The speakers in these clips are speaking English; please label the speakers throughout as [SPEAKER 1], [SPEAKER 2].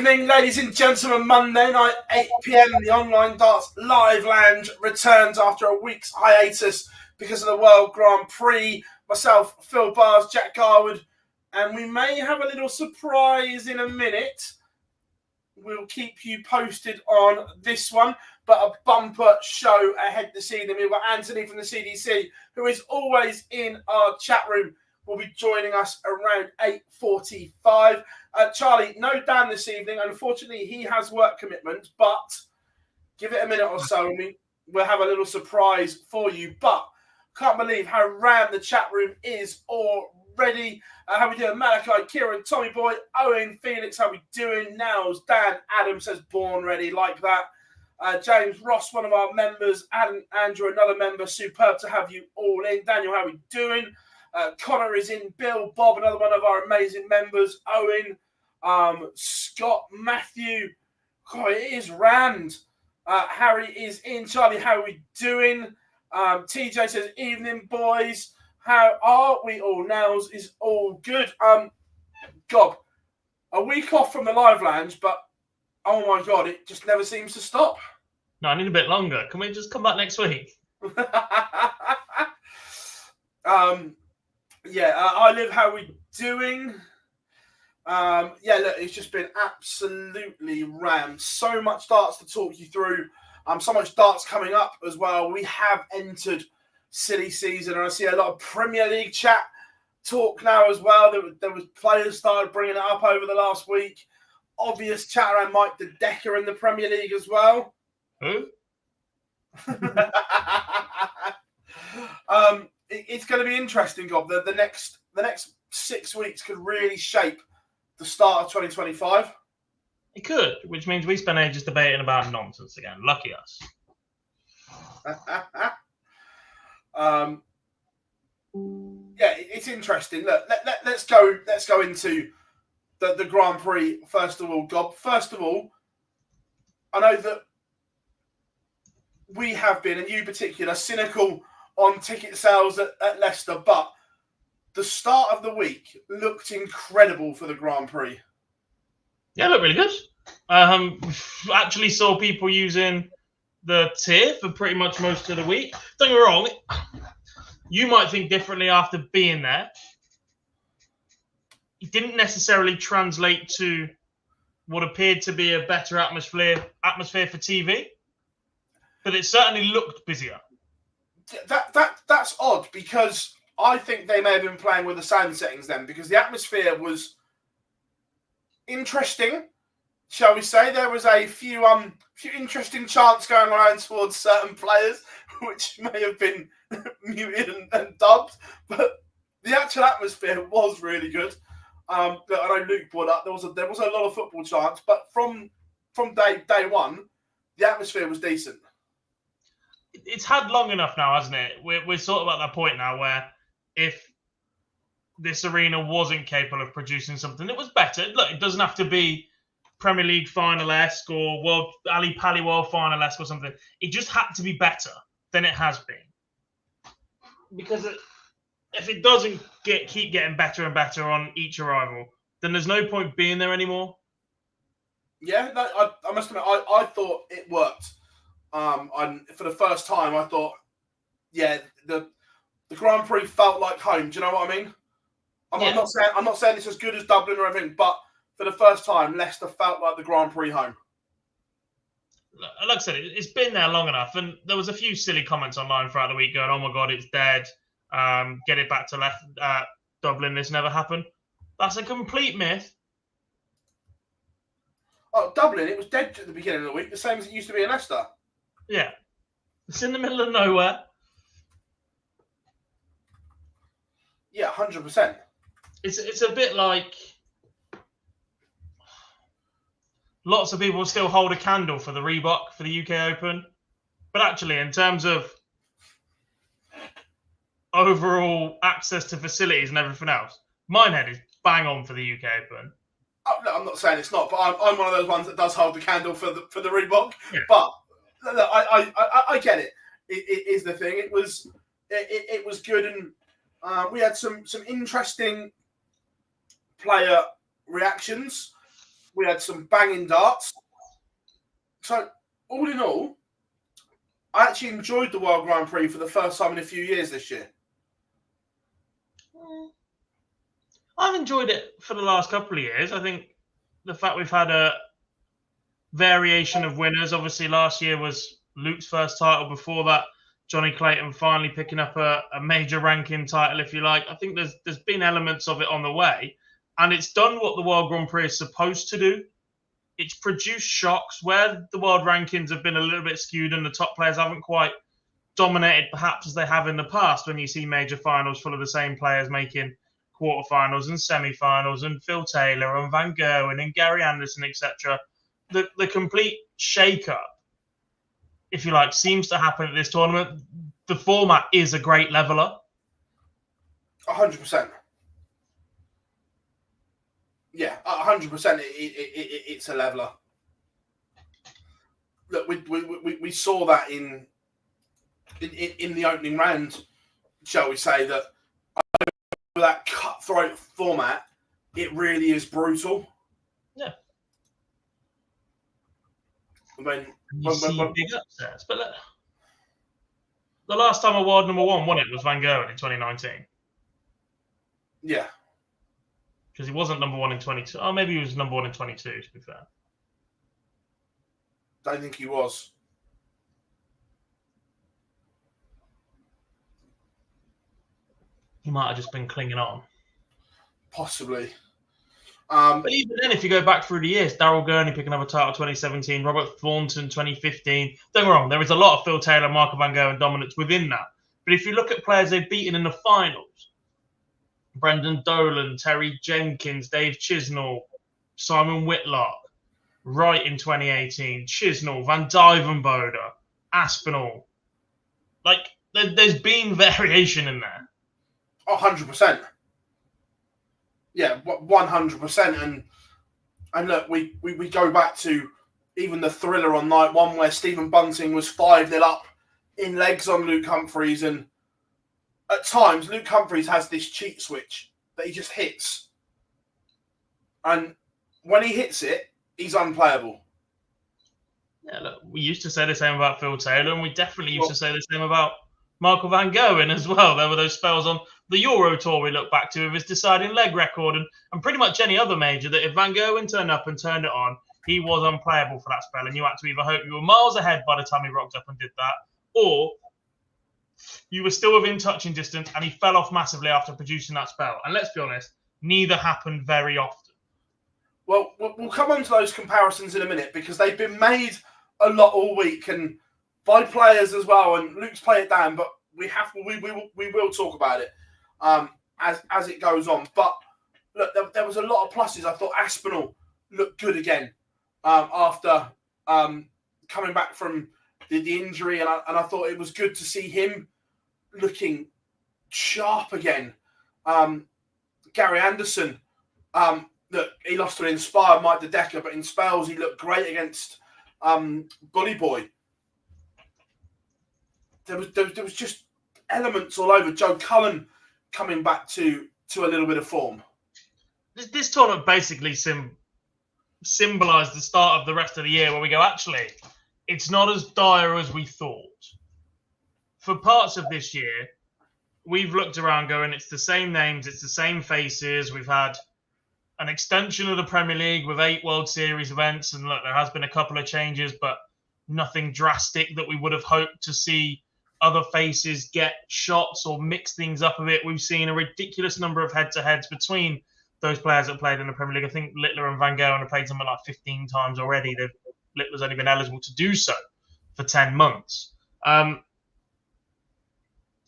[SPEAKER 1] evening, ladies and gentlemen. Monday night, 8 p.m. The Online Darts Live Lounge returns after a week's hiatus because of the World Grand Prix. Myself, Phil Bars, Jack Garwood, and we may have a little surprise in a minute. We'll keep you posted on this one, but a bumper show ahead this evening. We've got Anthony from the CDC, who is always in our chat room, will be joining us around 8:45. Charlie, no Dan this evening. Unfortunately, he has work commitments, but give it a minute or so and we'll have a little surprise for you. But can't believe how rammed the chat room is already. How we doing? Malachi, Kieran, Tommy Boy, Owen, Felix, how we doing? Nels, Dan, Adam says born ready, like that. James Ross, one of our members, Adam, Andrew, another member. Superb to have you all in. Daniel, how we doing? Connor is in. Bill, Bob, another one of our amazing members. Owen, Scott, Matthew. God, it is rammed. Harry is in. Charlie, how are we doing? TJ says, evening, boys. How are we all? Nels is all good. God, a week off from the live lounge, but oh my God, it just never seems to stop.
[SPEAKER 2] No, I need a bit longer. Can we just come back next week?
[SPEAKER 1] I live. How we doing? Look, it's just been absolutely rammed. So much darts to talk you through. So much darts coming up as well. We have entered silly season, and I see a lot of Premier League chat talk now as well. There was players started bringing it up over the last week. Obvious chat around Mike De Decker in the Premier League as well.
[SPEAKER 2] Who?
[SPEAKER 1] It's going to be interesting, Gob. The next 6 weeks could really shape the start of 2025.
[SPEAKER 2] It could, which means we spend ages debating about nonsense again. Lucky us.
[SPEAKER 1] It's interesting. Look, let's go into the Grand Prix first of all, Gob. First of all, I know that we have been, and you in particular, cynical on ticket sales at Leicester, but the start of the week looked incredible for the Grand Prix.
[SPEAKER 2] Yeah, it looked really good. Actually saw people using the tier for pretty much most of the week. Don't get me wrong, you might think differently after being there. It didn't necessarily translate to what appeared to be a better atmosphere for TV, but it certainly looked busier. That's odd, because I think they may have been playing with the sound settings then, because the atmosphere was interesting, shall we say. There was a few interesting chants going around towards certain players, which may have been muted and dubbed, but the actual atmosphere was really good. I know Luke brought up there was a lot of football chants, but from day one, the atmosphere was decent. It's had long enough now, hasn't it? We're sort of at that point now where if this arena wasn't capable of producing something that was better, look, it doesn't have to be Premier League final-esque or Ali Pali World final-esque or something. It just had to be better than it has been. Because if it doesn't keep getting better and better on each arrival, then there's no point being there anymore.
[SPEAKER 1] Yeah, I must admit, I thought it worked. For the first time, I thought, the Grand Prix felt like home. Do you know what I mean? I'm not saying it's as good as Dublin or anything, but for the first time, Leicester felt like the Grand Prix home.
[SPEAKER 2] Like I said, it's been there long enough, and there was a few silly comments online throughout the week going, "Oh my God, it's dead. Get it back to Dublin. This never happened." That's a complete myth.
[SPEAKER 1] Oh, Dublin, it was dead at the beginning of the week, the same as it used to be in Leicester.
[SPEAKER 2] Yeah. It's in the middle of nowhere.
[SPEAKER 1] Yeah, 100%.
[SPEAKER 2] It's a bit like lots of people still hold a candle for the Reebok for the UK Open. But actually, in terms of overall access to facilities and everything else, Minehead is bang on for the UK Open.
[SPEAKER 1] Oh, no, I'm not saying it's not, but I'm one of those ones that does hold the candle for the Reebok.
[SPEAKER 2] Yeah.
[SPEAKER 1] But look, I get it. It is the thing. It was good, and we had some interesting player reactions. We had some banging darts. So, all in all, I actually enjoyed the World Grand Prix for the first time in a few years this year.
[SPEAKER 3] I've enjoyed it for the last couple of years. I think the fact we've had a variation of winners. Obviously, last year was Luke's first title. Before that, Johnny Clayton finally picking up a major ranking title, if you like. I think there's been elements of it on the way, and it's done what the World Grand Prix is supposed to do. It's produced shocks where the world rankings have been a little bit skewed and the top players haven't quite dominated perhaps as they have in the past, when you see major finals full of the same players making quarterfinals and semi-finals, and Phil Taylor and Van Gerwen and Gary Anderson, etc. The complete shake-up, if you like, seems to happen at this tournament. The format is a great leveler.
[SPEAKER 1] 100%. Yeah, 100%. It's a leveler. Look, we saw that in the opening round, shall we say, that cutthroat format, it really is brutal.
[SPEAKER 3] Yeah.
[SPEAKER 1] When
[SPEAKER 3] big upsets, but look, the last time award number one won it was Van Gerwen in 2019.
[SPEAKER 1] Yeah.
[SPEAKER 3] Because he wasn't number one in 22. Oh, maybe he was number one in 22, to be fair.
[SPEAKER 1] Don't think he was.
[SPEAKER 3] He might have just been clinging on.
[SPEAKER 1] Possibly.
[SPEAKER 3] But even then, if you go back through the years, Daryl Gurney picking up a title 2017, Robert Thornton 2015. Don't get me wrong, there is a lot of Phil Taylor, Marco Van Gerwen dominance within that. But if you look at players they've beaten in the finals, Brendan Dolan, Terry Jenkins, Dave Chisnall, Simon Whitlock, Wright in 2018, Chisnall, Van Dyvenbode, Aspinall. Like, there's been variation in there.
[SPEAKER 1] 100%. Yeah, 100%. And look, we go back to even the thriller on night one where Stephen Bunting was 5-0 up in legs on Luke Humphries, and at times Luke Humphries has this cheat switch that he just hits, and when he hits it, he's unplayable.
[SPEAKER 3] Yeah, look, we used to say the same about Phil Taylor, and we definitely used to say the same about Marco Van Gerwen as well. There were those spells on the Euro Tour we look back to of his deciding leg record, and pretty much any other major, that if Van Gerwen turned up and turned it on, he was unplayable for that spell, and you had to either hope you were miles ahead by the time he rocked up and did that, or you were still within touching distance and he fell off massively after producing that spell. And let's be honest, neither happened very often.
[SPEAKER 1] Well, we'll come on to those comparisons in a minute, because they've been made a lot all week and by players as well. And Luke's played it down, but we will talk about it as it goes on. But look, there was a lot of pluses. I thought Aspinall looked good again after coming back from the injury, and I thought it was good to see him looking sharp again. Gary Anderson, look, he lost to an inspired Mike DeDecker, but in spells he looked great against Bully Boy. There was just elements all over. Joe Cullen coming back to a little bit of form.
[SPEAKER 3] This tournament basically symbolised the start of the rest of the year, where we go, actually, it's not as dire as we thought. For parts of this year, we've looked around going, it's the same names, it's the same faces. We've had an extension of the Premier League with 8 World Series events. And look, there has been a couple of changes, but nothing drastic that we would have hoped to see other faces get shots or mix things up a bit. We've seen a ridiculous number of head-to-heads between those players that played in the Premier League. I think Littler and Van Gerwen have played something like 15 times already. Littler's only been eligible to do so for 10 months.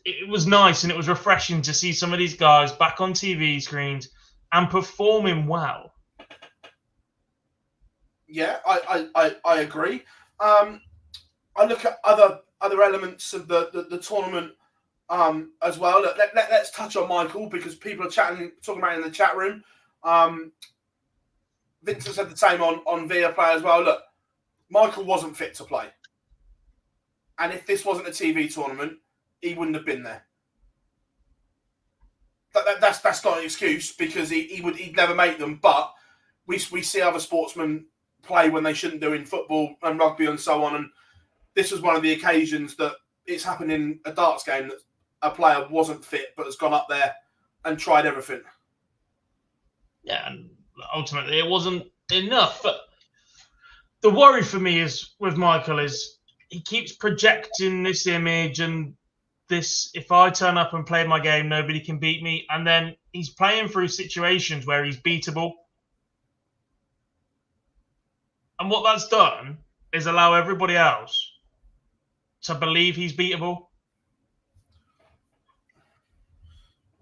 [SPEAKER 3] It was nice and it was refreshing to see some of these guys back on TV screens and performing well.
[SPEAKER 1] Yeah, I agree. I look at other elements of the tournament as well. Let's touch on Michael, because people are talking about it in the chat room. Vincent said the same on Via Play as well. Look, Michael wasn't fit to play, and if this wasn't a TV tournament, he wouldn't have been there. That's not an excuse, because he'd never make them. But
[SPEAKER 2] we see other sportsmen play when they shouldn't do in football and rugby and so on. And this was one of the occasions that it's happened in a darts game that a player wasn't fit but has gone up there and tried everything.
[SPEAKER 3] Yeah, and ultimately it wasn't enough. But the worry for me is with Michael is he keeps projecting this image and this, if I turn up and play my game, nobody can beat me. And then he's playing through situations where he's beatable. And what that's done is allow everybody else to believe he's beatable.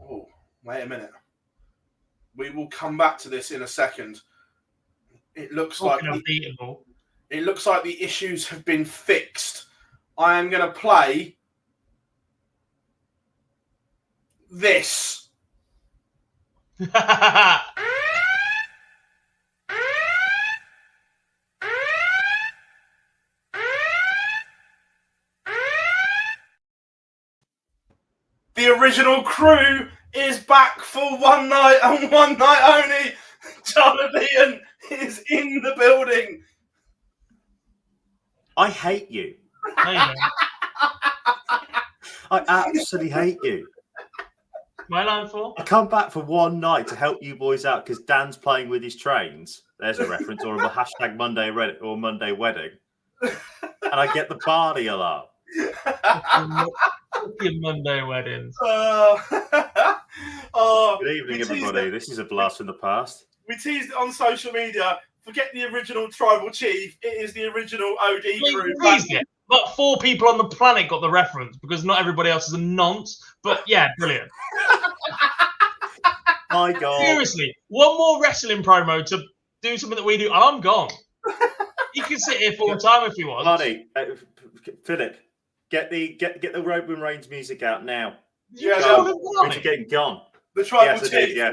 [SPEAKER 2] Oh, wait a minute. We will come back to this in a second. It looks like the issues have been fixed. I am going to play this. The original crew is back for one night and one night only. Jonathan is in the building.
[SPEAKER 4] I hate you.
[SPEAKER 3] No, you don't.
[SPEAKER 4] I absolutely hate you.
[SPEAKER 3] My line for?
[SPEAKER 4] I come back for one night to help you boys out because Dan's playing with his trains. There's a reference, or a hashtag Monday Reddit or Monday Wedding. And I get the Barney alarm.
[SPEAKER 3] Monday weddings.
[SPEAKER 4] Good evening, everybody. This is a blast from the past.
[SPEAKER 2] We teased it on social media. Forget the original tribal chief. It is the original OD crew.
[SPEAKER 3] But 4 people on the planet got the reference because not everybody else is a nonce. But yeah, brilliant.
[SPEAKER 4] My God.
[SPEAKER 3] Seriously, one more wrestling promo to do something that we do, and I'm gone. You can sit here full time if you want.
[SPEAKER 4] Barney, Philip, get the Roman Reigns music out now.
[SPEAKER 2] Yeah,
[SPEAKER 4] We're getting gone.
[SPEAKER 2] The tribal chief.
[SPEAKER 4] Did, yeah.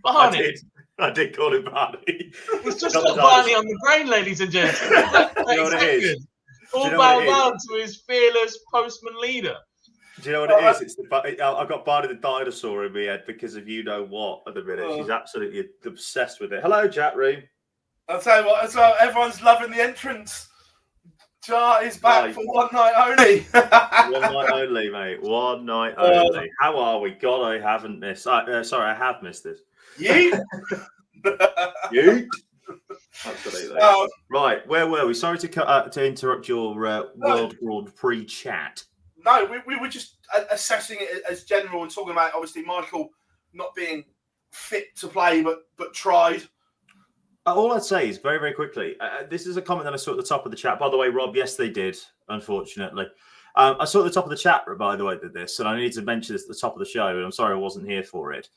[SPEAKER 3] Barney.
[SPEAKER 4] I did call him Barney.
[SPEAKER 3] It's just got Barney on the brain, ladies and gentlemen.
[SPEAKER 4] You know what it is?
[SPEAKER 3] All bow down to his fearless postman leader.
[SPEAKER 4] Do you know what it is? I've got Barney the dinosaur in my head because of you know what at the minute. She's absolutely obsessed with it. Hello, chat room.
[SPEAKER 2] I'll tell you what, as well, everyone's loving the entrance. Jar is back for one night only.
[SPEAKER 4] One night only, mate. One night only. How are we? God, I haven't missed. Sorry, I have missed this.
[SPEAKER 2] Yeet.
[SPEAKER 4] Yeet. Absolutely. Right, where were we? Sorry to interrupt your World Grand Prix chat.
[SPEAKER 2] No, we were just assessing it as general and talking about, obviously, Michael not being fit to play, but tried.
[SPEAKER 4] All I'd say is very, very quickly, this is a comment that I saw at the top of the chat. By the way, Rob, yes, they did, unfortunately. I saw at the top of the chat, by the way, did this, and I need to mention this at the top of the show, and I'm sorry I wasn't here for it.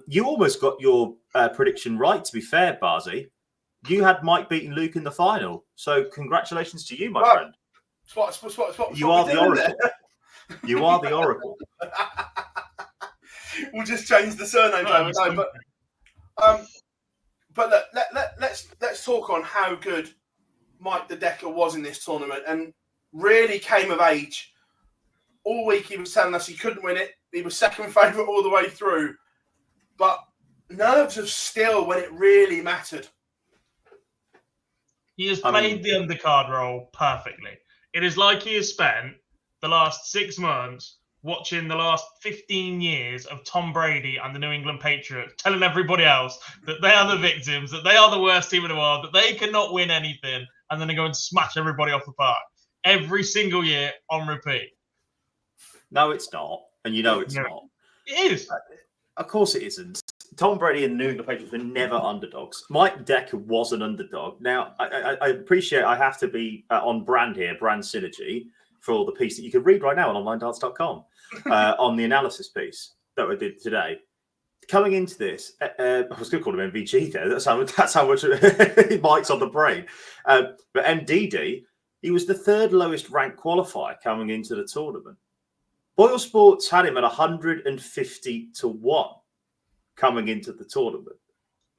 [SPEAKER 4] You almost got your prediction right, to be fair, Barzy. You had Mike beating Luke in the final, so congratulations to you, my friend. You are the Oracle. You are the Oracle.
[SPEAKER 2] We'll just change the surname over time, but look, let's talk on how good Mike the Decker was in this tournament and really came of age. All week he was telling us he couldn't win it. He was second favourite all the way through. But nerves of steel when it really mattered.
[SPEAKER 3] He has played the undercard role perfectly. It is like he has spent the last 6 months watching the last 15 years of Tom Brady and the New England Patriots, telling everybody else that they are the victims, that they are the worst team in the world, that they cannot win anything, and then they go and smash everybody off the park every single year on repeat.
[SPEAKER 4] No, it's not. And you know it's not.
[SPEAKER 3] It is.
[SPEAKER 4] Of course it isn't. Tom Brady and the New England Patriots were never underdogs. Mike Decker was an underdog. Now, I appreciate I have to be on brand here, brand synergy, for the piece that you can read right now on onlinedarts.com on the analysis piece that I did today. Coming into this, I was going to call him MVG there. That's how much Mike's on the brain. But MDD, he was the 3rd lowest ranked qualifier coming into the tournament. Boyle Sports had him at 150 to 1 coming into the tournament.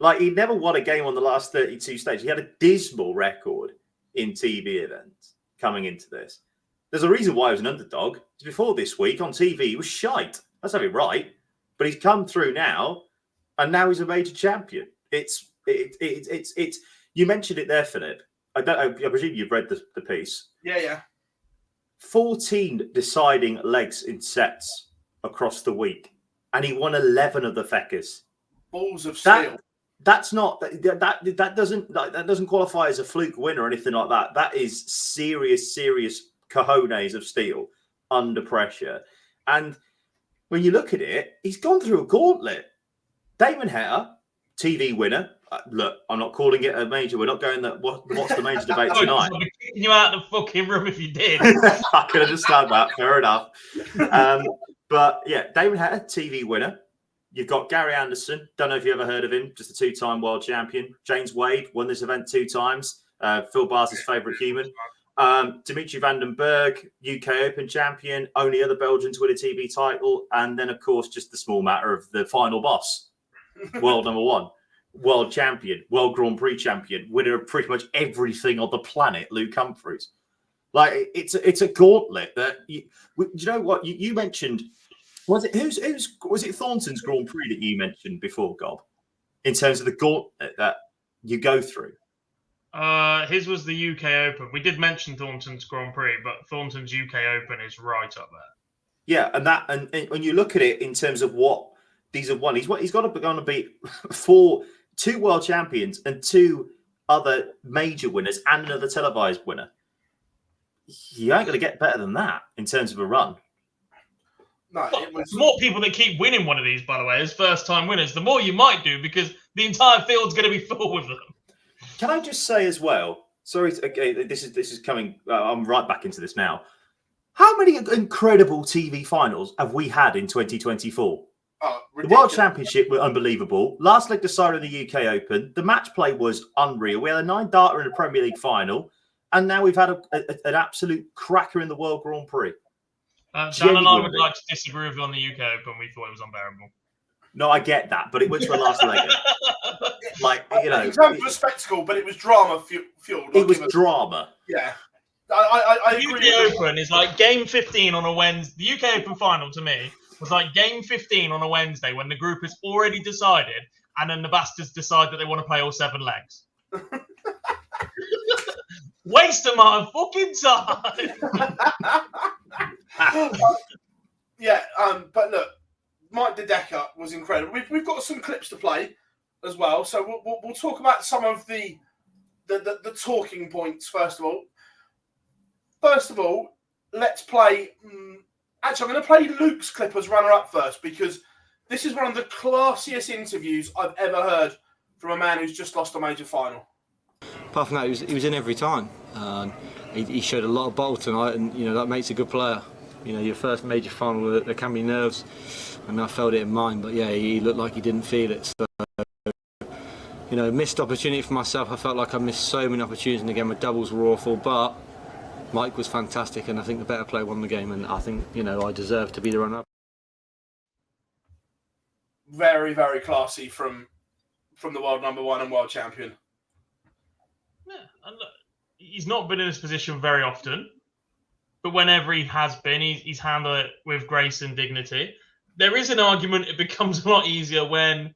[SPEAKER 4] Like, he never won a game on the last 32 stages. He had a dismal record in TV events coming into this. There's a reason why he was an underdog. Before this week on TV, he was shite. Let's have it right. But he's come through now, and now he's a major champion. It's It's you mentioned it there, Philip. I presume you've read the piece.
[SPEAKER 2] Yeah.
[SPEAKER 4] 14 deciding legs in sets across the week, and he won 11 of the feckers.
[SPEAKER 2] Balls of steel.
[SPEAKER 4] That's not that doesn't qualify as a fluke win or anything like that. That is serious cojones of steel under pressure. And when you look at it, he's gone through a gauntlet. Damon Hare, TV winner. Look, I'm not calling it a major. We're not going that. What's the major debate tonight?
[SPEAKER 3] I'll be kicking you out of the fucking room if you did.
[SPEAKER 4] I can understand that. Fair enough. But yeah, Damon Hare, TV winner. You've got Gary Anderson. Don't know if you ever heard of him. Just a 2-time world champion. James Wade won this event 2 times. Phil Bars' favourite human. Dimitri van den Berg, UK Open champion. Only other Belgian to win a TV title. And then, of course, just the small matter of the final boss. World number 1. World champion. World Grand Prix champion. Winner of pretty much everything on the planet, Luke Humphries. Like, it's a gauntlet that... you know what? You mentioned... Was it Thornton's Grand Prix that you mentioned before, Gob? In terms of the gauntlet that you go through?
[SPEAKER 3] His was the UK Open. We did mention Thornton's Grand Prix, but Thornton's UK Open is right up there.
[SPEAKER 4] Yeah, and when you look at it in terms of what these have won, he's got to beat 2 world champions and 2 other major winners and another televised winner. You ain't going to get better than that in terms of a run.
[SPEAKER 2] No, it was
[SPEAKER 3] more people that keep winning one of these, by the way, as first-time winners. The more you might do, because the entire field's going to be full with them.
[SPEAKER 4] Can I just say as well? Sorry, okay, this is coming. I'm right back into this now. How many incredible TV finals have we had in 2024? The World Championship were unbelievable. Last leg decided in the UK Open. The match play was unreal. We had a 9-darter in the Premier League final, and now we've had an absolute cracker in the World Grand Prix.
[SPEAKER 3] Dan and I would like to disagree with you on the UK Open. We thought it was unbearable.
[SPEAKER 4] No, I get that, but it went to a last leg. Like, you know,
[SPEAKER 2] in terms of a spectacle, but it was drama fueled.
[SPEAKER 4] It was drama.
[SPEAKER 2] Yeah, I
[SPEAKER 3] The
[SPEAKER 2] agree.
[SPEAKER 3] UK Open is like game 15 on a Wednesday. The UK Open final to me was like game 15 on a Wednesday when the group has already decided, and then the bastards decide that they want to play all 7 legs. Waste of my fucking time.
[SPEAKER 2] Yeah, but look, Mike De Decker was incredible. We've got some clips to play as well, so we'll talk about some of the talking points first of all. First of all, let's play. Actually, I'm going to play Luke's clip as runner-up first because this is one of the classiest interviews I've ever heard from a man who's just lost a major final.
[SPEAKER 5] Apart from that, he was in every time. He showed a lot of bottle tonight, and you know that makes a good player. You know, your first major final, there can be nerves, and I felt it in mine. But yeah, he looked like he didn't feel it. So, you know, missed opportunity for myself. I felt like I missed so many opportunities, and again, my doubles were awful. But Mike was fantastic, and I think the better player won the game. And I think, you know, I deserve to be the runner-up.
[SPEAKER 2] Very, very classy from the world number 1 and world champion.
[SPEAKER 3] Yeah, and look, he's not been in this position very often, but whenever he has been, he's handled it with grace and dignity. There is an argument it becomes a lot easier when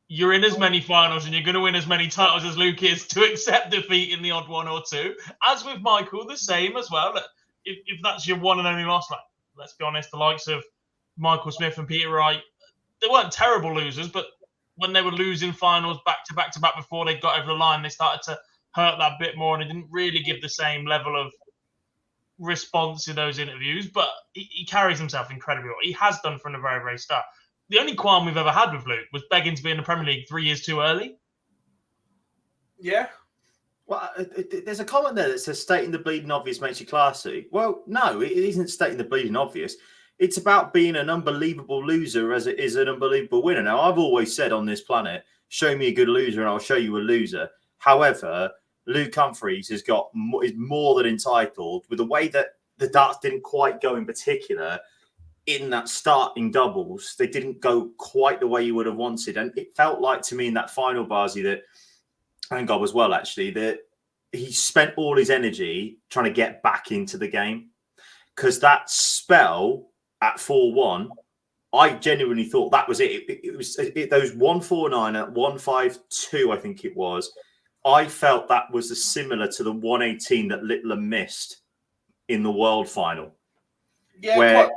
[SPEAKER 3] you're in as many finals and you're going to win as many titles as Luke is to accept defeat in the odd one or two. As with Michael, the same as well. If that's your one and only loss, like, let's be honest, the likes of Michael Smith and Peter Wright, they weren't terrible losers, but when they were losing finals back to back to back before they got over the line, they started to hurt that bit more, and it didn't really give the same level of response in those interviews. But he carries himself incredibly well. He has done from the very, very start. The only qualm we've ever had with Luke was begging to be in the Premier League 3 years too early.
[SPEAKER 2] Yeah.
[SPEAKER 4] Well, there's a comment there that says stating the bleeding obvious makes you classy. Well, no, it isn't stating the bleeding obvious. It's about being an unbelievable loser as it is an unbelievable winner. Now, I've always said on this planet, show me a good loser and I'll show you a loser. However, Luke Humphries is more than entitled with the way that the darts didn't quite go in particular in that starting doubles. They didn't go quite the way you would have wanted. And it felt like to me in that final Barzy that, and God as well, actually, that he spent all his energy trying to get back into the game because that spell at 4-1 I genuinely thought that was it. It was those 149 at 152, I think it was. I felt that was similar to the 118 that Littler missed in the World Final.
[SPEAKER 2] Yeah,
[SPEAKER 4] where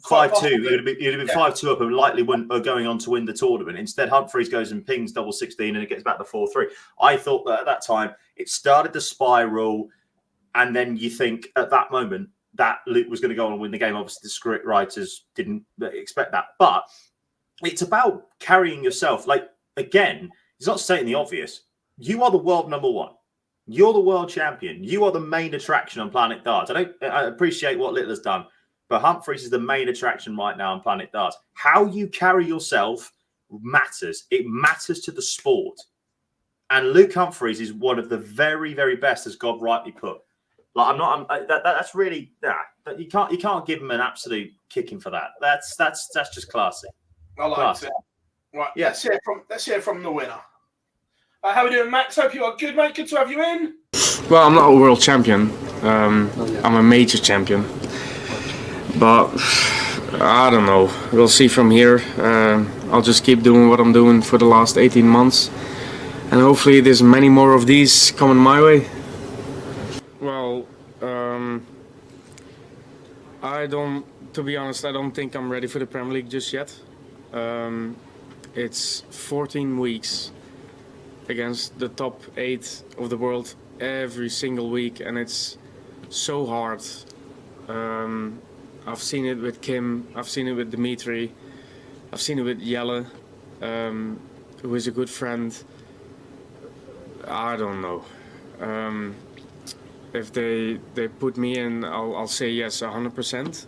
[SPEAKER 2] quite
[SPEAKER 4] 5-2,
[SPEAKER 2] possibly.
[SPEAKER 4] it'd have been 5-2 up and likely were going on to win the tournament. Instead, Humphries goes and pings double 16 and it gets back to 4-3. I thought that at that time it started to spiral, and then you think at that moment that Luke was going to go on and win the game. Obviously, the script writers didn't expect that, but it's about carrying yourself. Like, again, it's not stating the obvious. You are the world number one. You're the world champion. You are the main attraction on Planet Darts. I appreciate what Littler's done, but Humphries is the main attraction right now on Planet Darts. How you carry yourself matters. It matters to the sport. And Luke Humphries is one of the very, very best, as God rightly put. Like, that's really, you can't give him an absolute kicking for that. That's just classy.
[SPEAKER 2] I like
[SPEAKER 4] Classy.
[SPEAKER 2] it. Right,
[SPEAKER 4] Yeah.
[SPEAKER 2] let's hear from the winner. How are we doing, Max? Hope you are good, mate. Good to have you in.
[SPEAKER 6] Well, I'm not a world champion. I'm a major champion. But I don't know. We'll see from here. I'll just keep doing what I'm doing for the last 18 months. And hopefully there's many more of these coming my way. Well, to be honest, I don't think I'm ready for the Premier League just yet. It's 14 weeks against the top 8 of the world every single week, and it's so hard. I've seen it with Kim, I've seen it with Dimitri, I've seen it with Jelle, who is a good friend. I don't know. If they put me in, I'll say yes 100%.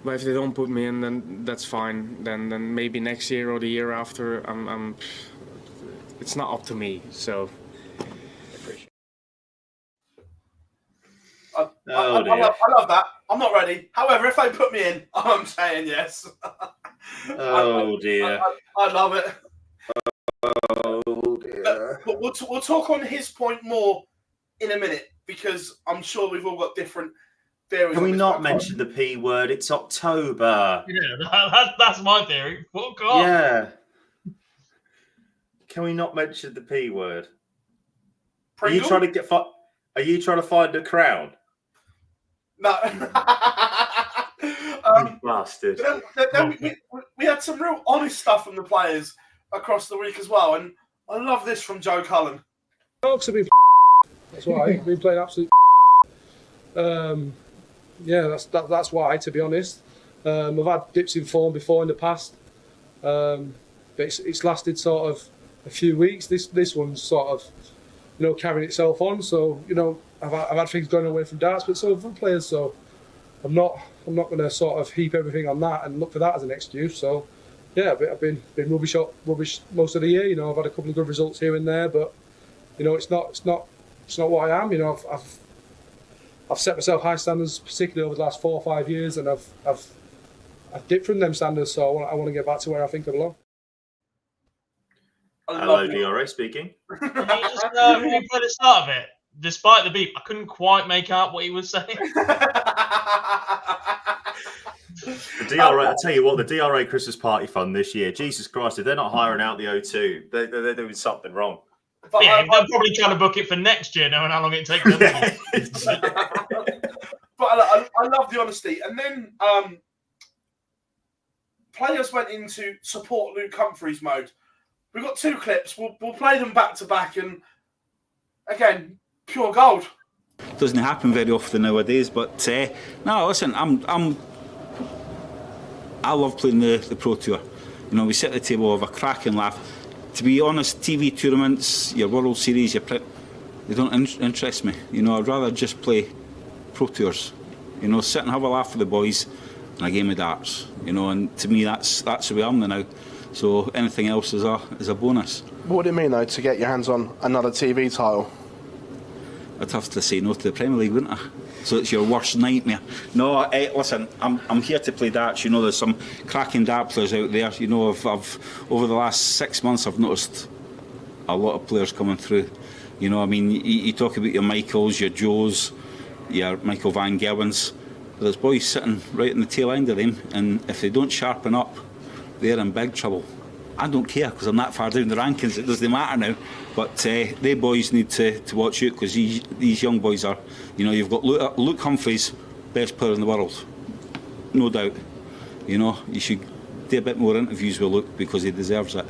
[SPEAKER 6] But if they don't put me in, then that's fine. Then maybe next year or the year after, it's not up to me. So.
[SPEAKER 2] I love that. I'm not ready. However, if they put me in, I'm saying yes.
[SPEAKER 4] Oh dear.
[SPEAKER 2] I love it.
[SPEAKER 4] Oh dear.
[SPEAKER 2] But we'll talk on his point more in a minute, because I'm sure we've all got different theories.
[SPEAKER 4] Can we
[SPEAKER 2] on this
[SPEAKER 4] not
[SPEAKER 2] one.
[SPEAKER 4] mention the P word? It's October.
[SPEAKER 3] Yeah, that's my theory. Fuck off.
[SPEAKER 4] Yeah. Can we not mention the P word? Are you
[SPEAKER 2] Pringle?
[SPEAKER 4] trying to find a crown?
[SPEAKER 2] No.
[SPEAKER 4] You bastard.
[SPEAKER 2] Then we had some real honest stuff from the players across the week as well, and I love this from Joe Cullen.
[SPEAKER 7] Dogs have been that's why we've played absolute yeah, that's why, to be honest. I've had dips in form before in the past, but it's lasted sort of a few weeks. This one's sort of, carrying itself on. So, I've had things going away from darts, but so have other players. So I'm not going to sort of heap everything on that and look for that as an excuse. So yeah, I've been rubbish most of the year. I've had a couple of good results here and there, but it's not what I am. I've set myself high standards, particularly over the last 4 or 5 years, and I've dipped from them standards. So I want to get back to where I think I belong.
[SPEAKER 4] Hello, DRA speaking.
[SPEAKER 3] Can you just replay the start of it? Despite the beep, I couldn't quite make out what he was saying.
[SPEAKER 4] The DRA, I tell you what, the DRA Christmas Party Fund this year, Jesus Christ, if they're not hiring out the O2, they're doing something wrong.
[SPEAKER 2] But
[SPEAKER 3] Yeah, they're probably trying to book it for next year, knowing how long it takes them.
[SPEAKER 2] But I love the honesty. And then players went into support Luke Humphries mode. We've got 2 clips. We'll play them back to back, and again, pure gold.
[SPEAKER 8] Doesn't happen very often nowadays, but no, listen, I love playing the Pro Tour. We sit at the table, have a cracking laugh. To be honest, TV tournaments, your World Series, they don't interest me. I'd rather just play Pro Tours. Sit and have a laugh with the boys and a game of darts. And to me, that's the way I'm now. So anything else is a bonus.
[SPEAKER 9] What would it mean, though, to get your hands on another TV title?
[SPEAKER 8] I'd have to say no to the Premier League, wouldn't I? So it's your worst nightmare. No, listen, I'm here to play darts. There's some cracking dart players out there. I've over the last 6 months, I've noticed a lot of players coming through. You talk about your Michaels, your Joes, your Michael Van Gerwens. There's boys sitting right in the tail end of them, and if they don't sharpen up, they're in big trouble. I don't care because I'm that far down the rankings, it doesn't matter now. But they boys need to watch out because these young boys are, you've got Luke Humphries, best player in the world, no doubt. You should do a bit more interviews with Luke because he deserves it.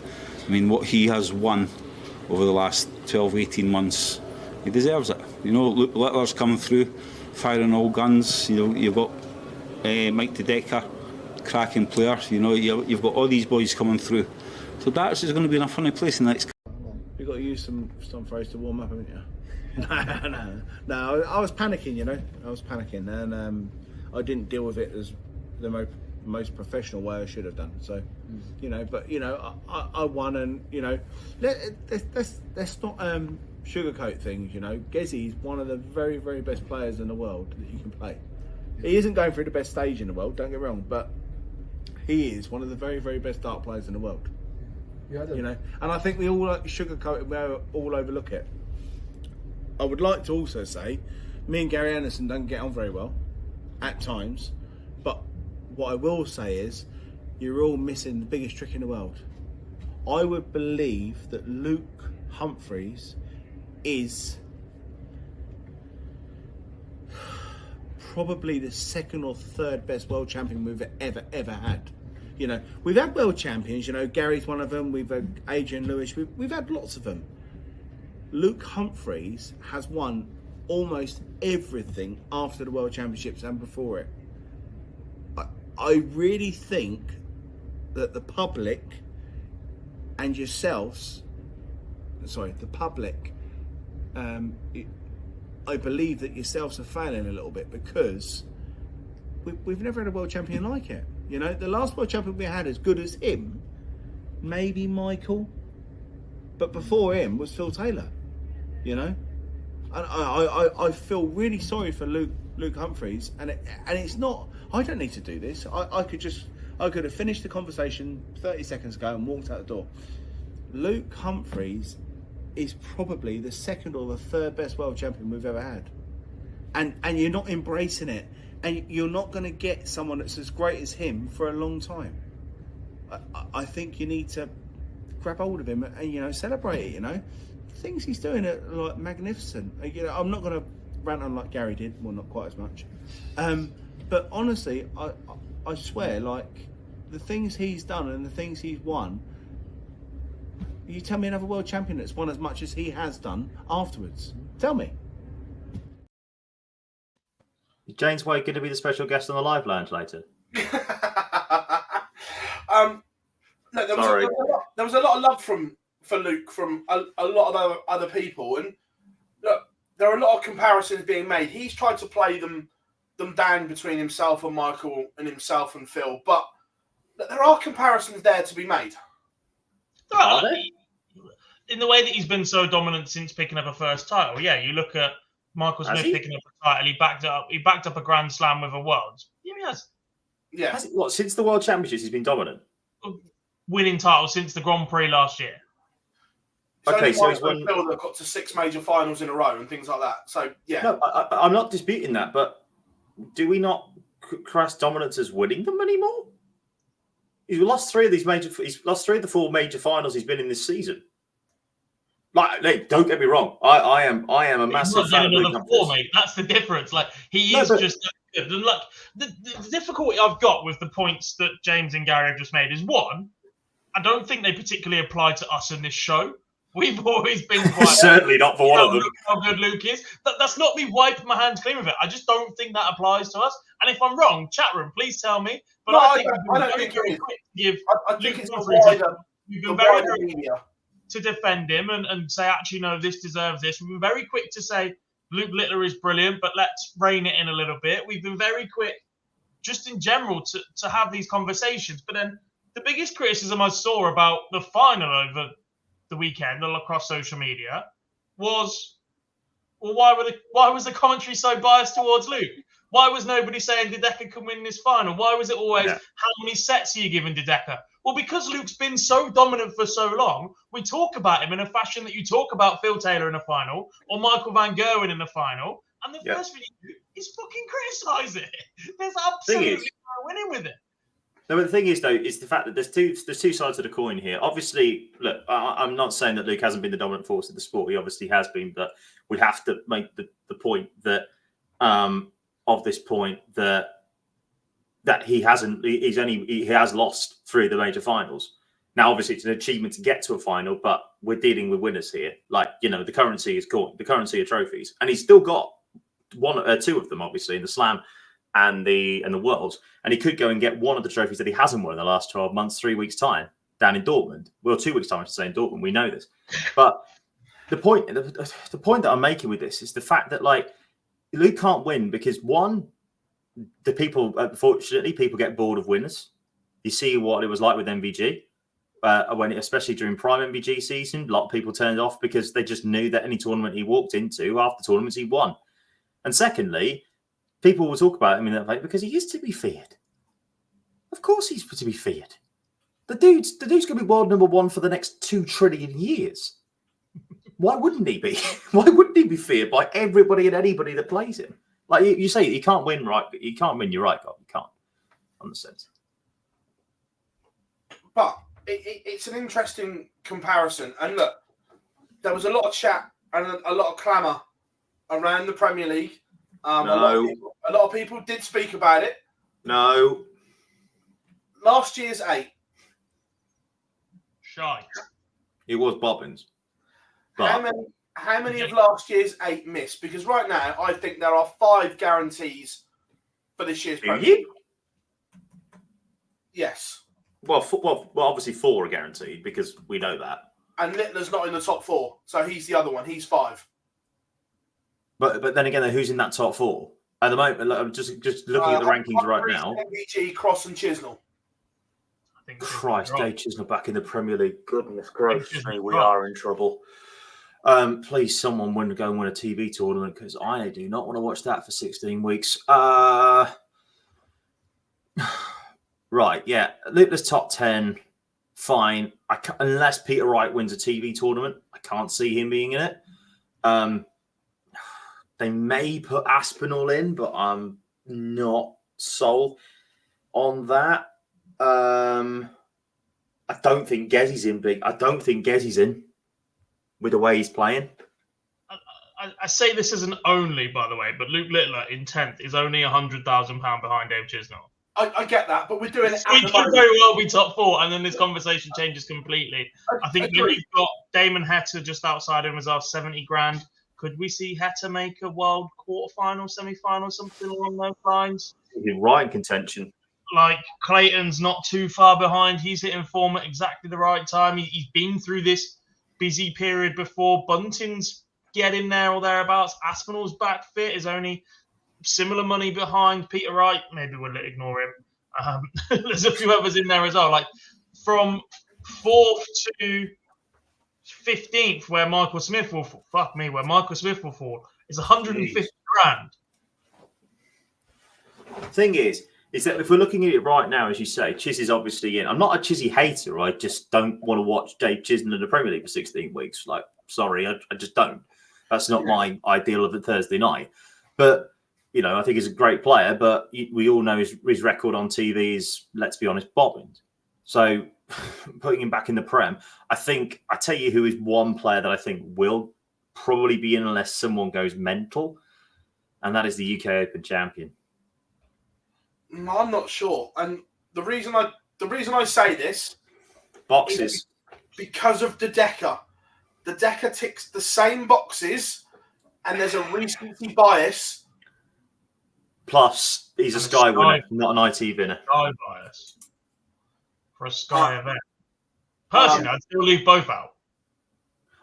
[SPEAKER 8] I mean, what he has won over the last 12, 18 months, he deserves it. Luke Littler's coming through, firing all guns. You've got Mike DeDecker, cracking player. You've got all these boys coming through. So Darts is going to be in a funny place in the next.
[SPEAKER 10] You've got to use some phrase to warm up, haven't you? No, I was panicking, I was panicking, and I didn't deal with it as the most professional way I should have done. So, I won, and let's not sugarcoat things. Gezzy's one of the very, very best players in the world that you can play. He isn't going through the best stage in the world, don't get me wrong, but he is one of the very, very best dart players in the world. And I think we all sugarcoat it, we all overlook it. I would like to also say, me and Gary Anderson don't get on very well at times, but what I will say is, you're all missing the biggest trick in the world. I would believe that Luke Humphries is probably the second or third best world champion we've ever had. We've had world champions, Gary's one of them, we've had Adrian Lewis, we've had lots of them. Luke Humphries has won almost everything after the World Championships and before it. I really think that the public and yourselves, the public, I believe that yourselves are failing a little bit because we've never had a world champion like it. The last world champion we had as good as him, maybe Michael, but before him was Phil Taylor. And I feel really sorry for Luke Humphries, and it's not. I don't need to do this. I could have finished the conversation 30 seconds ago and walked out the door. Luke Humphries is probably the second or the third best world champion we've ever had, and you're not embracing it. And you're not going to get someone that's as great as him for a long time. I think you need to grab hold of him and celebrate it. The things he's doing are like magnificent. I'm not going to rant on like Gary did. Well, not quite as much. But honestly, I swear, like the things he's done and the things he's won. You tell me another world champion that's won as much as he has done afterwards. Tell me.
[SPEAKER 4] James Wade going to be the special guest on the live lounge later?
[SPEAKER 1] No, there was a lot of love for Luke from a lot of other people, and look, there are a lot of comparisons being made. He's tried to play them down between himself and Michael and himself and Phil, but there are comparisons there to be made.
[SPEAKER 3] Are there? In the way that he's been so dominant since picking up a first title, yeah. You look at Michael Smith picking up a title. He backed up a Grand Slam with a Worlds. Yeah, he has.
[SPEAKER 1] Yeah.
[SPEAKER 4] Has it, since the World Championships, he's been dominant?
[SPEAKER 3] Winning titles since the Grand Prix last year.
[SPEAKER 1] Okay, so he's won. Phil that got to 6 major finals in a row and things like that. So yeah.
[SPEAKER 4] No, I'm not disputing that, but do we not class dominance as winning them anymore? He's lost 3 of these major. He's lost 3 of the 4 major finals he's been in this season. Like, don't get me wrong. I am a massive fan of Luke Humphries.
[SPEAKER 3] Mate. That's the difference. Like, he is just good. And like, the difficulty I've got with the points that James and Gary have just made is, one, I don't think they particularly apply to us in this show. We've always been quite
[SPEAKER 4] certainly not for one of them.
[SPEAKER 3] How good Luke is. That's not me wiping my hands clean with it. I just don't think that applies to us. And if I'm wrong, chat room, please tell me. But
[SPEAKER 1] no,
[SPEAKER 3] I think
[SPEAKER 1] it's the wider media
[SPEAKER 3] to defend him and say, actually, no, this deserves this. We've been very quick to say Luke Littler is brilliant, but let's rein it in a little bit. We've been very quick, just in general, to have these conversations. But then the biggest criticism I saw about the final over the weekend across social media was, well, why was the commentary so biased towards Luke? Why was nobody saying DeDecker can win this final? Why was it always, how many sets are you giving DeDecker? Well, because Luke's been so dominant for so long, we talk about him in a fashion that you talk about Phil Taylor in a final or Michael Van Gerwen in the final, and the first thing you do is fucking criticise it. There's absolutely no winning with it.
[SPEAKER 4] No, but the thing is, though, is the fact that there's two sides of the coin here. Obviously, look, I'm not saying that Luke hasn't been the dominant force of the sport. He obviously has been, but we have to make the point that of this point that he hasn't. He has lost 3 of the major finals. Now, obviously, it's an achievement to get to a final, but we're dealing with winners here. Like, the currency is coin, the currency are trophies, and he's still got 2 of them, obviously, in the Slam and the Worlds, and he could go and get one of the trophies that he hasn't won in the last 12 months, 3 weeks' time, down in Dortmund. Well, 2 weeks' time, I should say, in Dortmund. We know this, but the point that I'm making with this is the fact that like Luke can't win because one, the people, unfortunately, people get bored of winners. You see what it was like with MVG. Especially during prime MVG season, a lot of people turned off because they just knew that any tournament he walked into, after tournaments, he won. And secondly, people will talk about him in that way because he is to be feared. Of course he's to be feared. The dude's going to be world number 1 for the next 2 trillion years. Why wouldn't he be? Why wouldn't he be feared by everybody and anybody that plays him? Like you say, you can't win, right? You can't win, you're right, God. You can't. On the sense.
[SPEAKER 2] But it's an interesting comparison. And look, there was a lot of chat and a lot of clamour around the Premier League. A lot of people did speak about it.
[SPEAKER 4] No.
[SPEAKER 2] Last year's 8.
[SPEAKER 3] Shy.
[SPEAKER 4] It was Bobbins.
[SPEAKER 2] How many of last year's 8 missed? Because right now, I think there are 5 guarantees for this year's Premier League. Yes.
[SPEAKER 4] Well, obviously 4 are guaranteed because we know that.
[SPEAKER 2] And Littler's not in the top 4, so he's the other one. He's 5.
[SPEAKER 4] But then again, who's in that top 4 at the moment? I'm just looking at the rankings right now.
[SPEAKER 2] MVG, Cross, and Chisnell.
[SPEAKER 4] Christ, Dave Chisnell back in the Premier League. Goodness gracious me, we are in trouble. Please, someone go and win a TV tournament because I do not want to watch that for 16 weeks. Right, yeah. Littler's top 10, fine. Unless Peter Wright wins a TV tournament, I can't see him being in it. They may put Aspinall in, but I'm not sold on that. I don't think Gezzy's in big. I don't think Gezzy's in with the way he's playing.
[SPEAKER 3] I say this isn't only, by the way, but Luke Littler in 10th is only £100,000 behind Dave Chisnell.
[SPEAKER 2] I get that, but we're doing it.
[SPEAKER 3] We could very well be top 4, and then this conversation changes completely. I think you've got Damon Heta just outside him as our 70 grand. Could we see Heta make a world quarterfinal, semi-final, something along those lines?
[SPEAKER 4] He's right in contention.
[SPEAKER 3] Like Clayton's not too far behind. He's hitting form at exactly the right time. He's been through this busy period before. Bunting's getting there or thereabouts. Aspinall's back fit, is only similar money behind Peter Wright. Maybe we'll ignore him. There's a few others in there as well. Like from 4th to 15th, where Michael Smith will fall. Fuck me, where Michael Smith will fall. It's 150 grand.
[SPEAKER 4] Thing is that if we're looking at it right now, as you say, Chiz is obviously in. I'm not a Chizzy hater. I just don't want to watch Dave Chisholm in the Premier League for 16 weeks. Like, sorry, I just don't. That's not my ideal of a Thursday night. But I think he's a great player, but we all know his record on TV is, let's be honest, bobbing. So putting him back in the Prem, I tell you who is one player that I think will probably be in unless someone goes mental, and that is the UK Open champion.
[SPEAKER 2] I'm not sure. And the reason I say this
[SPEAKER 4] boxes
[SPEAKER 2] because of the Decker. The Decker ticks the same boxes, and there's a recency bias.
[SPEAKER 4] Plus, he's a Sky winner, not an IT winner.
[SPEAKER 3] Sky bias for a Sky event. Personally, I'd still leave both out.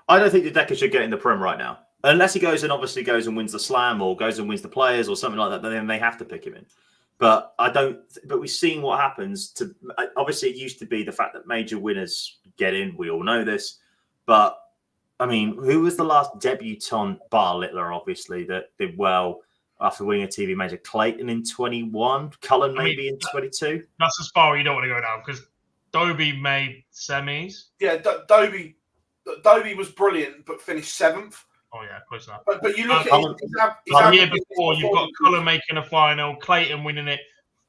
[SPEAKER 4] I don't think the Decker should get in the Prem right now. Unless he goes and wins the Slam or goes and wins the Players or something like that, then they have to pick him in. But we've seen what happens obviously it used to be the fact that major winners get in. We all know this. But, I mean, who was the last debutant, bar Littler, obviously, that did well after winning a TV major? Clayton in 21, Cullen maybe in 22.
[SPEAKER 3] That's as far you don't want to go now because Dobie made semis.
[SPEAKER 2] Yeah, Dobie was brilliant, but finished 7th.
[SPEAKER 3] Oh yeah, close enough.
[SPEAKER 2] But you look at
[SPEAKER 3] the year before, you've got Cullen making a final, Clayton winning it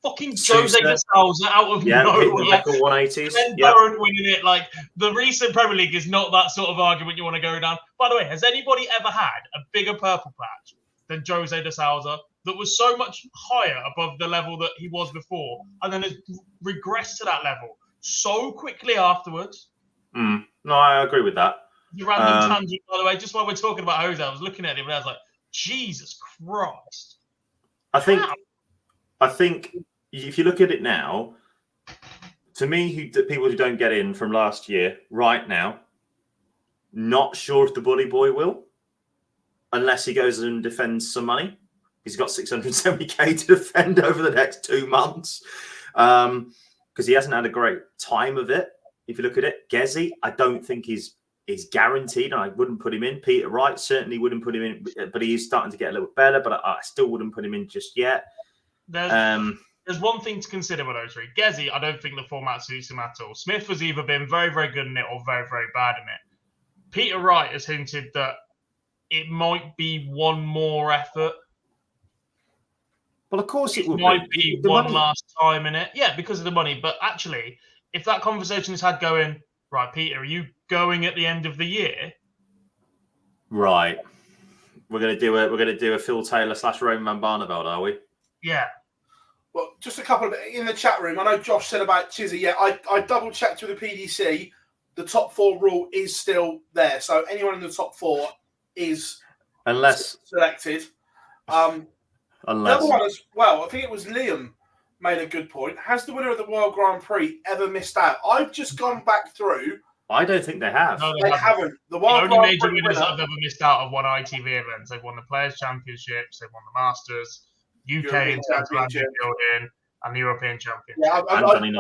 [SPEAKER 3] fucking
[SPEAKER 4] Sousa.
[SPEAKER 3] Jose de Sousa out of
[SPEAKER 4] Yeah,
[SPEAKER 3] nowhere.
[SPEAKER 4] hit the record 180s.
[SPEAKER 3] And then
[SPEAKER 4] Yeah.
[SPEAKER 3] Durant winning it. Like, the recent Premier League is not that sort of argument you want to go down. By the way, has anybody ever had a bigger purple patch than Jose de Sousa that was so much higher above the level that he was before and then has regressed to that level so quickly afterwards?
[SPEAKER 4] No, I agree with that.
[SPEAKER 3] The random tangent, by the way, just while we're talking about Jose, I was looking at him and I was like, Jesus Christ.
[SPEAKER 4] I think if you look at it now, to me, people who don't get in from last year, right now, not sure if the Bully Boy will, unless he goes and defends some money. He's got 670k to defend over the next 2 months because he hasn't had a great time of it. If you look at it, Gezi, I don't think is guaranteed, and I wouldn't put him in. Peter Wright certainly wouldn't put him in, but he is starting to get a little better, but I still wouldn't put him in just yet.
[SPEAKER 3] There's one thing to consider with those three. Gezi, I don't think the format suits him at all. Smith has either been very, very good in it or very, very bad in it. Peter Wright has hinted that it might be one more effort.
[SPEAKER 4] Well, of course it
[SPEAKER 3] might be one last time in it. Yeah, because of the money. But actually, if that conversation is had going, right, Peter, are you going at the end of the year?
[SPEAKER 4] Right. We're gonna do a Phil Taylor / Roman Barneveld, are we?
[SPEAKER 3] Yeah.
[SPEAKER 2] Well, just a couple of in the chat room. I know Josh said about Chizzy. Yeah, I double checked with the PDC. The top 4 rule is still there, so anyone in the top 4 is selected.
[SPEAKER 4] Unless
[SPEAKER 2] the other one as well, I think it was Liam made a good point. Has the winner of the World Grand Prix ever missed out? I've just gone back through.
[SPEAKER 4] I don't think they have.
[SPEAKER 3] No,
[SPEAKER 2] they haven't.
[SPEAKER 3] The only major winners that have ever missed out have won ITV events. They've won the Players' Championships, they've won the Masters, UK Interatlantic Building, and the European Championship.
[SPEAKER 2] Yeah, I've come back and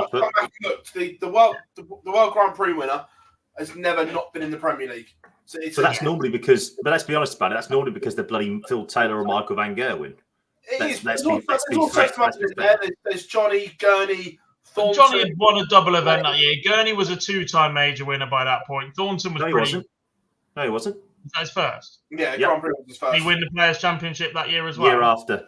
[SPEAKER 2] looked. The World Grand Prix winner has never not been in the Premier League. So
[SPEAKER 4] that's normally because, but let's be honest about it, that's normally because they're bloody Phil Taylor or Michael Van Gerwen.
[SPEAKER 2] There's Johnny, Gurney, Thornton.
[SPEAKER 3] Johnny had won a double event that year. Gurney was a 2-time major winner by that point. Thornton was
[SPEAKER 4] No, he wasn't.
[SPEAKER 3] Was that his first?
[SPEAKER 2] Yeah, Grand Prix was his first.
[SPEAKER 3] Did he win the Players' Championship that year as well?
[SPEAKER 4] Year after.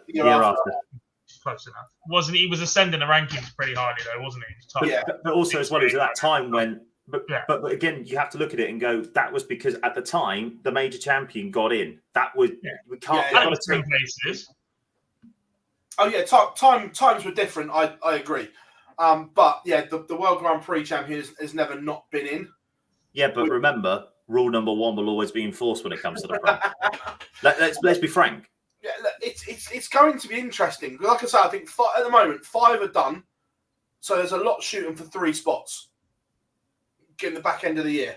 [SPEAKER 3] Close enough. Wasn't he? Was ascending the rankings pretty highly though, wasn't he? Tough.
[SPEAKER 4] Yeah, but also as well, it was at that time when. But again, you have to look at it and go. That was because at the time the major champion got in. That was we can't.
[SPEAKER 3] Places.
[SPEAKER 2] Oh yeah, times were different. I agree. But yeah, the World Grand Prix champion has never not been in.
[SPEAKER 4] Yeah, but remember, rule number 1 will always be enforced when it comes to the Prem. Let's be frank.
[SPEAKER 2] Yeah, it's going to be interesting. Like I said, I think at the moment 5 are done, so there's a lot shooting for 3 spots. Getting the back end of the year.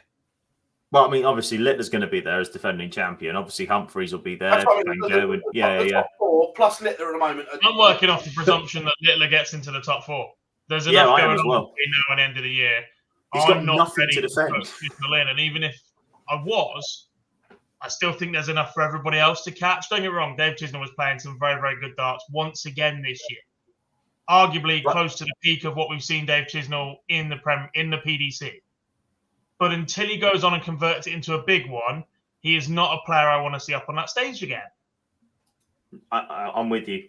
[SPEAKER 4] Well, I mean, obviously Littler's going to be there as defending champion. Obviously Humphries will be there.
[SPEAKER 2] The top 4 plus Littler at the moment.
[SPEAKER 3] I'm working off the presumption that Littler gets into the top 4. There's enough going on between now and end of the year.
[SPEAKER 4] I'm not ready to defend.
[SPEAKER 3] And even if I was, I still think there's enough for everybody else to catch. Don't get me wrong, Dave Chisnell was playing some very, very good darts once again this year. Arguably close to the peak of what we've seen Dave Chisnell in the PDC. But until he goes on and converts it into a big one, he is not a player I want to see up on that stage again.
[SPEAKER 4] I'm with you.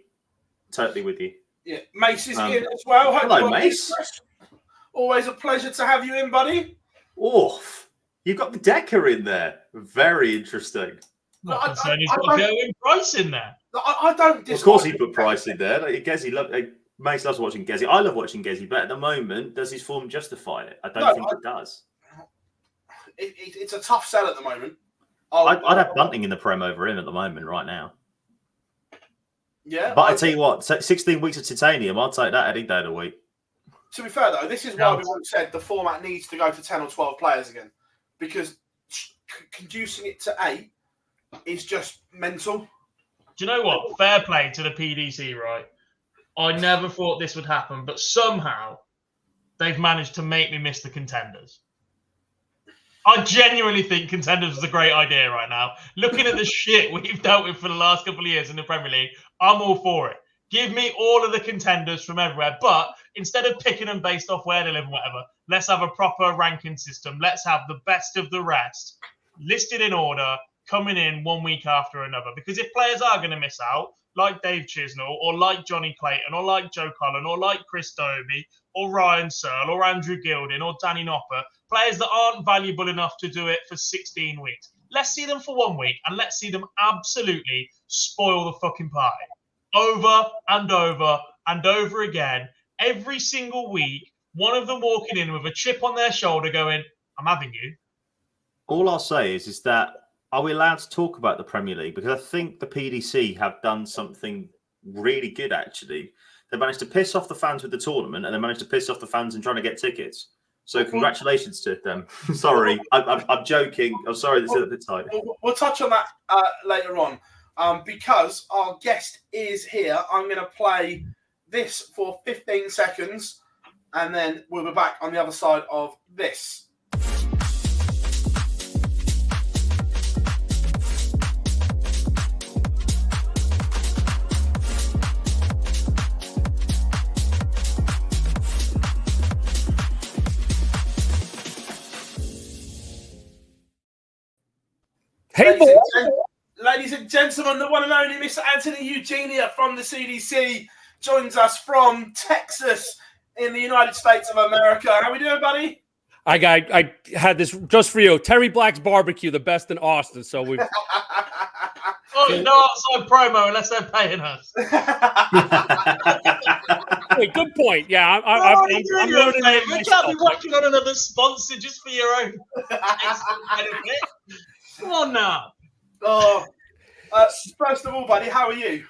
[SPEAKER 4] Totally with you.
[SPEAKER 2] Yeah, Mace is in as well.
[SPEAKER 4] Hello, Mace.
[SPEAKER 2] Always a pleasure to have you in, buddy.
[SPEAKER 4] Oh, you've got the Decker in there. Very interesting.
[SPEAKER 3] He's got Price in there.
[SPEAKER 2] I don't.
[SPEAKER 4] Of course, he put Price in there. Mace loves watching Gezi. I love watching Gezi, but at the moment, does his form justify it? I don't think it does.
[SPEAKER 2] It's a tough sell at the moment.
[SPEAKER 4] I'd have Bunting in the Prem over him at the moment, right now.
[SPEAKER 2] Yeah,
[SPEAKER 4] but I tell you what, 16 weeks of titanium, I'll take that any day of the week.
[SPEAKER 2] To be fair, though, this is why we once said the format needs to go to 10 or 12 players again, because conducing it to 8 is just mental.
[SPEAKER 3] Do you know what? Fair play to the PDC, right? I never thought this would happen, but somehow they've managed to make me miss the contenders. I genuinely think contenders is a great idea right now. Looking at the shit we've dealt with for the last couple of years in the Premier League, I'm all for it. Give me all of the contenders from everywhere. But instead of picking them based off where they live and whatever, let's have a proper ranking system. Let's have the best of the rest listed in order coming in 1 week after another. Because if players are going to miss out, like Dave Chisnell, or like Johnny Clayton, or like Joe Cullen, or like Chris Dobie, or Ryan Searle, or Andrew Gilding, or Danny Nopper, players that aren't valuable enough to do it for 16 weeks. Let's see them for 1 week, and let's see them absolutely spoil the fucking pie. Over and over and over again, every single week, one of them walking in with a chip on their shoulder going, I'm having you.
[SPEAKER 4] All I'll say is that, are we allowed to talk about the Premier League? Because I think the PDC have done something really good, actually. They managed to piss off the fans with the tournament, and they managed to piss off the fans in trying to get tickets. So congratulations to them. Sorry, I'm joking. I'm sorry, this is a bit tight.
[SPEAKER 2] We'll touch on that later on. Because our guest is here, I'm going to play this for 15 seconds, and then we'll be back on the other side of this.
[SPEAKER 11] Hey,
[SPEAKER 2] ladies and gentlemen, the one and only Mr. Anthony Eugenia from the CDC joins us from Texas in the United States of America. How we doing, buddy?
[SPEAKER 11] I had this just for you. Terry Black's Barbecue, the best in Austin. So we.
[SPEAKER 3] Oh, no outside promo unless they're paying us.
[SPEAKER 11] Wait, good point. Yeah, I'm
[SPEAKER 3] learning. You can't be working on another sponsor just for your own benefit. Come on now.
[SPEAKER 2] First of all, buddy, how are you?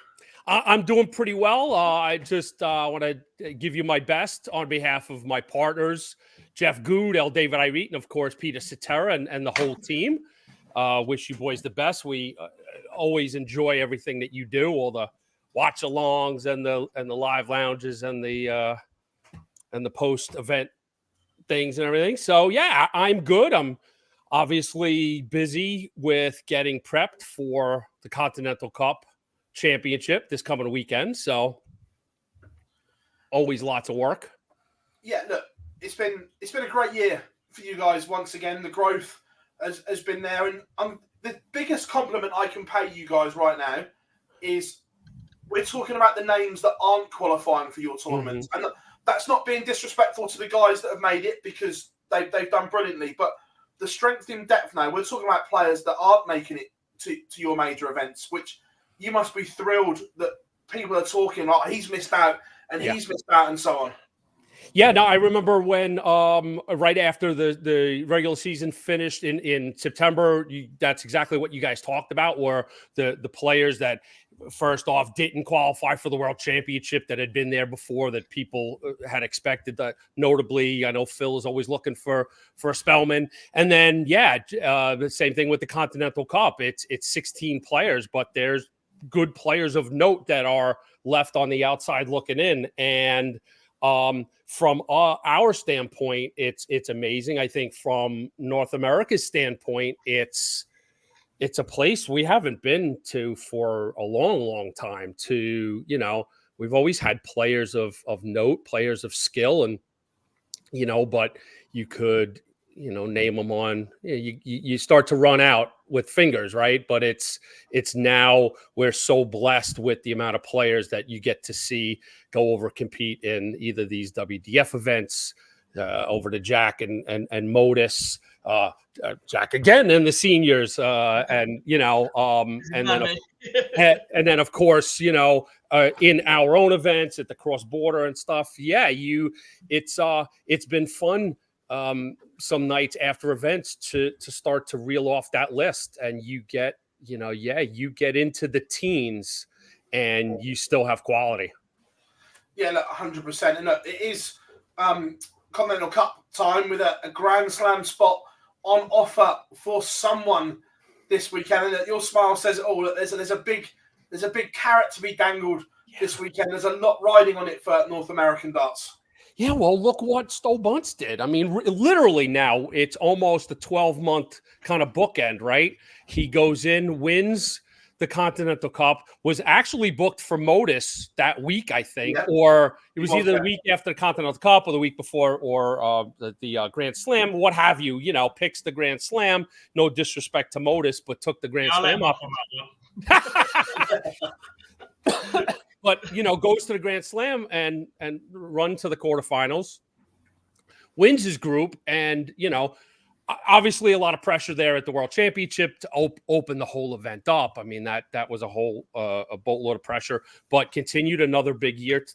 [SPEAKER 11] I'm doing pretty well. I just want to give you my best on behalf of my partners, Jeff Good, L. David Irete, and of course, Peter Citera and the whole team. Wish you boys the best. We always enjoy everything that you do, all the watch-alongs and the live lounges and the post-event things and everything. So, yeah, I'm good. I'm obviously busy with getting prepped for the Continental Cup Championship this coming weekend. So always lots of work.
[SPEAKER 2] Yeah, look, it's been a great year for you guys once again. The growth has been there. And the biggest compliment I can pay you guys right now is we're talking about the names that aren't qualifying for your tournaments. Mm-hmm. And that's not being disrespectful to the guys that have made it, because they've done brilliantly. But the strength in depth now, we're talking about players that aren't making it to your major events, which you must be thrilled that people are talking like he's missed out and he's missed out and so on.
[SPEAKER 11] Yeah, no, I remember when right after the regular season finished in September, that's exactly what you guys talked about, were the players that first off didn't qualify for the World Championship that had been there before that people had expected. That notably, I know Phil is always looking for a Spellman, and then the same thing with the Continental Cup. It's 16 players, but there's good players of note that are left on the outside looking in, and from our standpoint, it's amazing. I think from North America's standpoint, it's a place we haven't been to for a long, long time. We've always had players of note, players of skill, and but you could name them on. You start to run out with fingers, right? But it's now we're so blessed with the amount of players that you get to see go over compete in either these WDF events, over to Jack and Modus, Jack again in the seniors, and then of course in our own events at the cross border and stuff. Yeah, it's been fun. Some nights after events to start to reel off that list, and you get into the teens and you still have quality.
[SPEAKER 2] Yeah, look, 100%. And look, it is Continental Cup time with a Grand Slam spot on offer for someone this weekend. And your smile says it all. Look, there's a big carrot to be dangled this weekend. There's a lot riding on it for North American darts.
[SPEAKER 11] Yeah, well, look what Stowe Bunce did. I mean, literally now it's almost a 12-month kind of bookend, right? He goes in, wins the Continental Cup, was actually booked for Modus that week, I think,
[SPEAKER 2] Yeah.
[SPEAKER 11] or it was either the week after the Continental Cup or the week before, or the Grand Slam, what have you. You know, picks the Grand Slam. No disrespect to Modus, but took the Grand Slam up. But you know, goes to the Grand Slam and run to the quarterfinals, wins his group, and you know, obviously a lot of pressure there at the World Championship to open the whole event up. I mean, that was a whole a boatload of pressure, but continued another big year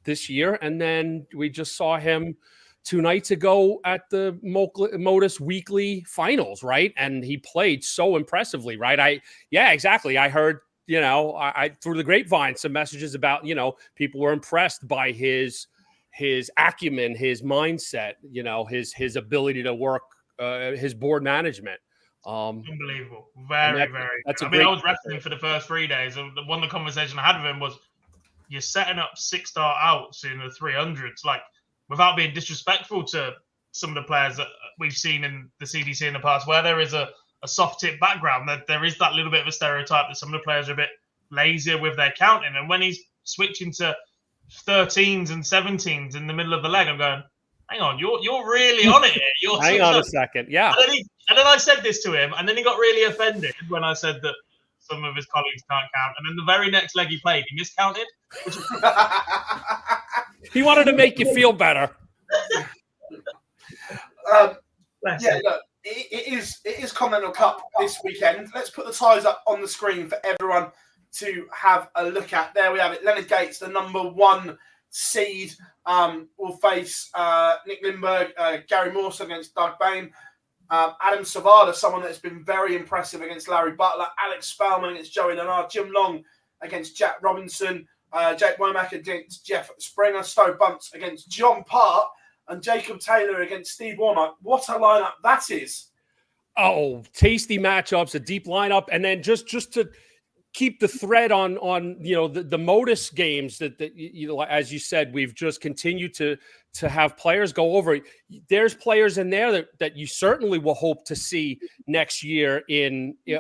[SPEAKER 11] this year. And then we just saw him 2 nights ago at the Modus Weekly Finals, right? And he played so impressively, right? Exactly. I heard, you know, I through the grapevine some messages about, you know, people were impressed by his acumen, his mindset, you know, his ability to work. His board management.
[SPEAKER 3] Unbelievable. Very. I was wrestling for the first 3 days. One of the conversations I had with him was, you're setting up 6-star outs in the 300s, like, without being disrespectful to some of the players that we've seen in the CDC in the past, where there is a soft tip background, that there is that little bit of a stereotype that some of the players are a bit lazier with their counting. And when he's switching to 13s and 17s in the middle of the leg, I'm going, hang on, you're really on it here.
[SPEAKER 11] Hang on a second, yeah.
[SPEAKER 3] And then I said this to him, and then he got really offended when I said that some of his colleagues can't count. And then the very next leg he played, he miscounted.
[SPEAKER 11] He wanted to make you feel better.
[SPEAKER 2] Look, it is Continental Cup this weekend. Let's put the ties up on the screen for everyone to have a look at. There we have it. Leonard Gates, the number 1 seed, will face Nick Lindberg, Gary Mawson against Doug Bain, Adam Savada, someone that's been very impressive against Larry Butler, Alex Spellman against Joey Leonard, Jim Long against Jack Robinson, Jake Womack against Jeff Springer, Stowe Bunce against John Part, and Jacob Taylor against Steve Warnock. What a lineup that is.
[SPEAKER 11] Oh, tasty matchups, a deep lineup, and then just to keep the thread on you know, the Modus games that you know, as you said, we've just continued to have players go over. There's players in there that you certainly will hope to see next year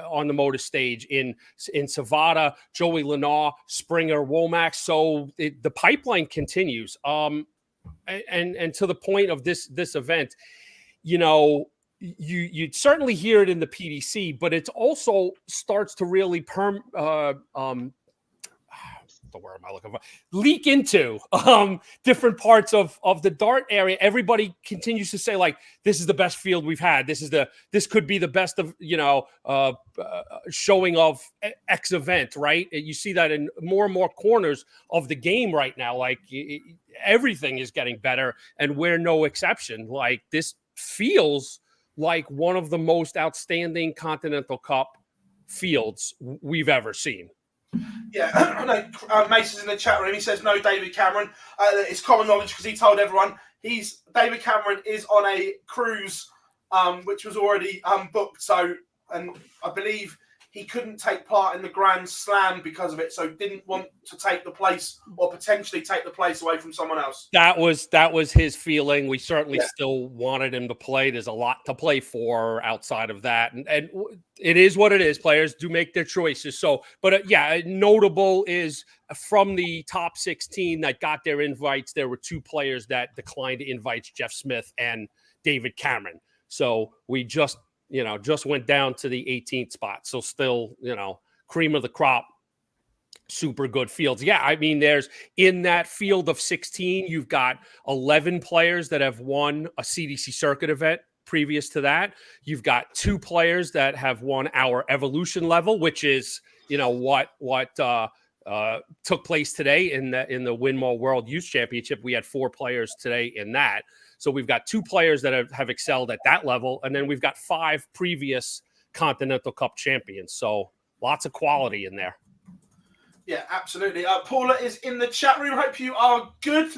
[SPEAKER 11] on the Modus stage in Savada, Joey Lenar, Springer, Womack. So the pipeline continues. And to the point of this event, you know, you'd certainly hear it in the PDC, but it also starts to really the word am I looking for? Leak into different parts of the dart area. Everybody continues to say, like, this is the best field we've had. This could be the best of, you know, showing of X event, right? You see that in more and more corners of the game right now. Like, everything is getting better, and we're no exception. Like, this feels like one of the most outstanding Continental Cup fields we've ever seen.
[SPEAKER 2] Yeah, I know Mason's in the chat room. He says no, David Cameron. It's common knowledge because he told everyone David Cameron is on a cruise, which was already booked. So, and I believe he couldn't take part in the Grand Slam because of it, so didn't want to take the place or potentially take the place away from someone else.
[SPEAKER 11] That was his feeling. We certainly still wanted him to play. There's a lot to play for outside of that, and it is what it is. Players do make their choices. So, but notable is from the top 16 that got their invites, there were 2 players that declined invites: Jeff Smith and David Cameron. So we just went down to the 18th spot. So still, you know, cream of the crop, super good fields. Yeah, I mean, there's in that field of 16, you've got 11 players that have won a CDC circuit event previous to that. You've got 2 players that have won our evolution level, which is, you know, what took place today in the Winmore World Youth Championship. We had 4 players today in that. So we've got 2 players that have excelled at that level, and then we've got 5 previous Continental Cup champions. So lots of quality in there.
[SPEAKER 2] Yeah, absolutely. Paula is in the chat room. Hope you are good.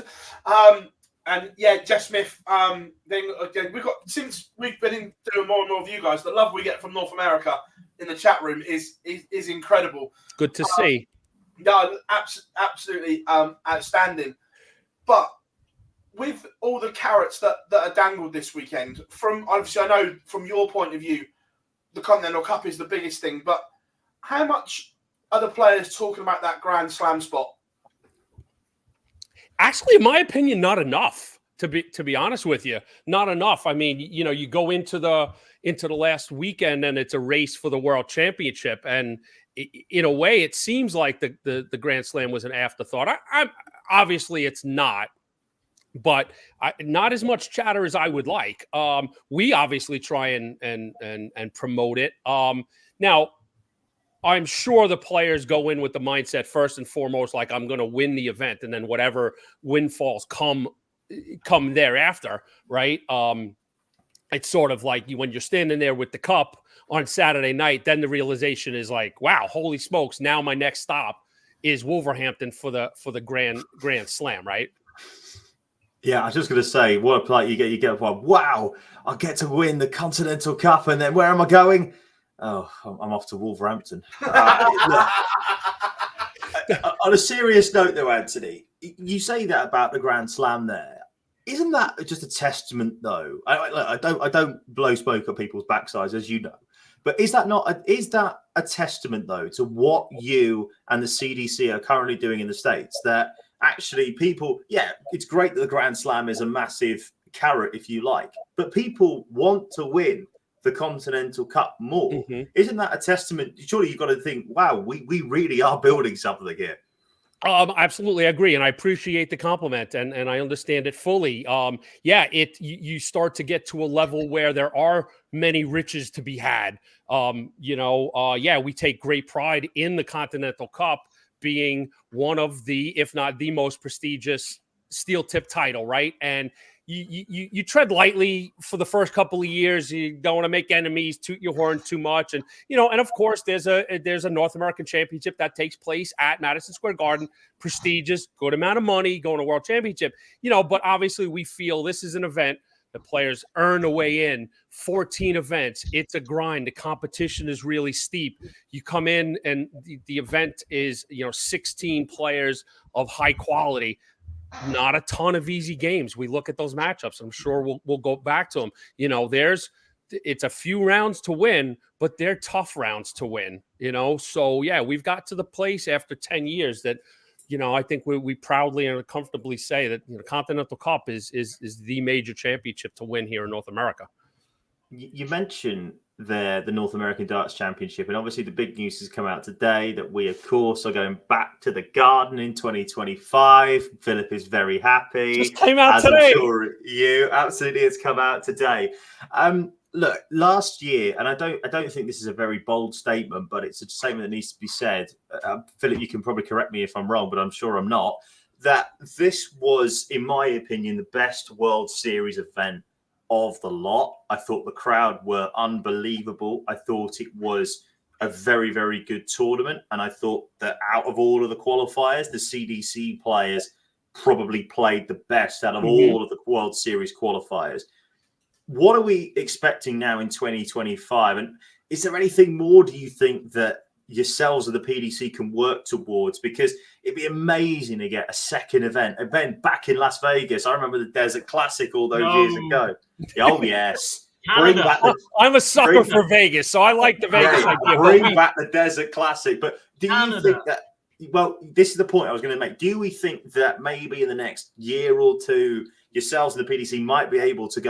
[SPEAKER 2] And yeah, Jeff Smith. Then again, since we've been doing more and more of you guys, the love we get from North America in the chat room is incredible.
[SPEAKER 11] Good to see.
[SPEAKER 2] Yeah, absolutely outstanding. But with all the carrots that are dangled this weekend, from obviously I know from your point of view, the Continental Cup is the biggest thing. But how much other players talking about that Grand Slam spot?
[SPEAKER 11] Actually, in my opinion, not enough. To be honest with you, not enough. I mean, you know, you go into the last weekend and it's a race for the World Championship, and in a way, it seems like the Grand Slam was an afterthought. I obviously it's not, but not as much chatter as I would like. We obviously try and promote it. Now, I'm sure the players go in with the mindset first and foremost, like I'm going to win the event, and then whatever windfalls come thereafter, right? It's sort of like when you're standing there with the cup on Saturday night, then the realization is like, wow, holy smokes! Now my next stop is Wolverhampton for the Grand Slam, right?
[SPEAKER 4] Yeah, I was just going to say, what like you get one. Wow, I get to win the Continental Cup, and then where am I going? Oh, I'm off to Wolverhampton. On a serious note, though, Anthony, you say that about the Grand Slam there. Isn't that just a testament, though? I don't blow smoke at people's backsides, as you know, but is that a testament, though, to what you and the CDC are currently doing in the States? That actually people, yeah, it's great that the Grand Slam is a massive carrot, if you like, but people want to win the Continental Cup more. Mm-hmm. Isn't that a testament? Surely you've got to think, wow, we really are building something here.
[SPEAKER 11] Absolutely, I agree, and I appreciate the compliment, and I understand it fully. Yeah, you start to get to a level where there are many riches to be had. Yeah, we take great pride in the Continental Cup being one of the, if not the most prestigious steel tip title, right? And you tread lightly for the first couple of years. You don't want to make enemies, toot your horn too much, and and of course there's a North American Championship that takes place at Madison Square Garden, prestigious, good amount of money, going to World Championship. But obviously we feel this is an event the players earn a way in. 14 events, it's a grind. The competition is really steep. You come in and the event is 16 players of high quality. Not a ton of easy games. We look at those matchups. I'm sure we'll go back to them. It's a few rounds to win, but they're tough rounds to win. So yeah, we've got to the place after 10 years that I think we proudly and comfortably say that Continental Cup is the major championship to win here in North America.
[SPEAKER 4] You mentioned the North American Darts Championship, and obviously the big news has come out today that we, of course, are going back to the Garden in 2025. Philip is very happy.
[SPEAKER 11] Just came out today.
[SPEAKER 4] I'm sure you absolutely, it's come out today. Look, last year, and I don't think this is a very bold statement, but it's a statement that needs to be said. Philip, you can probably correct me if I'm wrong, but I'm sure I'm not. That this was, in my opinion, the best World Series event of the lot. I thought the crowd were unbelievable. I thought it was a very, very good tournament. And I thought that out of all of the qualifiers, the CDC players probably played the best out of all of the World Series qualifiers. What are we expecting now in 2025? And is there anything more, do you think, that yourselves or the PDC can work towards? Because it'd be amazing to get a second event back in Las Vegas. I remember the Desert Classic all those years ago. Oh, yes.
[SPEAKER 11] I'm a sucker for Vegas, so I like the Vegas idea.
[SPEAKER 4] Bring back the Desert Classic. But do you think that, well, this is the point I was going to make. Do we think that maybe in the next year or two, yourselves and the PDC might be able to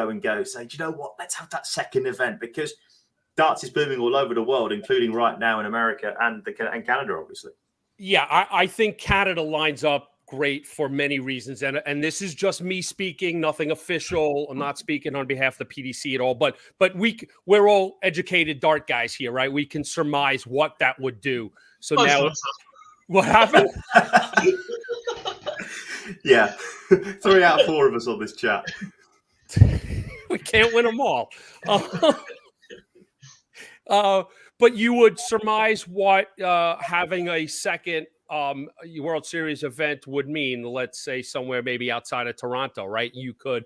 [SPEAKER 4] say, do you know what, let's have that second event? Because darts is booming all over the world, including right now in America and Canada, obviously.
[SPEAKER 11] Yeah, I think Canada lines up great for many reasons. And this is just me speaking, nothing official. I'm not speaking on behalf of the PDC at all. But we're all educated dart guys here, right? We can surmise what that would do. So now what happened?
[SPEAKER 4] Yeah. 3 out of 4 of us on this chat.
[SPEAKER 11] We can't win them all. But you would surmise what having a second World Series event would mean. Let's say somewhere maybe outside of Toronto, right? You could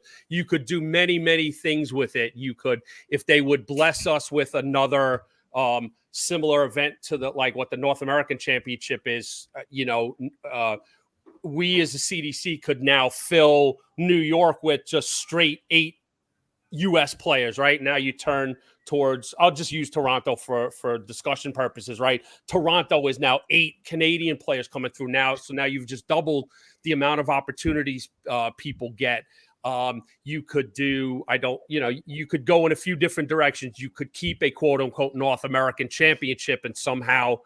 [SPEAKER 11] do many, many things with it. You could, if they would bless us with another similar event to what the North American Championship is, we as a CDC could now fill New York with just straight 8 U.S. players, right? Now you turn towards, I'll just use Toronto for discussion purposes, right? Toronto is now 8 Canadian players coming through now. So now you've just doubled the amount of opportunities people get. You could do, you could go in a few different directions. You could keep a quote unquote North American championship and somehow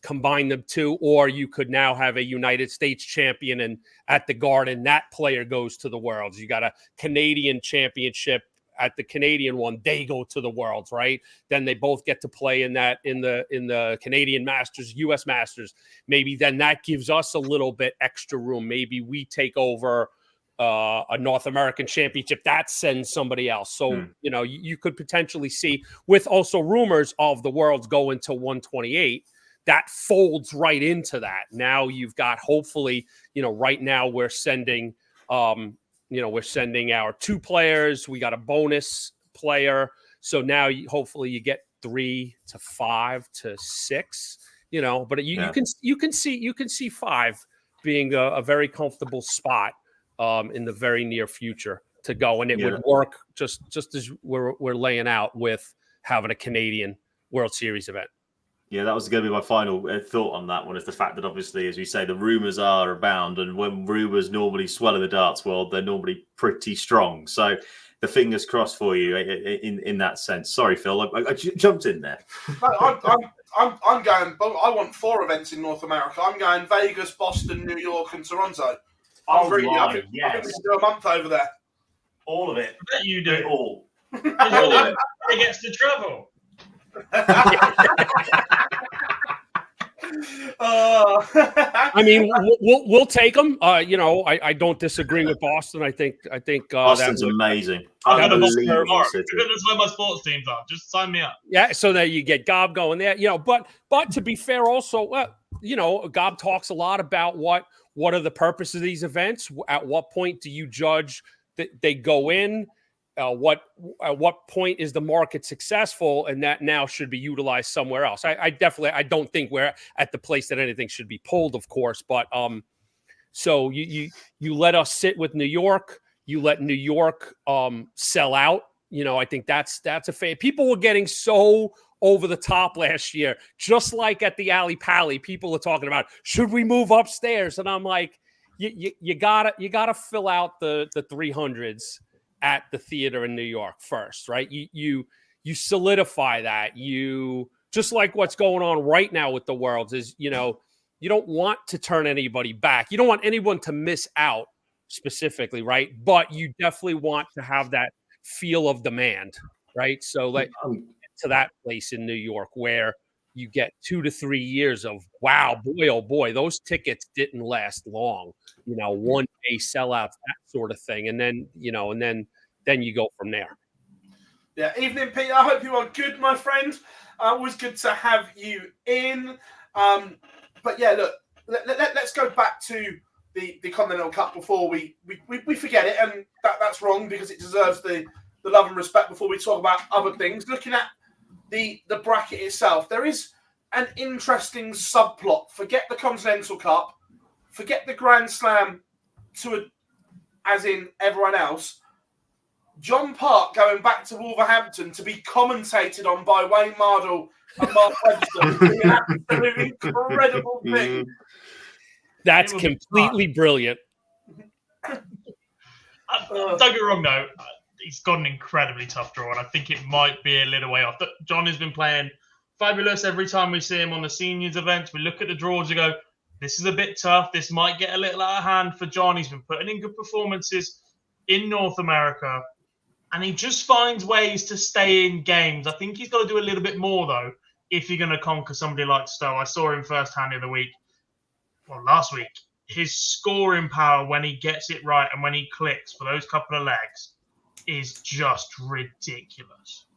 [SPEAKER 11] combine them two, or you could now have a United States champion and at the Garden, that player goes to the Worlds. You got a Canadian championship at the Canadian one, they go to the Worlds, right? Then they both get to play in the Canadian Masters, US Masters. Maybe then that gives us a little bit extra room. Maybe we take over a North American championship that sends somebody else. So, you could potentially see, with also rumors of the Worlds going to 128, that folds right into that. Now you've got, hopefully, right now we're sending, we're sending our 2 players. We got a bonus player. So now hopefully you get 3 to 5 to 6, but you can see 5 being a very comfortable spot in the very near future to go. And it would work just as we're laying out with having a Canadian World Series event.
[SPEAKER 4] Yeah, that was going to be my final thought on that one, is the fact that obviously, as we say, the rumours are abound, and when rumours normally swell in the darts world, they're normally pretty strong. So the fingers crossed for you in that sense. Sorry, Phil, I jumped in there.
[SPEAKER 2] No, I'm going, but I want 4 events in North America. I'm going Vegas, Boston, New York, and Toronto. I think we can do a month over there.
[SPEAKER 4] All of it.
[SPEAKER 3] I bet you do.
[SPEAKER 4] All.
[SPEAKER 3] All of it. He gets to travel.
[SPEAKER 11] I mean, we'll take them. I don't disagree with Boston. I think
[SPEAKER 4] Boston's amazing.
[SPEAKER 3] That's where my sports teams are. Just sign me up.
[SPEAKER 11] Yeah, so that you get Gob going there. But to be fair, also, Gob talks a lot about what are the purposes of these events. At what point do you judge that they go in? At what point is the market successful, and that now should be utilized somewhere else? I don't think we're at the place that anything should be pulled, of course. But so you let us sit with New York. You let New York sell out. I think that's a fair. People were getting so over the top last year, just like at the Alley Pally. People are talking about, should we move upstairs? And I'm like, you gotta fill out the 300s at the theater in New York first, right? You solidify that. You, just like what's going on right now with the Worlds, is you don't want to turn anybody back. You don't want anyone to miss out specifically, right? But you definitely want to have that feel of demand, right? So like to that place in New York where you get 2 to 3 years of, wow, boy, oh boy, those tickets didn't last long, 1 day sellouts, that sort of thing. And then, then you go from there.
[SPEAKER 2] Yeah. Evening, Peter. I hope you are good, my friend. Always good to have you in. But yeah, look, let's go back to the Continental Cup before we forget it. And that's wrong, because it deserves the love and respect before we talk about other things. Looking at the bracket itself, there is an interesting subplot. Forget the Continental Cup, forget the Grand Slam as in everyone else. John Park going back to Wolverhampton to be commentated on by Wayne Mardle and Mark Webster is an absolutely incredible thing.
[SPEAKER 11] That's completely brilliant.
[SPEAKER 3] Don't get me wrong, though. He's got an incredibly tough draw, and I think it might be a little way off. John has been playing fabulous every time we see him on the seniors events. We look at the draws and go, this is a bit tough. This might get a little out of hand for John. He's been putting in good performances in North America, and he just finds ways to stay in games. I think he's got to do a little bit more, though, if you're going to conquer somebody like Stowe. I saw him firsthand the other week, last week. His scoring power when he gets it right and when he clicks for those couple of legs is just ridiculous.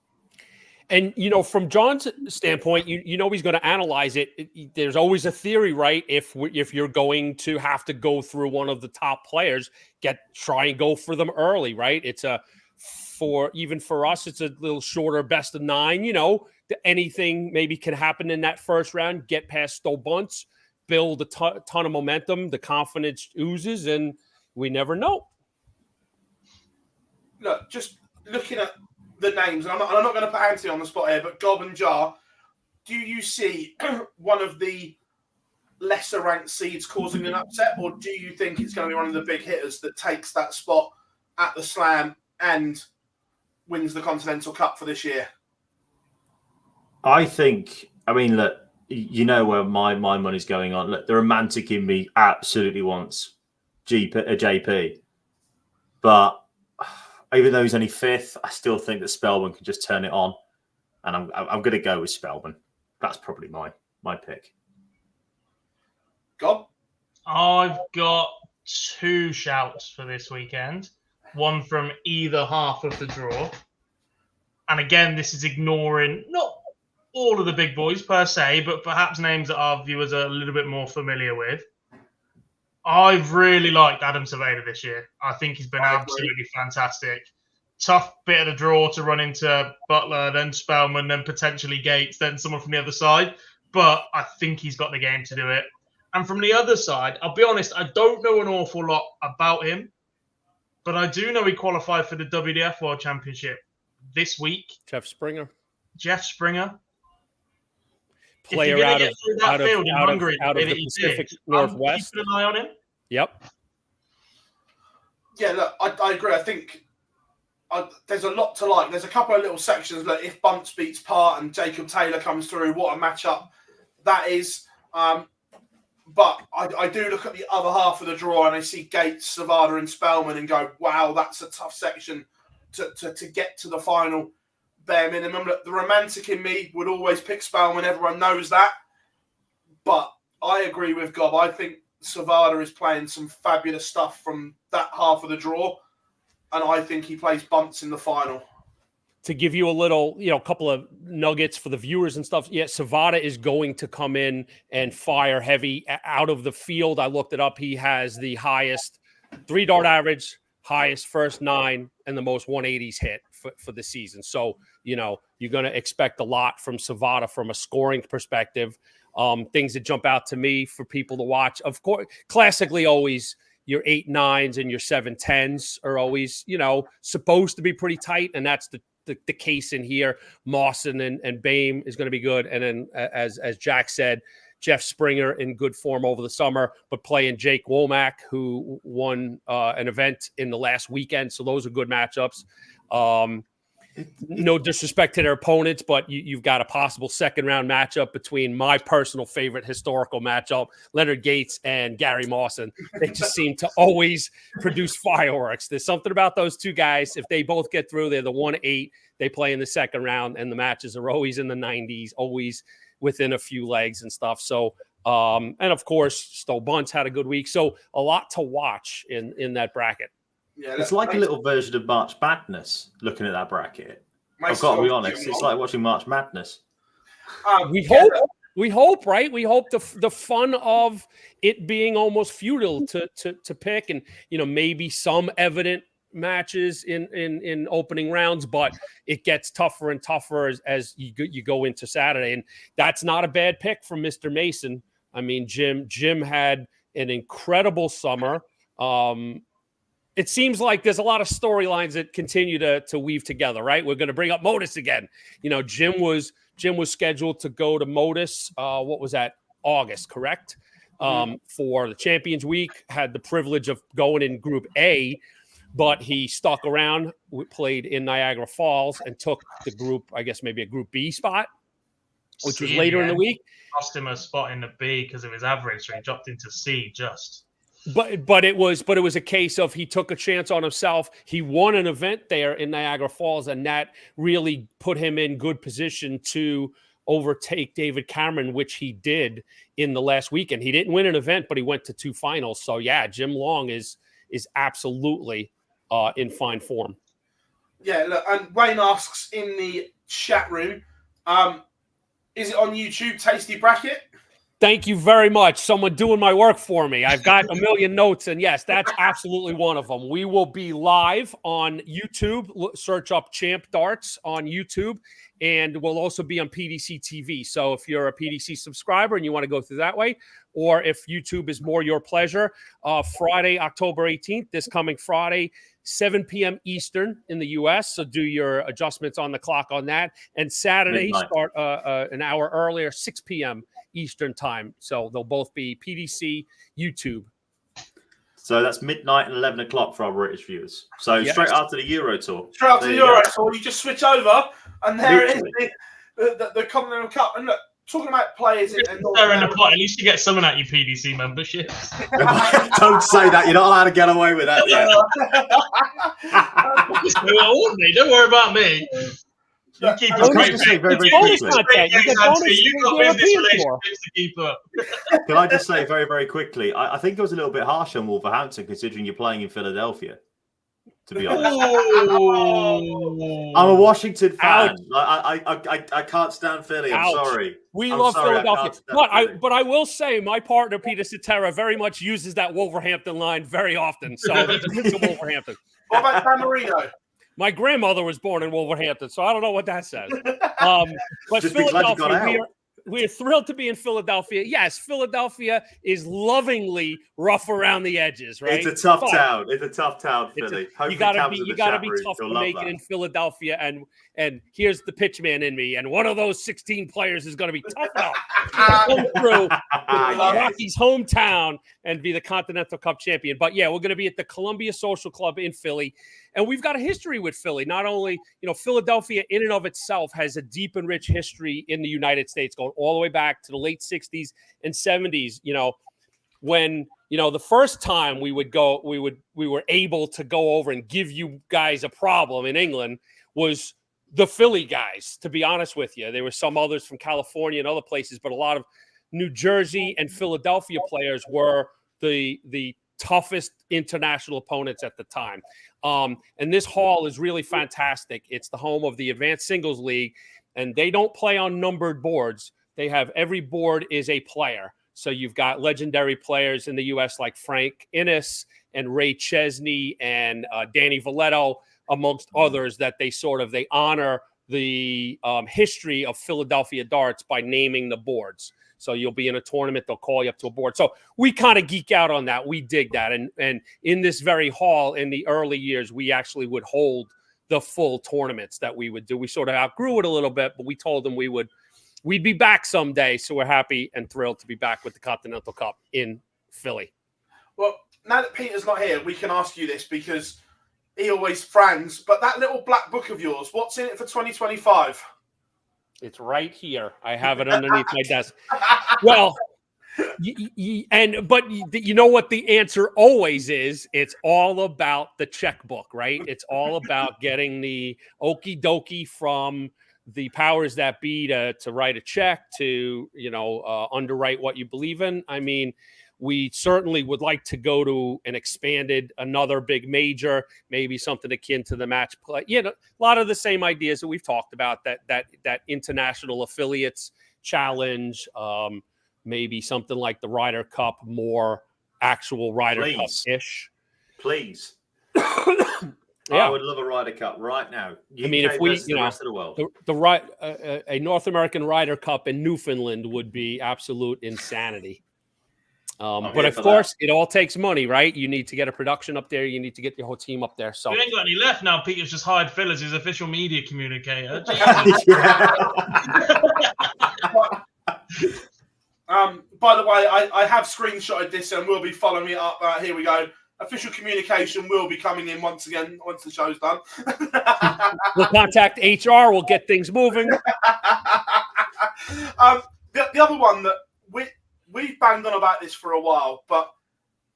[SPEAKER 11] And, from John's standpoint, he's going to analyze it. There's always a theory, right? If you're going to have to go through one of the top players, try and go for them early, right? Even for us, it's a little shorter best of 9. Anything maybe can happen in that first round. Get past Stowe bunts, build a ton of momentum. The confidence oozes, and we never know.
[SPEAKER 2] Look, just looking at the names, and I'm not going to put Anthony on the spot here, but Gob and Jar, do you see one of the lesser ranked seeds causing an upset, or do you think it's going to be one of the big hitters that takes that spot at the Slam and wins the Continental Cup for this year?
[SPEAKER 4] I mean, look, you know where my money's going on. Look, the romantic in me absolutely wants JP. But even though he's only fifth, I still think that Spellman can just turn it on. And I'm going to go with Spellman. That's probably my pick.
[SPEAKER 2] Gob?
[SPEAKER 3] I've got 2 shouts for this weekend. One from either half of the draw. And again, this is ignoring not all of the big boys per se, but perhaps names that our viewers are a little bit more familiar with. I've really liked Adam Cerveda this year. I think he's been absolutely fantastic. Tough bit of the draw to run into Butler, then Spellman, then potentially Gates, then someone from the other side. But I think he's got the game to do it. And from the other side, I'll be honest, I don't know an awful lot about him, but I do know he qualified for the WDF World Championship this week.
[SPEAKER 11] Jeff Springer. Player out of the Pacific Northwest.
[SPEAKER 3] Keep an eye on him.
[SPEAKER 11] Yep.
[SPEAKER 2] Yeah, look, I agree. I think there's a lot to like. There's a couple of little sections. Like if Bunce beats Part and Jacob Taylor comes through, what a matchup that is. But I do look at the other half of the draw and I see Gates, Savada and Spellman and go, wow, that's a tough section to get to the final bare minimum. Look, the romantic in me would always pick Spellman. Everyone knows that. But I agree with Gob. I think Savada is playing some fabulous stuff from that half of the draw. And I think he plays Bunce in the final.
[SPEAKER 11] To give you a little, couple of nuggets for the viewers and stuff. Yeah, Savada is going to come in and fire heavy out of the field. I looked it up. He has the highest 3-dart average, highest first 9, and the most 180s hit for the season. So, you're going to expect a lot from Savada from a scoring perspective. Things that jump out to me for people to watch. Of course, classically always your 8-9s and your 7-10s are always, supposed to be pretty tight. And that's the case in here. Mawson and Boehm is going to be good. And then, as Jack said, Jeff Springer in good form over the summer, but playing Jake Womack, who won an event in the last weekend. So those are good matchups. No disrespect to their opponents, but you've got a possible second-round matchup between my personal favorite historical matchup, Leonard Gates and Gary Mawson. They just seem to always produce fireworks. There's something about those two guys. If they both get through, they're the 1-8. They play in the second round, and the matches are always in the 90s, always within a few legs and stuff. So, and of course, Stowe Bunce had a good week. So a lot to watch in that bracket.
[SPEAKER 2] Yeah,
[SPEAKER 4] it's like a little version of March Madness looking at that bracket. I've got to be honest. It's like watching March Madness.
[SPEAKER 11] We hope, right? We hope the fun of it being almost futile to pick, and maybe some evident matches in opening rounds, but it gets tougher and tougher as you go into Saturday, and that's not a bad pick from Mr. Mason. I mean, Jim had an incredible summer. It seems like there's a lot of storylines that continue to weave together, right? We're going to bring up Modus again. Jim was scheduled to go to Modus. What was that? August, correct? For the Champions Week, had the privilege of going in Group A, but he stuck around, played in Niagara Falls, and took the group, I guess maybe a Group B spot, which was later in the week.
[SPEAKER 3] Cost him a spot in the B because of his average, so he dropped into C just.
[SPEAKER 11] But it was a case of he took a chance on himself. He won an event there in Niagara Falls, and that really put him in good position to overtake David Cameron, which he did in the last weekend. He didn't win an event, but he went to 2 finals. So yeah, Jim Long is absolutely in fine form.
[SPEAKER 2] Yeah, look, and Wayne asks in the chat room, is it on YouTube, Tasty Bracket?
[SPEAKER 11] Thank you very much. Someone doing my work for me. I've got a million notes, and yes, that's absolutely one of them. We will be live on YouTube. Search up Champ Darts on YouTube, and we'll also be on PDC TV. So if you're a PDC subscriber and you want to go through that way, or if YouTube is more your pleasure, Friday, October 18th, this coming Friday, 7 p.m. Eastern in the U.S., so do your adjustments on the clock on that. And Saturday
[SPEAKER 4] Midnight.
[SPEAKER 11] start an hour earlier, 6 p.m. Eastern time. So they'll both be PDC, YouTube.
[SPEAKER 4] So that's midnight and 11 o'clock for our British viewers. So
[SPEAKER 11] Yes.
[SPEAKER 4] straight after the Euro Tour.
[SPEAKER 2] Straight after the Euro Tour, you just switch over, and there it is, the Continental Cup. And look, talking about players in North
[SPEAKER 3] They're in the
[SPEAKER 2] America,
[SPEAKER 3] pot. At least you get something out your PDC membership.
[SPEAKER 4] Don't say that. You're not allowed to get away with that yet.
[SPEAKER 3] Don't worry about me. You keep
[SPEAKER 4] I was going to say very, very quickly.
[SPEAKER 3] You've got business relationships to keep up.
[SPEAKER 4] Can I just say very, very quickly? I think it was a little bit harsh on Wolverhampton considering you're playing in Philadelphia. To be honest, I'm a Washington fan. I can't stand Philly. I'm sorry.
[SPEAKER 11] We love Philadelphia, but I will say my partner Peter Citera very much uses that Wolverhampton line very often. So it's Wolverhampton.
[SPEAKER 2] What about San Marino?
[SPEAKER 11] My grandmother was born in Wolverhampton, so I don't know what that says. But Philadelphia, we're thrilled to be in Philadelphia. Yes, Philadelphia is lovingly rough around the edges, right?
[SPEAKER 4] It's a tough town. It's a tough town, Philly.
[SPEAKER 11] You gotta be tough to make it in Philadelphia. And here's the pitchman in me. And one of those 16 players is going to be tough enough to come through Rocky's hometown and be the Continental Cup champion. But yeah, we're going to be at the Columbia Social Club in Philly. And we've got a history with Philly. Not only, Philadelphia in and of itself has a deep and rich history in the United States, going all the way back to the late 60s and 70s. When the first time we were able to go over and give you guys a problem in England was the Philly guys. To be honest with you, there were some others from California and other places, but a lot of New Jersey and Philadelphia players were the toughest international opponents at the time. And this hall is really fantastic. It's the home of the Advanced Singles League, and they don't play on numbered boards. They have every board is a player. So you've got legendary players in the U.S. like Frank Innes and Ray Chesney and Danny Valletto, amongst others, that they honor the history of Philadelphia darts by naming the boards. So you'll be in a tournament, they'll call you up to a board. So we kind of geek out on that. We dig that. And in this very hall in the early years, we actually would hold the full tournaments that we would do. We sort of outgrew it a little bit, but we told them we'd be back someday. So we're happy and thrilled to be back with the Continental Cup in Philly.
[SPEAKER 2] Well, now that Peter's not here, we can ask you this because he always frowns. But that little black book of yours, what's in it for 2025?
[SPEAKER 11] It's right here. I have it underneath my desk. Well, but you know what the answer always is? It's all about the checkbook, right? It's all about getting the okie dokie from the powers that be to write a check, to underwrite what you believe in. I mean, we certainly would like to go to another big major, maybe something akin to the match play. A lot of the same ideas that we've talked about, that international affiliates challenge, maybe something like the Ryder Cup, more actual Ryder Cup-ish.
[SPEAKER 4] Please.
[SPEAKER 11] Yeah.
[SPEAKER 4] I would love a Ryder Cup right now. UK
[SPEAKER 11] if we,
[SPEAKER 4] the rest of the world.
[SPEAKER 11] A North American Ryder Cup in Newfoundland would be absolute insanity. But of course, it all takes money, right? You need to get a production up there. You need to get your whole team up there. So
[SPEAKER 3] we ain't got any left now. Peter's just hired Phil as his official media communicator.
[SPEAKER 2] By the way, I have screenshotted this and we'll be following it up. Here we go. Official communication will be coming in once again once the show's done.
[SPEAKER 11] We'll contact HR. We'll get things moving.
[SPEAKER 2] The other one that we've banged on about this for a while, but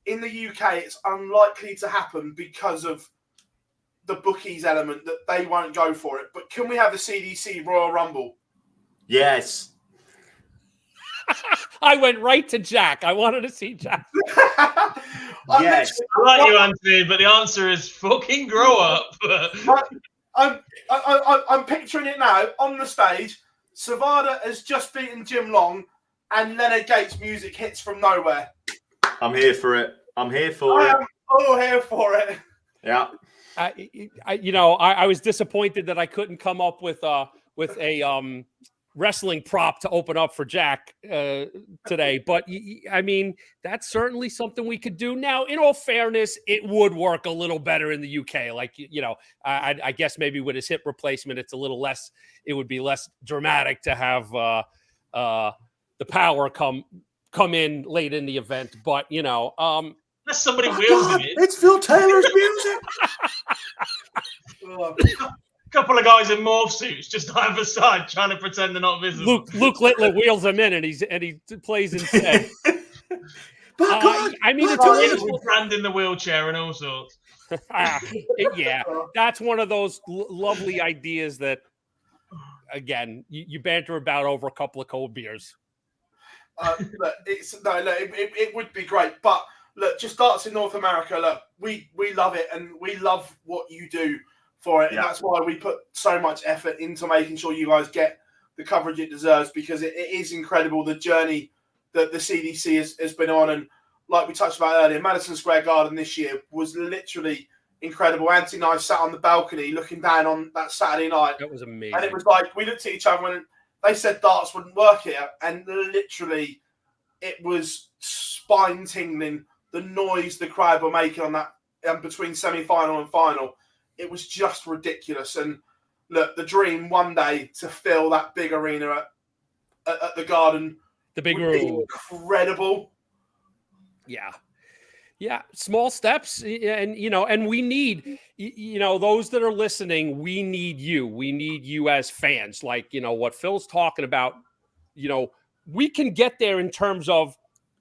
[SPEAKER 2] in the UK, it's unlikely to happen because of the bookies element, that they won't go for it. But can we have the CDC Royal Rumble?
[SPEAKER 4] Yes.
[SPEAKER 11] I went right to Jack. I wanted to see Jack.
[SPEAKER 4] Yes.
[SPEAKER 3] I like you, Anthony, but the answer is fucking grow up.
[SPEAKER 2] I'm picturing it now on the stage. Savada has just beaten Jim Long, and Leonard Gates' music hits from nowhere.
[SPEAKER 4] I'm here for it. I'm here for it.
[SPEAKER 2] I'm all here for it.
[SPEAKER 4] Yeah.
[SPEAKER 11] I was disappointed that I couldn't come up with a wrestling prop to open up for Jack today. But I mean, that's certainly something we could do. Now, in all fairness, it would work a little better in the UK. Like, I guess maybe with his hip replacement, it's a little less, it would be less dramatic to have the power come in late in the event. But,
[SPEAKER 3] unless somebody wheels in it.
[SPEAKER 10] It's Phil Taylor's music.
[SPEAKER 3] Couple of guys in morph suits just either side trying to pretend they're not visible.
[SPEAKER 11] Luke Littler wheels him in and he plays instead. I mean,
[SPEAKER 3] it's brand in the wheelchair and all sorts.
[SPEAKER 11] Yeah, that's one of those lovely ideas that, again, you banter about over a couple of cold beers.
[SPEAKER 2] Look, it would be great, but look, just darts in North America. Look, we love it and we love what you do for it, and that's why we put so much effort into making sure you guys get the coverage it deserves, because it is incredible the journey that the CDC has been on. And like we touched about earlier, Madison Square Garden this year was literally incredible. Anthony and I sat on the balcony looking down on that Saturday night.
[SPEAKER 11] That was amazing.
[SPEAKER 2] And it was like we looked at each other and they said darts wouldn't work here, and literally it was spine tingling, the noise the crowd were making on that between semi-final and final. It was just ridiculous. And look, the dream one day to fill that big arena at the Garden,
[SPEAKER 11] the big room,
[SPEAKER 2] incredible.
[SPEAKER 11] Yeah, small steps, and and we need, those that are listening, we need you as fans. Like, what Phil's talking about, we can get there in terms of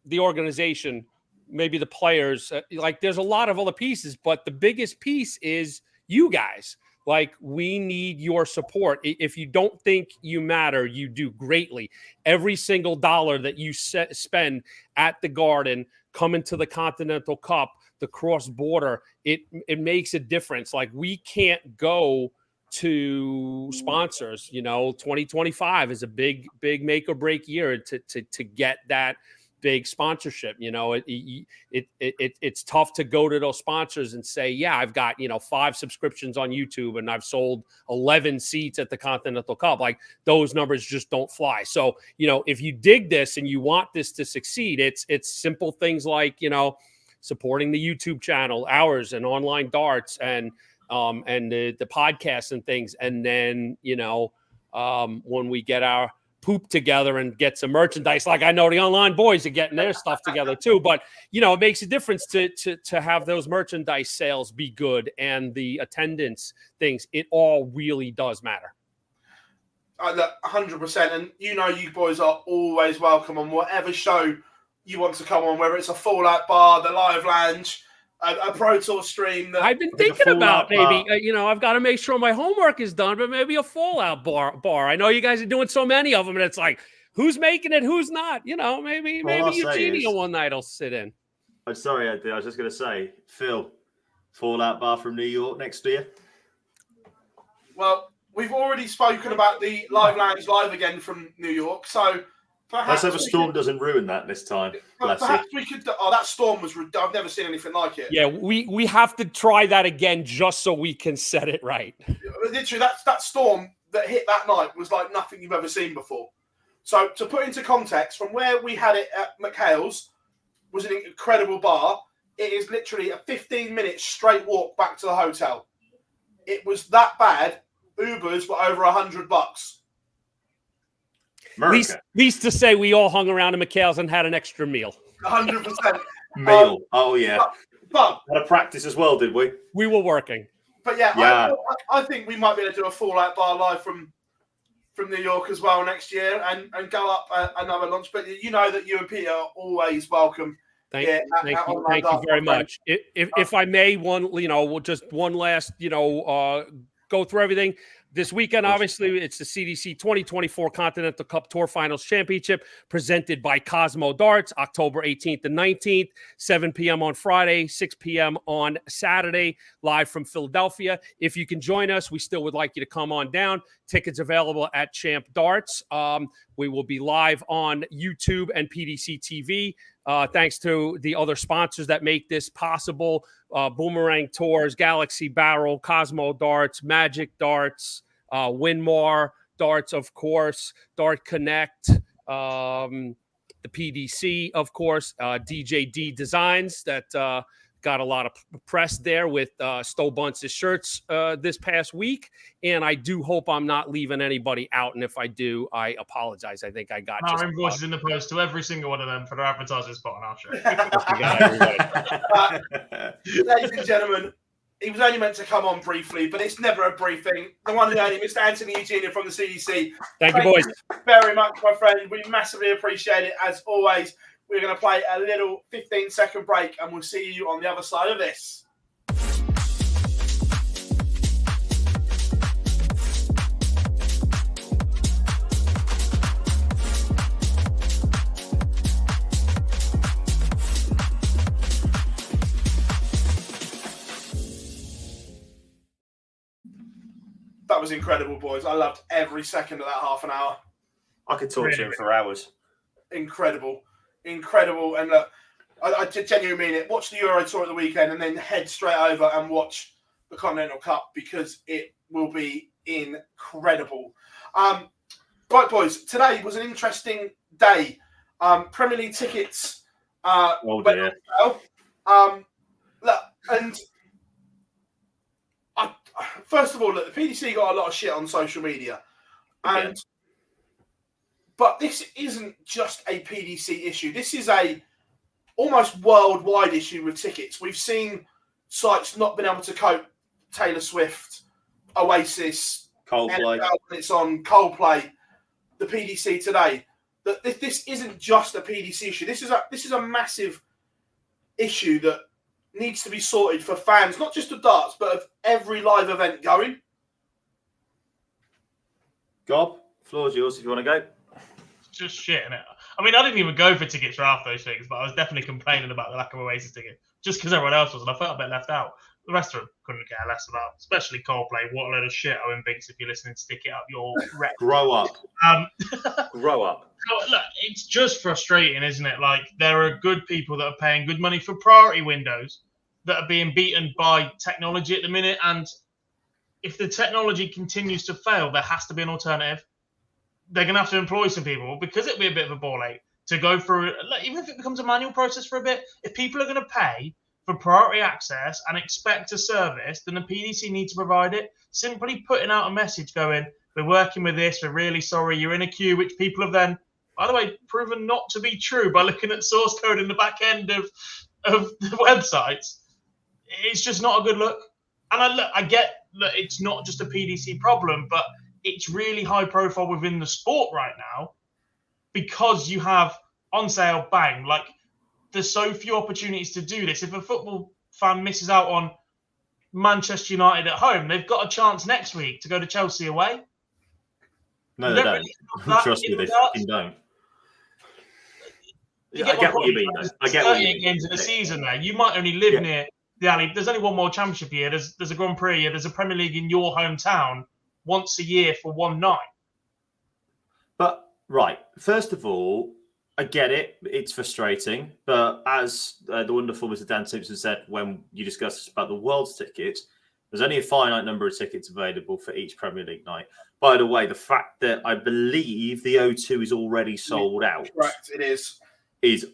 [SPEAKER 11] the organization, maybe the players. Like, there's a lot of other pieces, but the biggest piece is you guys. Like, we need your support. If you don't think you matter, you do greatly. Every single dollar that you spend at the Garden, coming to the Continental Cup, the cross-border, it makes a difference. Like, we can't go to sponsors. 2025 is a big make or break year to get that big sponsorship. It's tough to go to those sponsors and say, yeah, I've got 5 subscriptions on YouTube and I've sold 11 seats at the Continental Cup. Like, those numbers just don't fly. So if you dig this and you want this to succeed, it's simple things like supporting the YouTube channel, ours, and Online Darts, and the podcasts and things. And then when we get our poop together and get some merchandise, like I know the online boys are getting their stuff together too, but it makes a difference to have those merchandise sales be good and the attendance things. It all really does matter.
[SPEAKER 2] 100%. And you boys are always welcome on whatever show you want to come on, whether it's a Fallout Bar, the Live Lounge, a Pro Tour stream.
[SPEAKER 11] I've been thinking about maybe, I've got to make sure my homework is done, but maybe a Fallout bar. I know you guys are doing so many of them, and it's like, who's making it, who's not? Maybe Eugenia one night will sit in.
[SPEAKER 4] I'm sorry, I was just going to say, Phil, Fallout Bar from New York next year.
[SPEAKER 2] Well, we've already spoken about the Live Lounge live again from New York, so
[SPEAKER 4] let's hope a storm doesn't ruin that this time.
[SPEAKER 2] Perhaps we could. Oh, that storm was. I've never seen anything like it.
[SPEAKER 11] Yeah, we have to try that again just so we can set it right.
[SPEAKER 2] Literally, that storm that hit that night was like nothing you've ever seen before. So to put into context, from where we had it at McHale's was an incredible bar. It is literally a 15-minute straight walk back to the hotel. It was that bad. Ubers were over $100.
[SPEAKER 11] Least to say we all hung around in McHale's and had an extra meal.
[SPEAKER 2] 100%.
[SPEAKER 4] Meal. Oh, yeah.
[SPEAKER 2] But
[SPEAKER 4] had a practice as well, did we?
[SPEAKER 11] We were working.
[SPEAKER 2] But yeah. I think we might be able to do a Fallout Bar live from New York as well next year and go up another launch. But that you and Peter are always welcome.
[SPEAKER 11] Thank you very much. If I may, just one last, go through everything. This weekend, obviously, it's the CDC 2024 Continental Cup Tour Finals Championship presented by Cosmo Darts, October 18th and 19th, 7 p.m. on Friday, 6 p.m. on Saturday, live from Philadelphia. If you can join us, we still would like you to come on down. Tickets available at Champ Darts. We will be live on YouTube and PDC TV. Thanks to the other sponsors that make this possible. Boomerang Tours, Galaxy Barrel, Cosmo Darts, Magic Darts, Winmar, Darts, of course, Dart Connect, the PDC, of course, DJD Designs that got a lot of press there with Stowe Bunce's shirts this past week. And I do hope I'm not leaving anybody out. And if I do, I apologize. I think I got
[SPEAKER 3] our invoices in the post to every single one of them for their advertising spot on our show.
[SPEAKER 2] Ladies and gentlemen, he was only meant to come on briefly, but it's never a briefing. The one and only Mr. Anthony Eugenia from the CDC.
[SPEAKER 11] Thank you, boys.
[SPEAKER 2] Very much, my friend. We massively appreciate it, as always. We're going to play a little 15-second break, and we'll see you on the other side of this. That was incredible, boys. I loved every second of that half an hour.
[SPEAKER 4] I could talk to him for hours.
[SPEAKER 2] Incredible. And look, I genuinely mean it. Watch the Euro Tour at the weekend and then head straight over and watch the Continental Cup, because it will be incredible. Right, boys, today was an interesting day. Premier League tickets went on sale. Look, and first of all, look, the PDC got a lot of shit on social media. But this isn't just a PDC issue. This is a almost worldwide issue with tickets. We've seen sites not been able to cope. Taylor Swift, Oasis,
[SPEAKER 4] Coldplay.
[SPEAKER 2] NFL, it's on Coldplay, the PDC today. That this isn't just a PDC issue. This is a massive issue that needs to be sorted for fans, not just of darts, but of every live event going.
[SPEAKER 4] Gob, floor's yours if you want to go.
[SPEAKER 3] Just shit, innit? I mean, I didn't even go for tickets for half those things, but I was definitely complaining about the lack of Oasis ticket, just because everyone else was, and I felt a bit left out. The rest of them couldn't care less about, especially Coldplay. What a load of shit, Owen Binks, if you're listening, stick it up your wreck.
[SPEAKER 4] Grow up. Grow up.
[SPEAKER 3] Look, it's just frustrating, isn't it? Like, there are good people that are paying good money for priority windows that are being beaten by technology at the minute, and if the technology continues to fail, there has to be an alternative. They're going to have to employ some people, because it'll be a bit of a ball ache to go through, even if it becomes a manual process for a bit. If people are going to pay for priority access and expect a service, then the PDC needs to provide it. Simply putting out a message going, we're working with this, we're really sorry, you're in a queue, which people have then, by the way, proven not to be true by looking at source code in the back end of the websites. It's just not a good look. And I get that it's not just a PDC problem, but it's really high profile within the sport right now, because you have on sale, bang. Like, there's so few opportunities to do this. If a football fan misses out on Manchester United at home, they've got a chance next week to go to Chelsea away.
[SPEAKER 4] No, they don't.
[SPEAKER 3] Really
[SPEAKER 4] Trust me, they fucking don't. I get what you mean, though. I get what you mean.
[SPEAKER 3] Games in a season there. You might only live near the alley. There's only one more championship year. There's a Grand Prix. There's a Premier League in your hometown once a year for one night.
[SPEAKER 4] But, right, first of all, I get it. It's frustrating. But as the wonderful Mr. Dan Simpson said when you discussed about the World's tickets, there's only a finite number of tickets available for each Premier League night. By the way, the fact that I believe the O2 is already sold out.
[SPEAKER 2] Correct, it is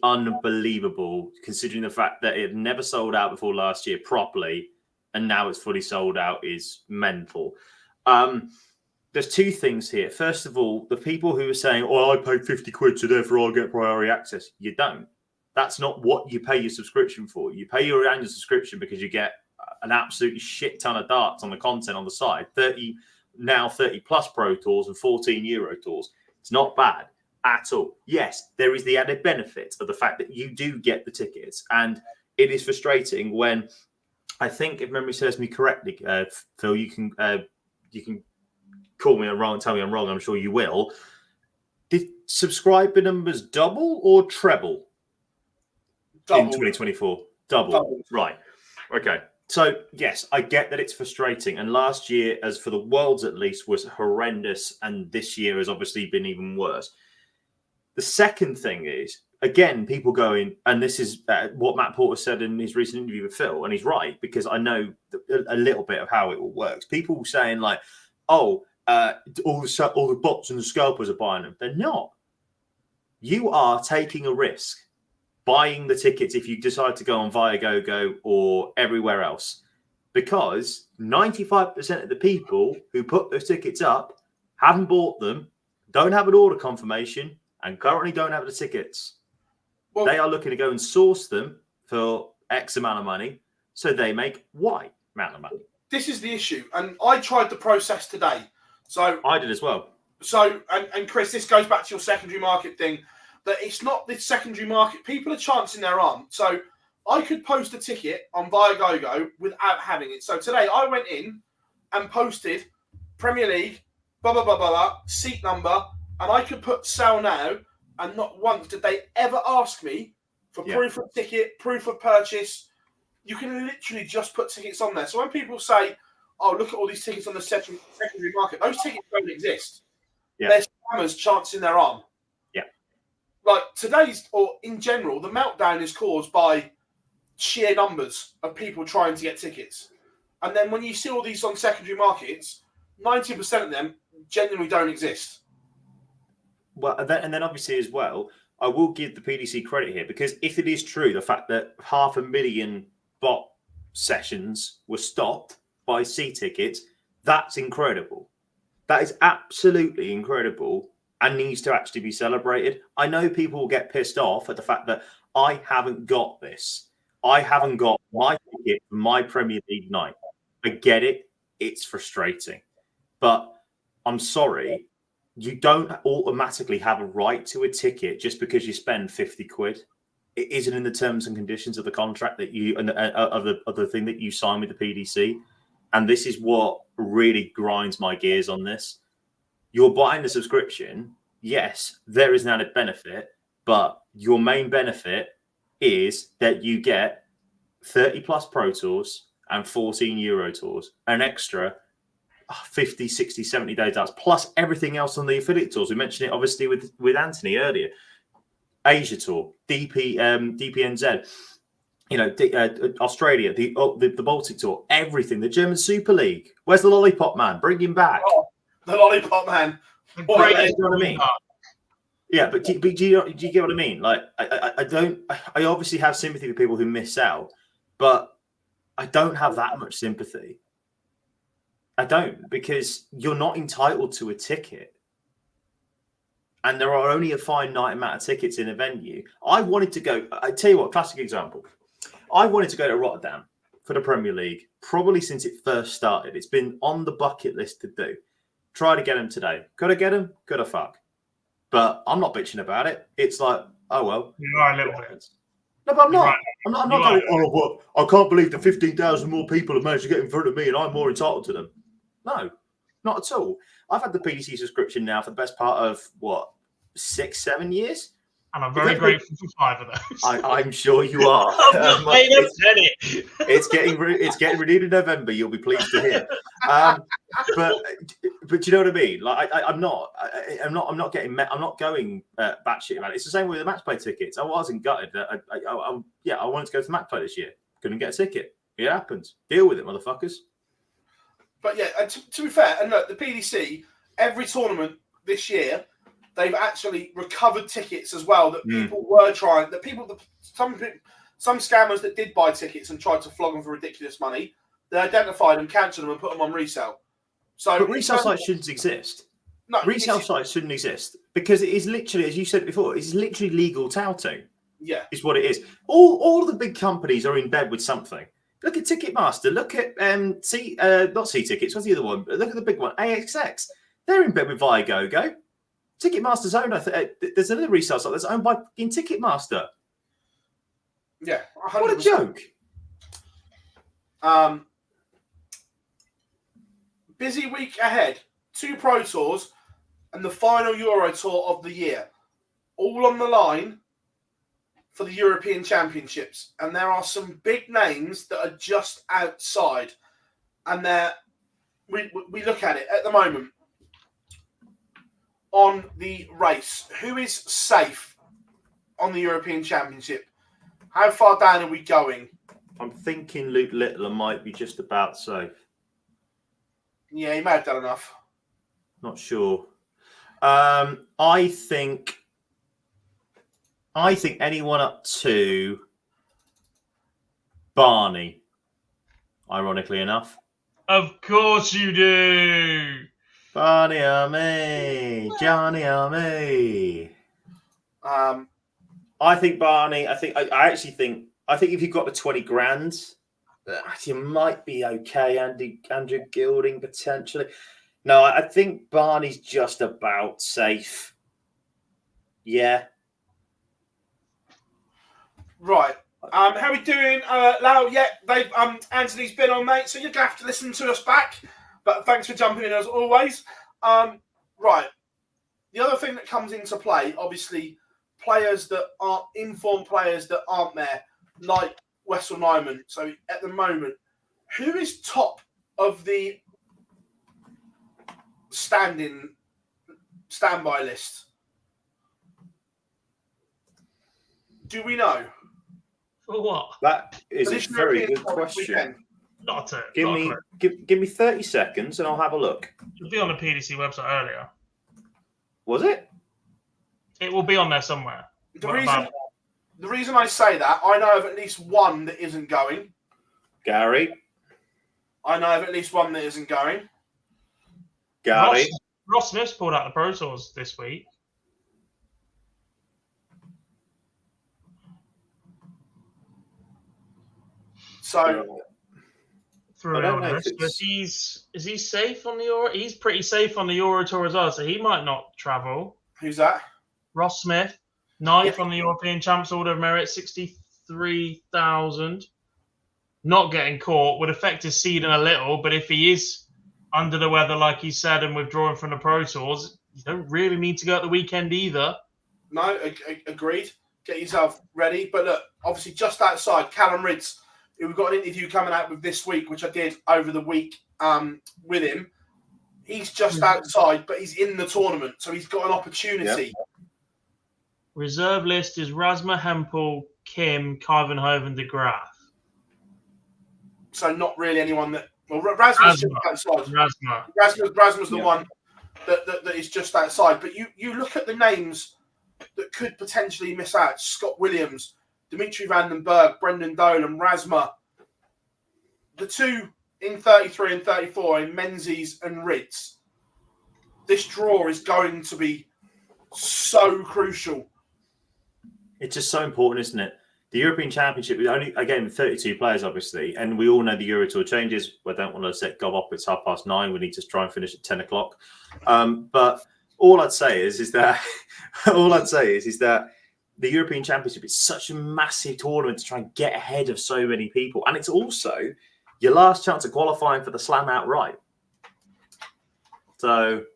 [SPEAKER 4] Unbelievable, considering the fact that it never sold out before last year properly, and now it's fully sold out is mental. There's two things here. First of all, the people who are saying, I paid 50 quid, so therefore I'll get priority access. You don't. That's not what you pay your subscription for. You pay your annual subscription because you get an absolutely shit ton of darts on the content on the side. 30 plus Pro Tours and 14 Euro Tours. It's not bad at all. Yes, there is the added benefit of the fact that you do get the tickets. And it is frustrating when, I think, if memory serves me correctly, Phil, you can call me wrong and tell me I'm wrong. I'm sure you will. Did subscriber numbers double or treble in 2024? Double. Right. Okay. So, yes, I get that it's frustrating. And last year, as for the Worlds at least, was horrendous. And this year has obviously been even worse. The second thing is, again, people going, and this is what Matt Porter said in his recent interview with Phil, and he's right, because I know a little bit of how it all works. People saying like, all the bots and the scalpers are buying them. They're not. You are taking a risk buying the tickets if you decide to go on Viagogo or everywhere else, because 95% of the people who put those tickets up haven't bought them, don't have an order confirmation, and currently don't have the tickets. Well, they are looking to go and source them for X amount of money, so they make Y amount of money.
[SPEAKER 2] This is the issue, and I tried the process today. So
[SPEAKER 4] I did as well.
[SPEAKER 2] So, and Chris, this goes back to your secondary market thing, that it's not the secondary market. People are chancing their arm. So I could post a ticket on Viagogo without having it. So today I went in and posted Premier League, blah, blah, blah, blah, blah, seat number, and I could put sell now, and not once did they ever ask me for proof of ticket, proof of purchase. You can literally just put tickets on there. So when people say, oh, look at all these tickets on the secondary market, those tickets don't exist.
[SPEAKER 4] Yeah.
[SPEAKER 2] They're scammers chancing their arm.
[SPEAKER 4] Yeah.
[SPEAKER 2] Like today's, or in general, the meltdown is caused by sheer numbers of people trying to get tickets. And then when you see all these on secondary markets, 90% of them genuinely don't exist.
[SPEAKER 4] Well, and then obviously as well, I will give the PDC credit here, because if it is true, the fact that 500,000 bot sessions were stopped by C-tickets, that's incredible. That is absolutely incredible and needs to actually be celebrated. I know people will get pissed off at the fact that I haven't got this. I haven't got my ticket for my Premier League night. I get it. It's frustrating. But I'm sorry, you don't automatically have a right to a ticket just because you spend 50 quid. It isn't in the terms and conditions of the contract that you and of the thing that you sign with the PDC. And this is what really grinds my gears on this. You're buying the subscription. Yes, there is an added benefit, but your main benefit is that you get 30 plus Pro Tours and 14 Euro Tours, an extra 50, 60, 70 days out, plus everything else on the affiliate tours. We mentioned it obviously with Anthony earlier. Asia Tour, DPNZ, Australia, the Baltic Tour, everything, the German Super League. Where's the Lollipop Man? Bring him back.
[SPEAKER 2] Oh, the Lollipop Man.
[SPEAKER 4] You know what I mean? Yeah, but do you get what I mean? Like, I obviously have sympathy for people who miss out, but I don't have that much sympathy. I don't, because you're not entitled to a ticket. And there are only a finite amount of tickets in a venue. I wanted to go, I tell you what, classic example. I wanted to go to Rotterdam for the Premier League, probably since it first started. It's been on the bucket list to do. Try to get them today. Got to get them? Got to fuck. But I'm not bitching about it. It's like, oh, well.
[SPEAKER 3] You are a little bit.
[SPEAKER 4] No, but I'm not. Right. I'm not going, oh, well, I can't believe that 15,000 more people have managed to get in front of me and I'm more entitled to them. No, not at all. I've had the PDC subscription now for the best part of, 6-7 years?
[SPEAKER 3] And I'm very grateful for 5 of those.
[SPEAKER 4] I'm sure you are. It's getting renewed in November. You'll be pleased to hear. But you know what I mean? Like I'm not going batshit about it. It's the same with the match play tickets. I wasn't gutted. I wanted to go to match play this year. Couldn't get a ticket. It happens. Deal with it, motherfuckers.
[SPEAKER 2] But yeah, to be fair, and look, the PDC, every tournament this year, they've actually recovered tickets as well that people were trying. Some scammers that did buy tickets and tried to flog them for ridiculous money, they identified them, cancelled them, and put them on resale.
[SPEAKER 4] But resale sites shouldn't exist. No, resale sites shouldn't exist because it is literally, as you said before, it's literally legal touting.
[SPEAKER 2] Yeah,
[SPEAKER 4] is what it is. All the big companies are in bed with something. Look at Ticketmaster. Look at not C-Tickets. What's the other one? Look at the big one, AXX. They're in bed with Viagogo. Ticketmaster's owned. There's another resale site that's owned by Ticketmaster.
[SPEAKER 2] Yeah, 100%.
[SPEAKER 4] What a joke.
[SPEAKER 2] Busy week ahead. 2 Pro Tours and the final Euro Tour of the year. All on the line for the European Championships. And there are some big names that are just outside. And we look at it at the moment. On the race, who is safe on the European Championship? How far down are we going?
[SPEAKER 4] I'm thinking Luke Littler might be just about safe.
[SPEAKER 2] Yeah, he may have done enough.
[SPEAKER 4] Not sure. I think anyone up to Barney, ironically enough.
[SPEAKER 3] Of course you do.
[SPEAKER 4] Barney on me, Johnny on me. I think Barney. I actually think if you've got the 20 grand, you might be okay. Andrew Gilding potentially. No, I think Barney's just about safe. Yeah.
[SPEAKER 2] Right. How are we doing, Lau? Yeah, Anthony's been on, mate, so you're going to have to listen to us back. But thanks for jumping in as always. Right. The other thing that comes into play, obviously, players that aren't informed players that aren't there, like Wessel Nyman. So at the moment, who is top of the standby list? Do we know?
[SPEAKER 3] For what?
[SPEAKER 4] That is a very good question.
[SPEAKER 3] Not a
[SPEAKER 4] Give me 30 seconds and I'll have a look.
[SPEAKER 3] It'll be on the PDC website earlier.
[SPEAKER 4] Was it?
[SPEAKER 3] It will be on there somewhere.
[SPEAKER 2] The reason I say that, I know of at least one that isn't going.
[SPEAKER 4] Gary.
[SPEAKER 2] I know of at least one that isn't going.
[SPEAKER 4] Gary.
[SPEAKER 3] Ross Smith's pulled out the Pro Tours this week.
[SPEAKER 2] So
[SPEAKER 3] is he safe on the Euro? He's pretty safe on the Euro Tour as well, so he might not travel.
[SPEAKER 2] Who's that?
[SPEAKER 3] Ross Smith, ninth on the European Champs Order of Merit, 63,000. Not getting caught would affect his seeding a little, but if he is under the weather, like he said, and withdrawing from the Pro Tours, you don't really need to go at the weekend either.
[SPEAKER 2] No, agreed. Get yourself ready. But look, obviously just outside, Callum Ridds, who we've got an interview coming out with this week, which I did over the week with him. He's just outside, but he's in the tournament, so he's got an opportunity.
[SPEAKER 3] Yep. Reserve list is Rasma, Hempel, Kim, Kyvenhoven, de Graaf.
[SPEAKER 2] So not really anyone that... Well, Rasma's just outside. Rasma's the one that is just outside. But you look at the names that could potentially miss out. Scott Williams, Dimitri van den Berg, Brendan Dolan, Rasma. The two in 33 and 34 in Menzies and Ritz. This draw is going to be so crucial.
[SPEAKER 4] It's just so important, isn't it? The European Championship, only again 32 players, obviously, and we all know the Euro Tour changes. I don't want to set Gob up. It's 9:30. We need to try and finish at 10 o'clock. But all I'd say is that the European Championship is such a massive tournament to try and get ahead of so many people, and it's also your last chance of qualifying for the Slam outright. So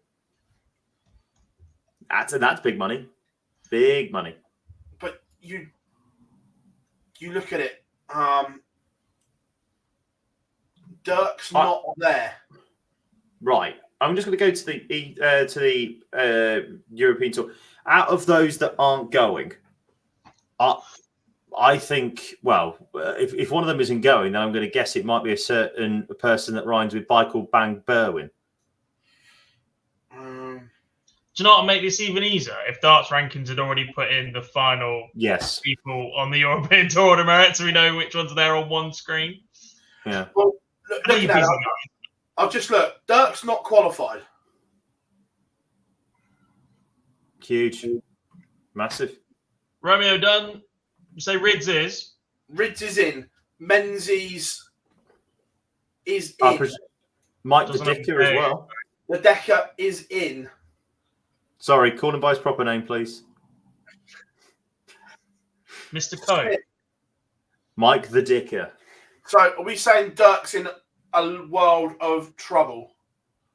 [SPEAKER 4] that's big money, big money.
[SPEAKER 2] But you look at it. Dirk's not there.
[SPEAKER 4] Right. I'm just going to go to the European Tour. Out of those that aren't going, I think. Well, if one of them isn't going, then I'm going to guess it might be a certain person that rhymes with Michael Bang Berwin.
[SPEAKER 3] Do you know what will make this even easier? If Darts Rankings had already put in the final people on the European Tour of Merit, so we know which ones are there on one screen.
[SPEAKER 4] Yeah.
[SPEAKER 2] Well, look at that. I've just looked. Dirk's not qualified.
[SPEAKER 4] Huge. Massive.
[SPEAKER 3] Romeo Dunn, you say Ridds is?
[SPEAKER 2] Ridds is in. Menzies is in.
[SPEAKER 4] Mike the Decker as well.
[SPEAKER 2] The Decker is in.
[SPEAKER 4] Sorry, call him by his proper name, please.
[SPEAKER 3] Mr. Coe.
[SPEAKER 4] Mike the Dicker.
[SPEAKER 2] So, are we saying Dirk's in a world of trouble?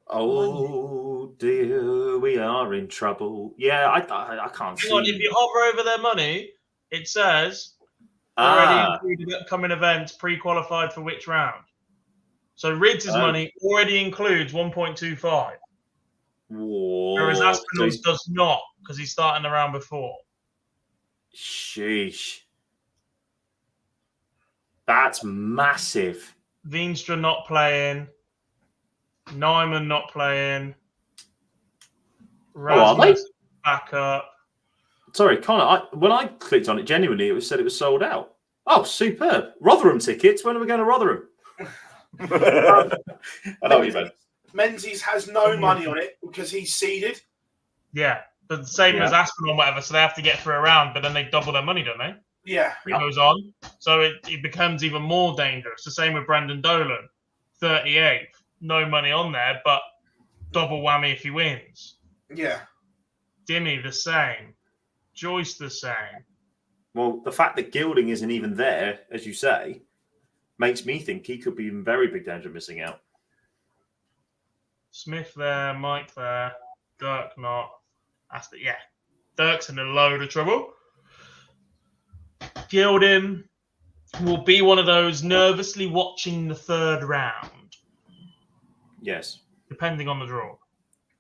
[SPEAKER 4] Oh, dear, we are in trouble. Yeah, I can't see.
[SPEAKER 3] If you hover over their money, it says already included upcoming events pre-qualified for which round. So, Ridds' money already includes 1.25.
[SPEAKER 4] Whoa.
[SPEAKER 3] Whereas Aspinall's does not, because he's starting the round before.
[SPEAKER 4] Sheesh. That's
[SPEAKER 3] Rasmus back up.
[SPEAKER 4] Sorry, Connor. When I clicked on it, genuinely, it said it was sold out. Oh, superb! Rotherham tickets. When are we going to Rotherham? I know what you meant.
[SPEAKER 2] Menzies has no money on it because he's seeded.
[SPEAKER 3] Yeah, but the same as Aspen or whatever, so they have to get through a round, but then they double their money, don't they?
[SPEAKER 2] Yeah.
[SPEAKER 3] It goes on. So it becomes even more dangerous. The same with Brandon Dolan, 38th. No money on there, but double whammy if he wins.
[SPEAKER 2] Yeah.
[SPEAKER 3] Dimmy, the same. Joyce, the same.
[SPEAKER 4] Well, the fact that Gilding isn't even there, as you say, makes me think he could be in very big danger of missing out.
[SPEAKER 3] Smith there, Mike there, Dirk not. Yeah, Dirk's in a load of trouble. Gilding will be one of those nervously watching the third round.
[SPEAKER 4] Yes.
[SPEAKER 3] Depending on the draw.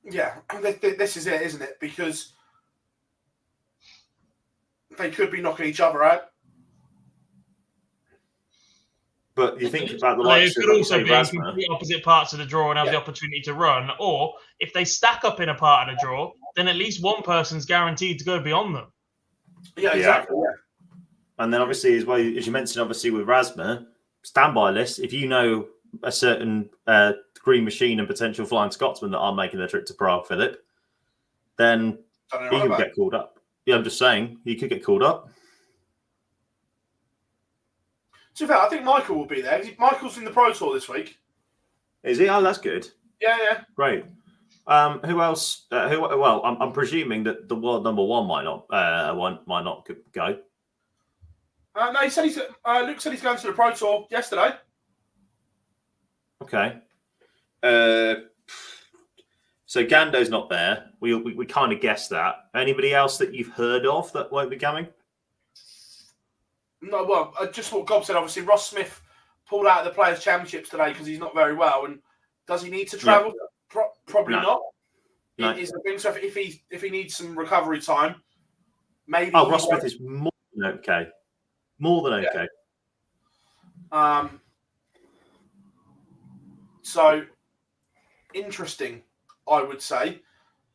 [SPEAKER 2] Yeah, this is it, isn't it? Because they could be knocking each other out.
[SPEAKER 4] But you think about the
[SPEAKER 3] They
[SPEAKER 4] likes of,
[SPEAKER 3] could also
[SPEAKER 4] say,
[SPEAKER 3] be in
[SPEAKER 4] Rasmus.
[SPEAKER 3] complete opposite parts of the draw and have the opportunity to run. Or if they stack up in a part of the draw, then at least one person's guaranteed to go beyond them.
[SPEAKER 2] Yeah, exactly. Yeah.
[SPEAKER 4] And then obviously, as well, as you mentioned, obviously with Rasmus, standby list, if you know a certain Green Machine and potential Flying Scotsman that are making their trip to Prague, Philip, then he could get called up. Yeah, I'm just saying, he could get called up.
[SPEAKER 2] To be fair, I think Michael will be there. Michael's in the Pro Tour this week.
[SPEAKER 4] Is he? Oh, that's good.
[SPEAKER 2] Yeah.
[SPEAKER 4] Great. Who else? Well, I'm presuming that the world number one might not go.
[SPEAKER 2] No, he said Luke said he's going to the Pro Tour yesterday.
[SPEAKER 4] Okay. So Gando's not there. We kind of guessed that. Anybody else that you've heard of that won't be coming?
[SPEAKER 2] No, well, just what Gob said. Obviously, Ross Smith pulled out of the Players' Championships today because he's not very well. And does he need to travel? Yeah. Probably not.
[SPEAKER 4] No.
[SPEAKER 2] Is the thing. So if he needs some recovery time, maybe.
[SPEAKER 4] Oh, Ross Smith is more than okay. More than okay.
[SPEAKER 2] So interesting, I would say.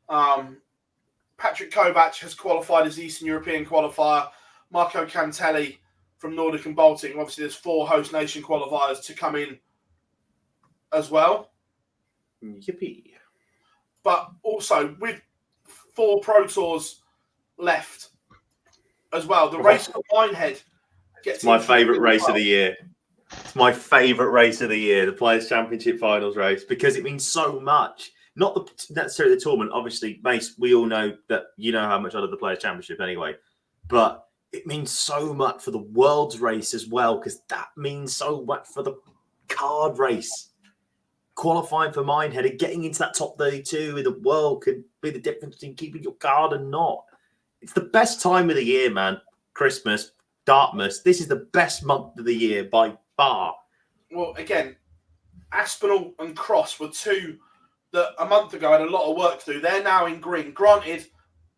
[SPEAKER 2] Patrick Kovac has qualified as the Eastern European qualifier. Marco Cantelli from Nordic and Baltic. Obviously, there's 4 host nation qualifiers to come in as well.
[SPEAKER 4] Yippee.
[SPEAKER 2] But also, with 4 Pro Tours left as well, the race for Minehead gets
[SPEAKER 4] my favourite race of the year. It's my favourite race of the year, the Players' Championship Finals race, because it means so much. Not necessarily the tournament. Obviously, Mace, we all know that you know how much I love the Players' Championship anyway. But it means so much for the World's race as well, because that means so much for the card race. Qualifying for Minehead and getting into that top 32 in the world could be the difference between keeping your card and not. It's the best time of the year, man. Christmas, Dartmouth. This is the best month of the year by far.
[SPEAKER 2] Well, again, Aspinall and Cross were 2 that a month ago had a lot of work to do. They're now in green. Granted,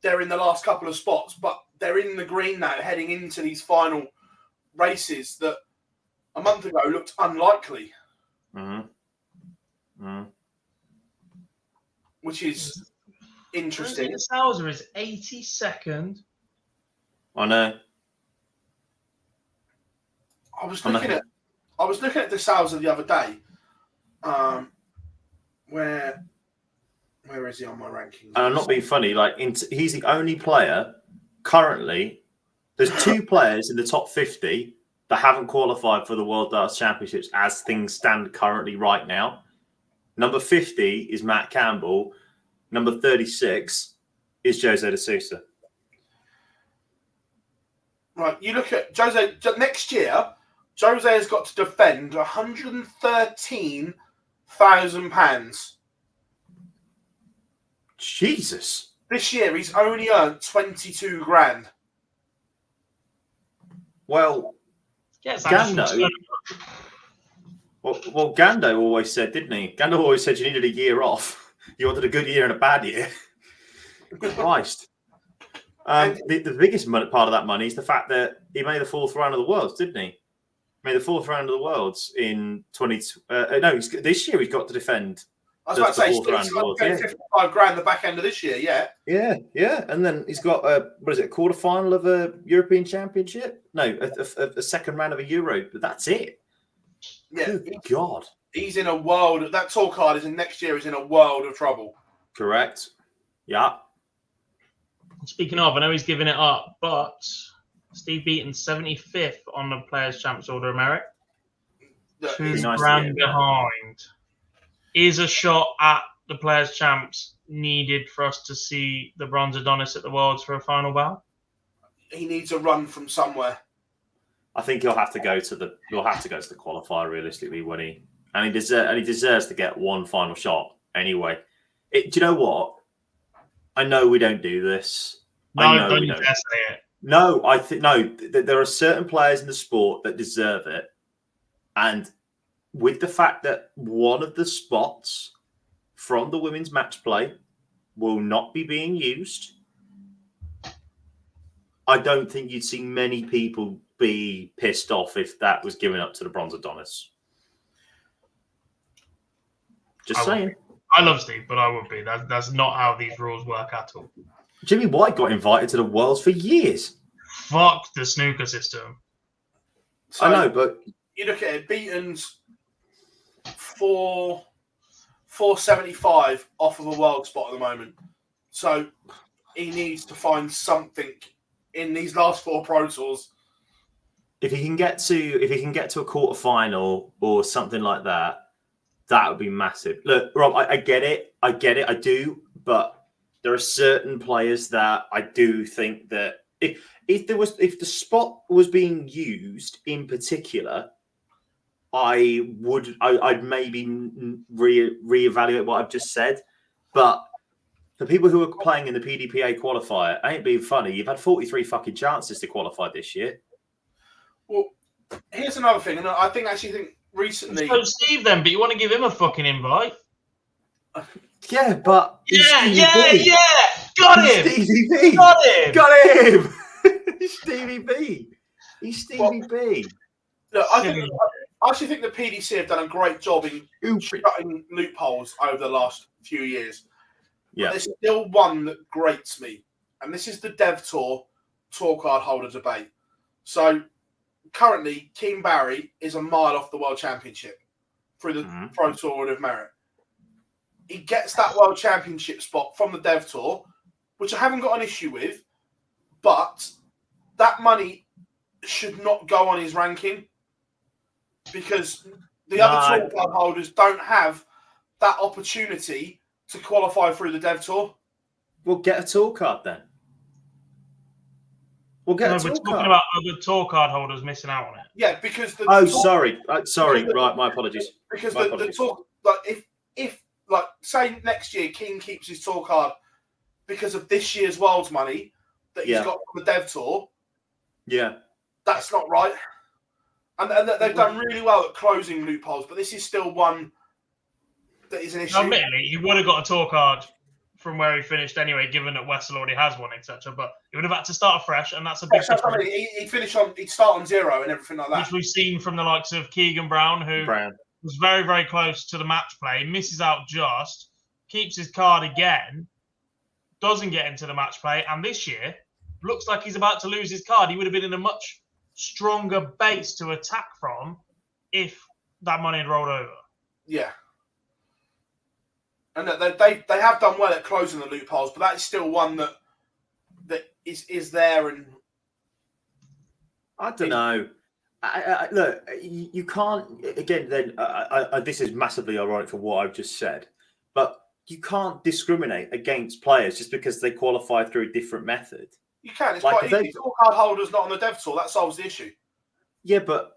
[SPEAKER 2] they're in the last couple of spots, but they're in the green now, heading into these final races that a month ago looked unlikely. Which is interesting.
[SPEAKER 3] Sauser is 82nd.
[SPEAKER 4] I know.
[SPEAKER 2] I was looking at the Sauser the other day. Where is he on my rankings?
[SPEAKER 4] And I'm not being funny. He's the only player currently. There's 2 players in the top 50 that haven't qualified for the World Darts Championships as things stand currently right now. Number 50 is Matt Campbell. Number 36 is Jose de Sousa.
[SPEAKER 2] Right, you look at Jose next year. Jose has got to defend £113,000.
[SPEAKER 4] Jesus!
[SPEAKER 2] This year he's only earned 22 grand.
[SPEAKER 4] Well, Gando. Well, Gando always said, didn't he? Gando always said you needed a year off. You wanted a good year and a bad year. Christ. The biggest part of that money is the fact that he made the 4th round of the Worlds, didn't he? Made the 4th round of the Worlds in this year he's got to defend
[SPEAKER 2] I was about to say,
[SPEAKER 4] fourth round
[SPEAKER 2] he's
[SPEAKER 4] of Lords,
[SPEAKER 2] got
[SPEAKER 4] yeah.
[SPEAKER 2] 55 grand the back end of this year, yeah.
[SPEAKER 4] Yeah. And then he's got a quarter final of a European Championship? No, a second round of a Euro, but that's it.
[SPEAKER 2] Yeah.
[SPEAKER 4] Good God.
[SPEAKER 2] He's in a world. That tour card is in next year. Is in a world of trouble.
[SPEAKER 4] Correct. Yeah.
[SPEAKER 3] Speaking of, I know he's giving it up, but Steve Beaton's 75th on the Players' Champs Order of Merit.
[SPEAKER 2] It's
[SPEAKER 3] 2 grand behind. Is a shot at the Players' Champs needed for us to see the Bronze Adonis at the Worlds for a final bout?
[SPEAKER 2] He needs a run from somewhere.
[SPEAKER 4] I think he'll have to go to the qualifier realistically when he deserves to get one final shot anyway. Do you know what? I know we don't do this.
[SPEAKER 3] No, don't you dare say it.
[SPEAKER 4] No, there are certain players in the sport that deserve it, and with the fact that one of the spots from the women's match play will not be being used, I don't think you'd see many people be pissed off if that was given up to the Bronze Adonis. Just saying.
[SPEAKER 3] I love Steve, but I would be. That's not how these rules work at all.
[SPEAKER 4] Jimmy White got invited to the Worlds for years.
[SPEAKER 3] Fuck the snooker system.
[SPEAKER 2] So
[SPEAKER 4] I know, but
[SPEAKER 2] you look at it, Beaton's 475 off of a world spot at the moment. So he needs to find something in these last 4 Pro Tours.
[SPEAKER 4] If he can get to a quarter final or something like that, that would be massive. Look, Rob, I get it, I do, but there are certain players that I do think that if the spot was being used in particular, I'd maybe reevaluate what I've just said. But for people who are playing in the PDPA qualifier, I ain't being funny. You've had 43 fucking chances to qualify this year.
[SPEAKER 2] Well, here's another thing, and I think recently.
[SPEAKER 3] So Steve, then, but you want to give him a fucking invite?
[SPEAKER 4] Yeah, but
[SPEAKER 3] yeah, got him,
[SPEAKER 4] Stevie B.
[SPEAKER 3] got him.
[SPEAKER 4] He's Stevie B. He's Stevie B.
[SPEAKER 2] Look, I actually think the PDC have done a great job in shutting loopholes over the last few years.
[SPEAKER 4] Yeah,
[SPEAKER 2] but there's still one that grates me, and this is the Dev Tour card holder debate. So currently, Keane Barry is a mile off the World Championship through the Pro Tour Order of Merit. He gets that World Championship spot from the Dev Tour, which I haven't got an issue with, but that money should not go on his ranking because the other tour card holders don't have that opportunity to qualify through the Dev Tour.
[SPEAKER 4] We'll get a tour card then. We're talking
[SPEAKER 3] about other tour card holders missing out on it.
[SPEAKER 2] Yeah, because
[SPEAKER 4] sorry. Right, my apologies.
[SPEAKER 2] Because the tour, like if say next year Keane keeps his tour card because of this year's Worlds money that he's got from the Dev Tour.
[SPEAKER 4] Yeah,
[SPEAKER 2] that's not right. And they've done really well at closing loopholes, but this is still one that is an issue.
[SPEAKER 3] Admittedly, he would have got a tour card from where he finished anyway, given that Wessel already has one, etc. But he would have had to start afresh, and that's a big difference.
[SPEAKER 2] I mean, he'd start on 0 and everything like that.
[SPEAKER 3] Which we've seen from the likes of Keegan Brown, who was very, very close to the match play, misses out just, keeps his card again, doesn't get into the match play, and this year looks like he's about to lose his card. He would have been in a much stronger base to attack from if that money had rolled over.
[SPEAKER 2] Yeah. And they have done well at closing the loopholes, but that is still one that is there. And
[SPEAKER 4] I don't know. Look, you can't. Again, then this is massively ironic for what I've just said, but you can't discriminate against players just because they qualify through a different method.
[SPEAKER 2] You can. It's quite easy. Tour card holders not on the Dev Tour. That solves the issue.
[SPEAKER 4] Yeah, but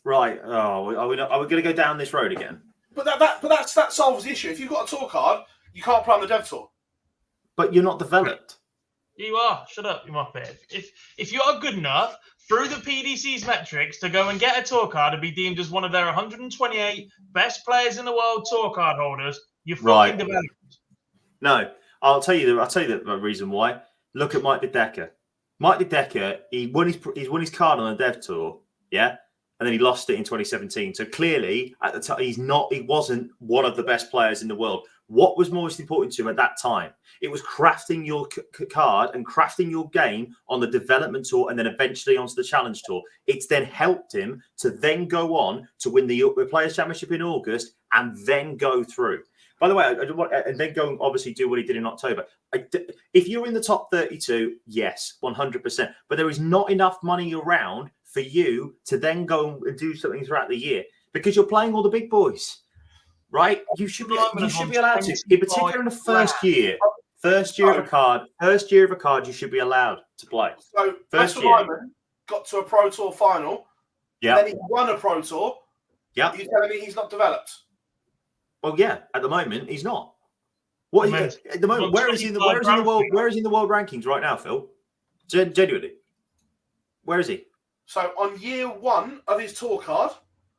[SPEAKER 4] right. Oh, are we going to go down this road again?
[SPEAKER 2] But that solves the issue. If you've got a tour card, you can't play on the Dev Tour.
[SPEAKER 4] But you're not developed.
[SPEAKER 3] You are. Shut up, you muppet. If you are good enough through the PDC's metrics to go and get a tour card and be deemed as one of their 128 best players in the world tour card holders, you're fucking developed.
[SPEAKER 4] No, I'll tell you the reason why. Look at Mike De Decker. Mike De Decker, he won his card on the Dev Tour, yeah, and then he lost it in 2017. So clearly, at the time, he wasn't one of the best players in the world. What was most important to him at that time? It was crafting your card and crafting your game on the development tour and then eventually onto the challenge tour. It's then helped him to then go on to win the Players' Championship in August and then go through. By the way, and then go and obviously do what he did in October. If you're in the top 32, yes, 100%. But there is not enough money around for you to then go and do something throughout the year because you're playing all the big boys, right? You should be allowed to. In particular, in the first year of a card, you should be allowed to play.
[SPEAKER 2] So
[SPEAKER 4] first
[SPEAKER 2] Wessel
[SPEAKER 4] year
[SPEAKER 2] Lyman got to a Pro Tour final.
[SPEAKER 4] Yeah.
[SPEAKER 2] Then he won a Pro Tour.
[SPEAKER 4] Yeah.
[SPEAKER 2] You're telling me he's not developed?
[SPEAKER 4] Well, yeah. At the moment, he's not. At the moment, where is he in the world? Where is he in the world rankings right now, Phil? Genuinely, where is he?
[SPEAKER 2] So on year 1 of his tour card,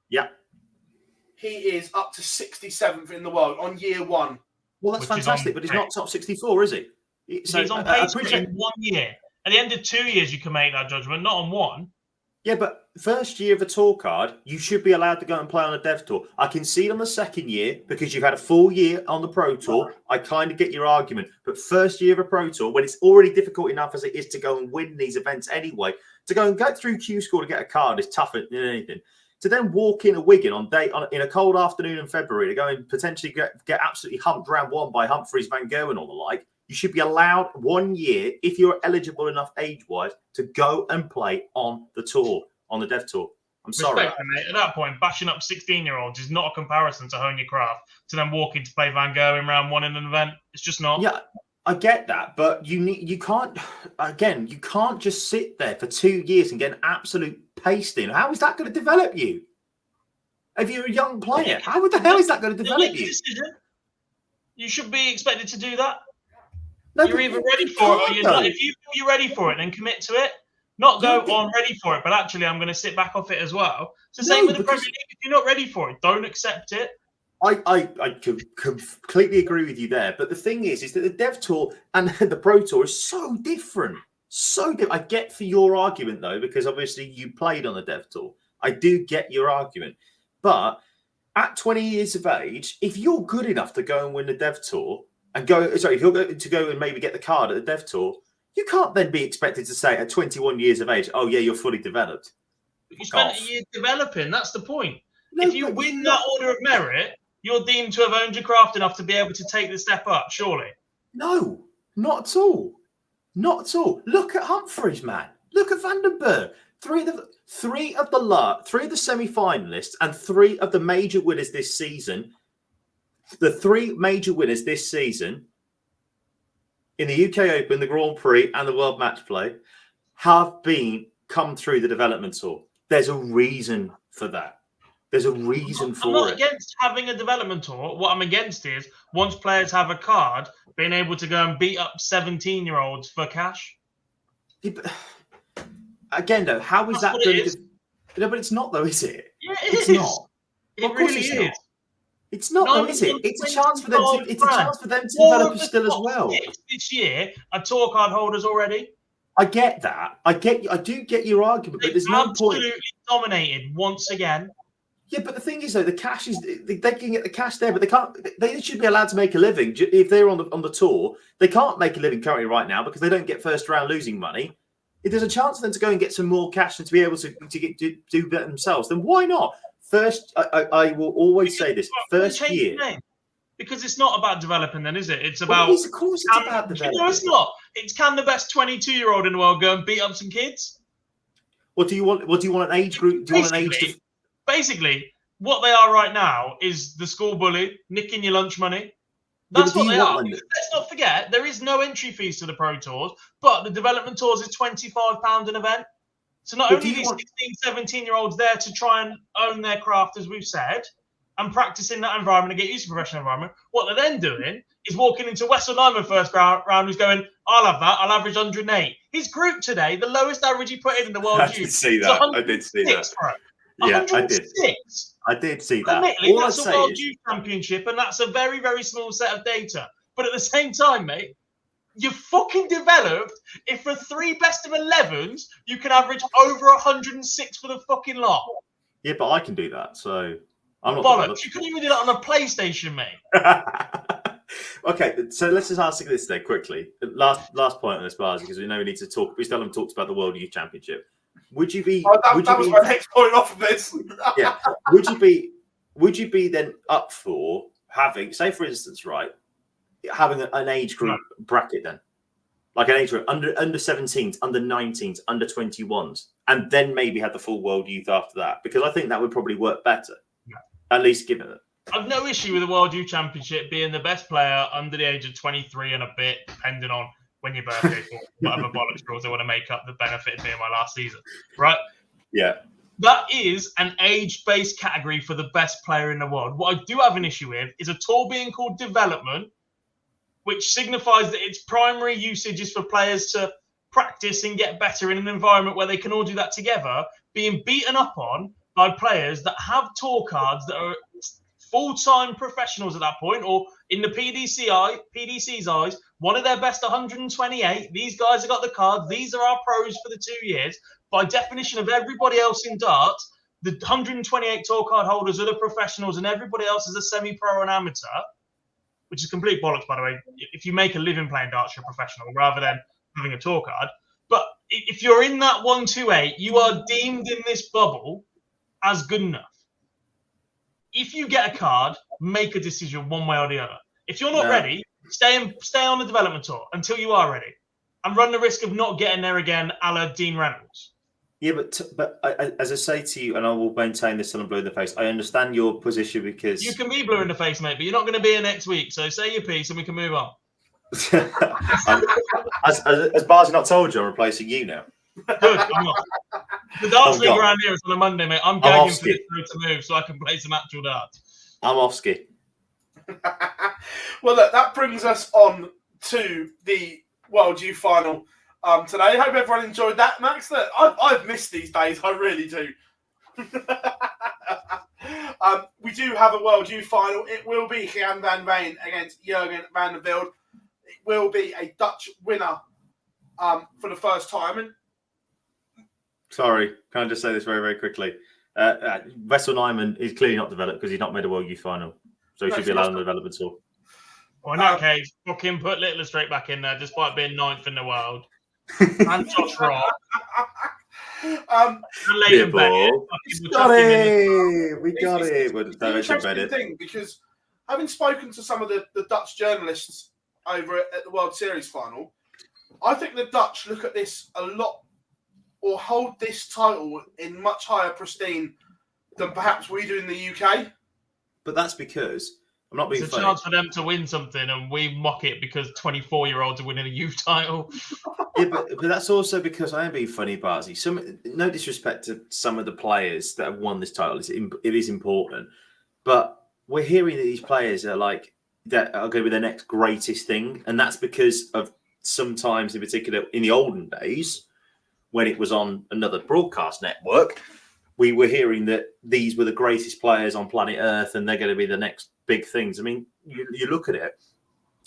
[SPEAKER 4] yeah,
[SPEAKER 2] he is up to 67th in the world on year 1.
[SPEAKER 4] Well, that's fantastic, but he's not top 64, is he?
[SPEAKER 3] So he's on pace for in 1 year. At the end of 2 years, you can make that judgment, not on 1.
[SPEAKER 4] Yeah, but first year of a tour card, you should be allowed to go and play on a dev tour. I can see it on the second year because you've had a full year on the pro tour. I kind of get your argument. But first year of a pro tour, when it's already difficult enough as it is to go and win these events anyway, to go and get through Q Score to get a card is tougher than anything. To then walk in a Wigan in a cold afternoon in February to go and potentially get absolutely humped round 1 by Humphries, Van Gogh and all the like, you should be allowed 1 year, if you're eligible enough age-wise, to go and play on the tour, on the dev tour. I'm sorry.
[SPEAKER 3] Mate, at that point, bashing up 16-year-olds is not a comparison to hone your craft, to then walking to play Van Gogh in round 1 in an event. It's just not.
[SPEAKER 4] Yeah, I get that, but you can't just sit there for 2 years and get an absolute pasting. How is that going to develop you? If you're a young player, how the hell is that going to develop you?
[SPEAKER 3] You should be expected to do that.
[SPEAKER 4] No,
[SPEAKER 3] you're either ready for it or you're not. If you're ready for it, then commit to it. Not go on ready for it, but actually I'm going to sit back off it as well. It's the same with the Premier League. If you're not ready for it, don't accept it.
[SPEAKER 4] I completely agree with you there. But the thing is that the Dev Tour and the Pro Tour is so different. So different. I get for your argument, though, because obviously you played on the Dev Tour. I do get your argument. But at 20 years of age, if you're good enough to go and win the Dev Tour, if you're going to go and maybe get the card at the Dev Tour, you can't then be expected to say at 21 years of age, oh, yeah, you're fully developed.
[SPEAKER 3] But you spent a year developing. That's the point. No, if you win that order of merit, you're deemed to have owned your craft enough to be able to take the step up, surely.
[SPEAKER 4] No, not at all. Not at all. Look at Humphries, man. Look at Vandenberg. Three of the semi-finalists and 3 of the major winners this season. The 3 major winners this season in the UK Open, the Grand Prix, and the World Match Play have come through the development tour. There's a reason for that. There's a reason for it.
[SPEAKER 3] I'm not against having a development tour. What I'm against is once players have a card, being able to go and beat up 17-year-olds for cash.
[SPEAKER 4] Yeah, but again, though, how is that going to? No, but it's not, though, is it?
[SPEAKER 3] Yeah,
[SPEAKER 4] it's not.
[SPEAKER 3] It really is.
[SPEAKER 4] It's not, though, is it? It's a chance for them to. It's a chance for them to develop still as well.
[SPEAKER 3] This year, are tour card holders already.
[SPEAKER 4] I get that. I do get your argument, but there's no point.
[SPEAKER 3] Absolutely dominated once again.
[SPEAKER 4] Yeah, but the thing is, though, the cash is they can get the cash there, but they can't. They should be allowed to make a living if they're on the tour. They can't make a living currently right now because they don't get first round losing money. If there's a chance for them to go and get some more cash and to be able to do better themselves, then why not? First, I will always say this: first year,
[SPEAKER 3] because it's not about developing. Then is it? It's about.
[SPEAKER 4] Well, of course, it's about developing.
[SPEAKER 3] No, it's not. It's can the best 22-year-old in the world go and beat up some kids?
[SPEAKER 4] What do you want? What do you want an age group? Do you want an age?
[SPEAKER 3] Basically, what they are right now is the school bully nicking your lunch money. That's what they are. Let's not forget, there is no entry fees to the Pro Tours, but the development tours is £25 an event. So not only these 16, 17-year-olds there to try and own their craft, as we've said, and practice in that environment and get used to professional environment, what they're then doing is walking into Wessel Lyman first round who's going, I'll have that, I'll average 108. His group today, the lowest average he put in the World Youth.
[SPEAKER 4] I did see that. I did see that. Yeah, I did. I did see that.
[SPEAKER 3] Admittedly, that's a World Youth Championship, and that's a very, very small set of data. But at the same time, mate, you're fucking developed if for 3 best of 11s, you can average over 106 for the fucking lot.
[SPEAKER 4] Yeah, but I can do that, so I'm not
[SPEAKER 3] Bollocks! You couldn't even do that on a PlayStation, mate.
[SPEAKER 4] Okay, so let's just ask this then quickly. Last point on this, Bars, because we know we need to talk. We still haven't talked about the World Youth Championship. Would you be?
[SPEAKER 2] That was my next point off of this.
[SPEAKER 4] Yeah. Would you be then up for having, say, for instance, right, having an age group bracket then, like an age group under 17s, under 19s, under 21s, and then maybe have the full World Youth after that? Because I think that would probably work better. Yeah. At least given it.
[SPEAKER 3] I've no issue with the World Youth Championship being the best player under the age of 23 and a bit, depending on when your birthday is, or whatever bollocks rules they want to make up that benefited me in my last season, right?
[SPEAKER 4] Yeah.
[SPEAKER 3] That is an age-based category for the best player in the world. What I do have an issue with is a tour being called development, which signifies that its primary usage is for players to practice and get better in an environment where they can all do that together, being beaten up on by players that have tour cards that are full-time professionals at that point, or in the PDC's eyes, one of their best 128. These guys have got the cards. These are our pros for the 2 years. By definition of everybody else in darts, the 128 tour card holders are the professionals, and everybody else is a semi-pro and amateur, which is complete bollocks, by the way. If you make a living playing darts, you're a professional rather than having a tour card. But if you're in that 128, you are deemed in this bubble as good enough. If you get a card, make a decision one way or the other. If you're not ready, stay on the development tour until you are ready, and run the risk of not getting there again, a la Dean Reynolds.
[SPEAKER 4] Yeah, but as I say to you, and I will maintain this till I'm blue in the face, I understand your position because
[SPEAKER 3] you can be blue in the face, mate, but you're not going to be here next week. So say your piece, and we can move on.
[SPEAKER 4] As Bar's not told you, I'm replacing you now.
[SPEAKER 3] Good. I'm not. The darts league around here is on a Monday, mate. I'm gagging for this to move so I can play some actual darts.
[SPEAKER 4] I'm off ski.
[SPEAKER 2] Well, look, that brings us on to the World Youth Final today. Hope everyone enjoyed that, Max. Look, I've missed these days. I really do. We do have a World Youth Final. It will be Jan van Veen against Jurgen van der Velde. It will be a Dutch winner for the first time. And
[SPEAKER 4] sorry, can I just say this very, very quickly? Wessel Nyman is clearly not developed because he's not made a World Youth Final. So he should be allowed on the development tour.
[SPEAKER 3] Well, in that case, fucking put Littler straight back in there, despite being 9th in the world. And Josh Rock. And Leighton Bennett.
[SPEAKER 4] We got it.
[SPEAKER 2] It's an interesting thing because having spoken to some of the Dutch journalists over at the World Series final, I think the Dutch look at this a lot, or hold this title in much higher pristine than perhaps we do in the UK.
[SPEAKER 4] But that's because I'm not being
[SPEAKER 3] funny. It's
[SPEAKER 4] a
[SPEAKER 3] chance for them to win something, and we mock it because 24-year-olds are winning a youth title.
[SPEAKER 4] Yeah, but that's also because I am being funny, Barzy. No disrespect to some of the players that have won this title. It is important, but we're hearing that these players are like that are going to be the next greatest thing, and that's because of sometimes, in particular, in the olden days when it was on another broadcast network, we were hearing that these were the greatest players on planet Earth and they're going to be the next big things. I mean, you look at it,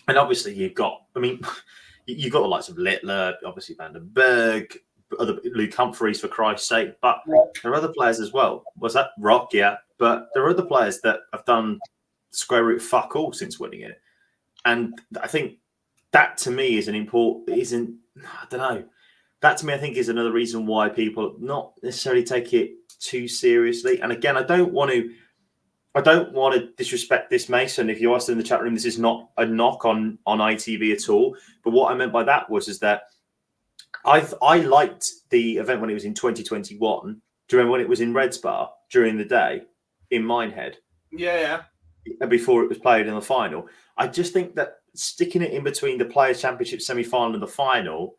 [SPEAKER 4] and obviously you've got the likes of Littler, obviously Van den Berg, Luke Humphries, for Christ's sake, but there are other players as well. Was that Rock? Yeah, but there are other players that have done square root fuck all since winning it. And I think that to me is that to me, I think, is another reason why people not necessarily take it too seriously. And again, I don't want to disrespect this, Mason. If you asked in the chat room, this is not a knock on ITV at all. But what I meant by that was that I liked the event when it was in 2021. Do you remember when it was in Red Spa during the day in Minehead?
[SPEAKER 2] Yeah.
[SPEAKER 4] Before it was played in the final. I just think that sticking it in between the Players' Championship semi-final and the final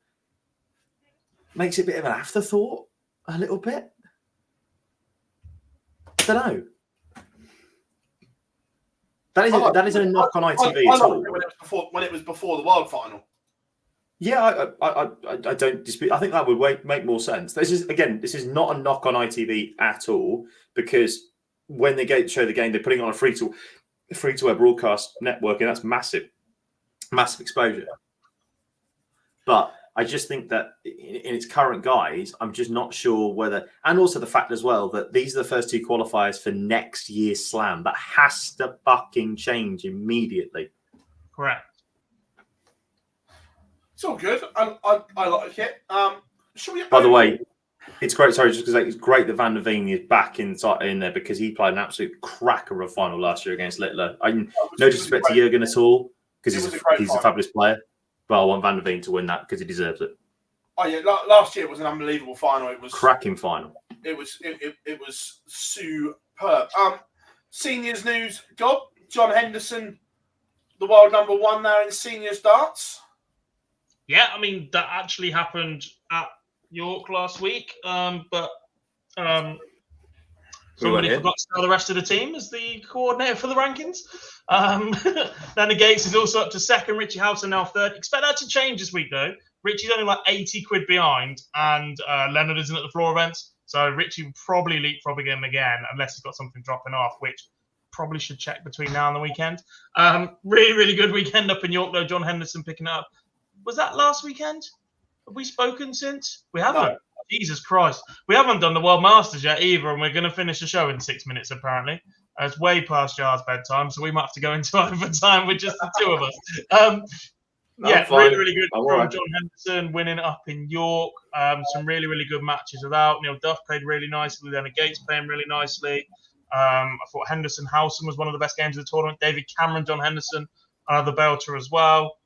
[SPEAKER 4] makes it a bit of an afterthought, a little bit. I don't know. That isn't a knock on ITV at all.
[SPEAKER 2] When it was before the World Final.
[SPEAKER 4] Yeah, I don't dispute. I think that would make more sense. This is not a knock on ITV at all, because when they show the game, they're putting it on a free-to-air broadcast network, and that's massive exposure. But I just think that in its current guise, I'm just not sure whether, and also the fact as well that these are the first 2 qualifiers for next year's Slam. That has to fucking change immediately.
[SPEAKER 3] Correct.
[SPEAKER 2] It's all good. I like it. Should we?
[SPEAKER 4] By the way, it's great. Sorry, just because it's great that Van der Veen is back in there because he played an absolute cracker of a final last year against Littler. No disrespect to Jurgen at all because he's a fabulous player, but I want Van der Veen to win that because he deserves it.
[SPEAKER 2] Oh yeah, last year was an unbelievable final. It was
[SPEAKER 4] cracking final.
[SPEAKER 2] It was superb. Seniors news, John Henderson, the world number 1 now in seniors darts.
[SPEAKER 3] Yeah, I mean that actually happened at York last week, but somebody forgot to tell the rest of the team as the coordinator for the rankings. Danny Gates is also up to 2nd. Richie Housen now 3rd. Expect that to change this week though. Richie's only like 80 quid behind, and Leonard isn't at the floor events, so Richie will probably leapfrog him again unless he's got something dropping off, which probably should check between now and the weekend. Really, really good weekend up in York though. John Henderson picking it up. Was that last weekend? Have we spoken since? We haven't. No. Jesus Christ. We haven't done the World Masters yet either, and we're going to finish the show in 6 minutes, apparently. It's way past Jar's bedtime, so we might have to go into overtime with just the 2 of us. Really, really good from John Henderson, winning up in York. Some really, really good matches without. Neil Duff played really nicely. Leonard Gates playing really nicely. I thought Henderson Housen was one of the best games of the tournament. David Cameron, John Henderson, another belter as well.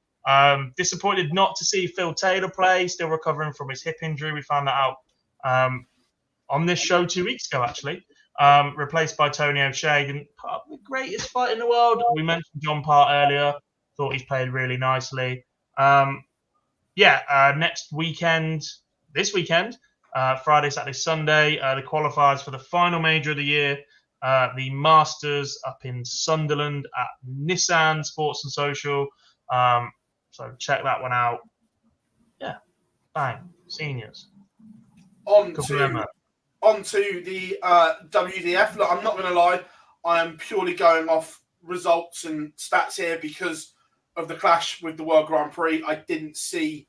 [SPEAKER 3] Disappointed not to see Phil Taylor play, still recovering from his hip injury. We found that out on this show 2 weeks ago, actually. Replaced by Tony O'Shea. Didn't put up the greatest fight in the world. We mentioned John Part earlier. Thought he's played really nicely. Next weekend, this weekend, Friday, Saturday, Sunday, the qualifiers for the final major of the year, the Masters up in Sunderland at Nissan Sports and Social. So check that one out. Yeah, bang, seniors.
[SPEAKER 2] On to the WDF. Look, I'm not going to lie. I am purely going off results and stats here because of the clash with the World Grand Prix. I didn't see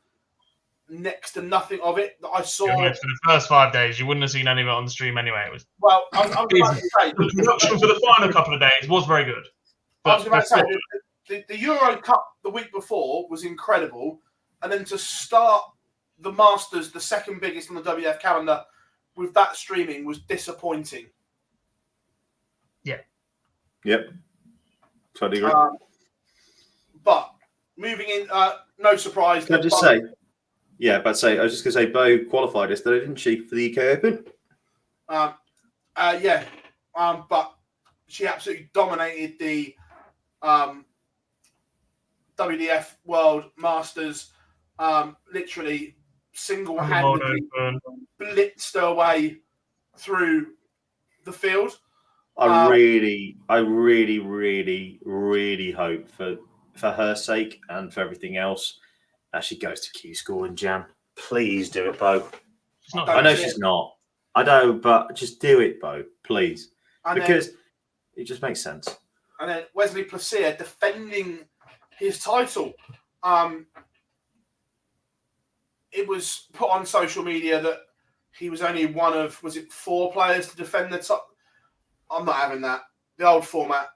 [SPEAKER 2] next to nothing of it that I saw.
[SPEAKER 3] For the first 5 days, you wouldn't have seen any of it on the stream anyway. It was
[SPEAKER 2] I was about to say,
[SPEAKER 3] the production for the final couple of days was very good.
[SPEAKER 2] I was about to say the Euro Cup the week before was incredible, and then to start the Masters, the 2nd biggest on the WF calendar, with that streaming was disappointing.
[SPEAKER 3] Yeah.
[SPEAKER 4] Yep. Totally agree.
[SPEAKER 2] But moving in, no surprise.
[SPEAKER 4] Can I just say? Yeah, I was just going to say, Bo qualified yesterday, didn't she, for the UK Open?
[SPEAKER 2] But she absolutely dominated the WDF World Masters. Literally single-handedly blitzed her way through the field.
[SPEAKER 4] I really, really hope for her sake and for everything else that she goes to Q School in Jan. Please do it, Bo. I know she's not. I know, but just do it, Bo, please. Because it just makes sense.
[SPEAKER 2] And then Wesley Plaisir defending his title. It was put on social media that he was only one of, 4 players to defend the top? I'm not having that. The old format.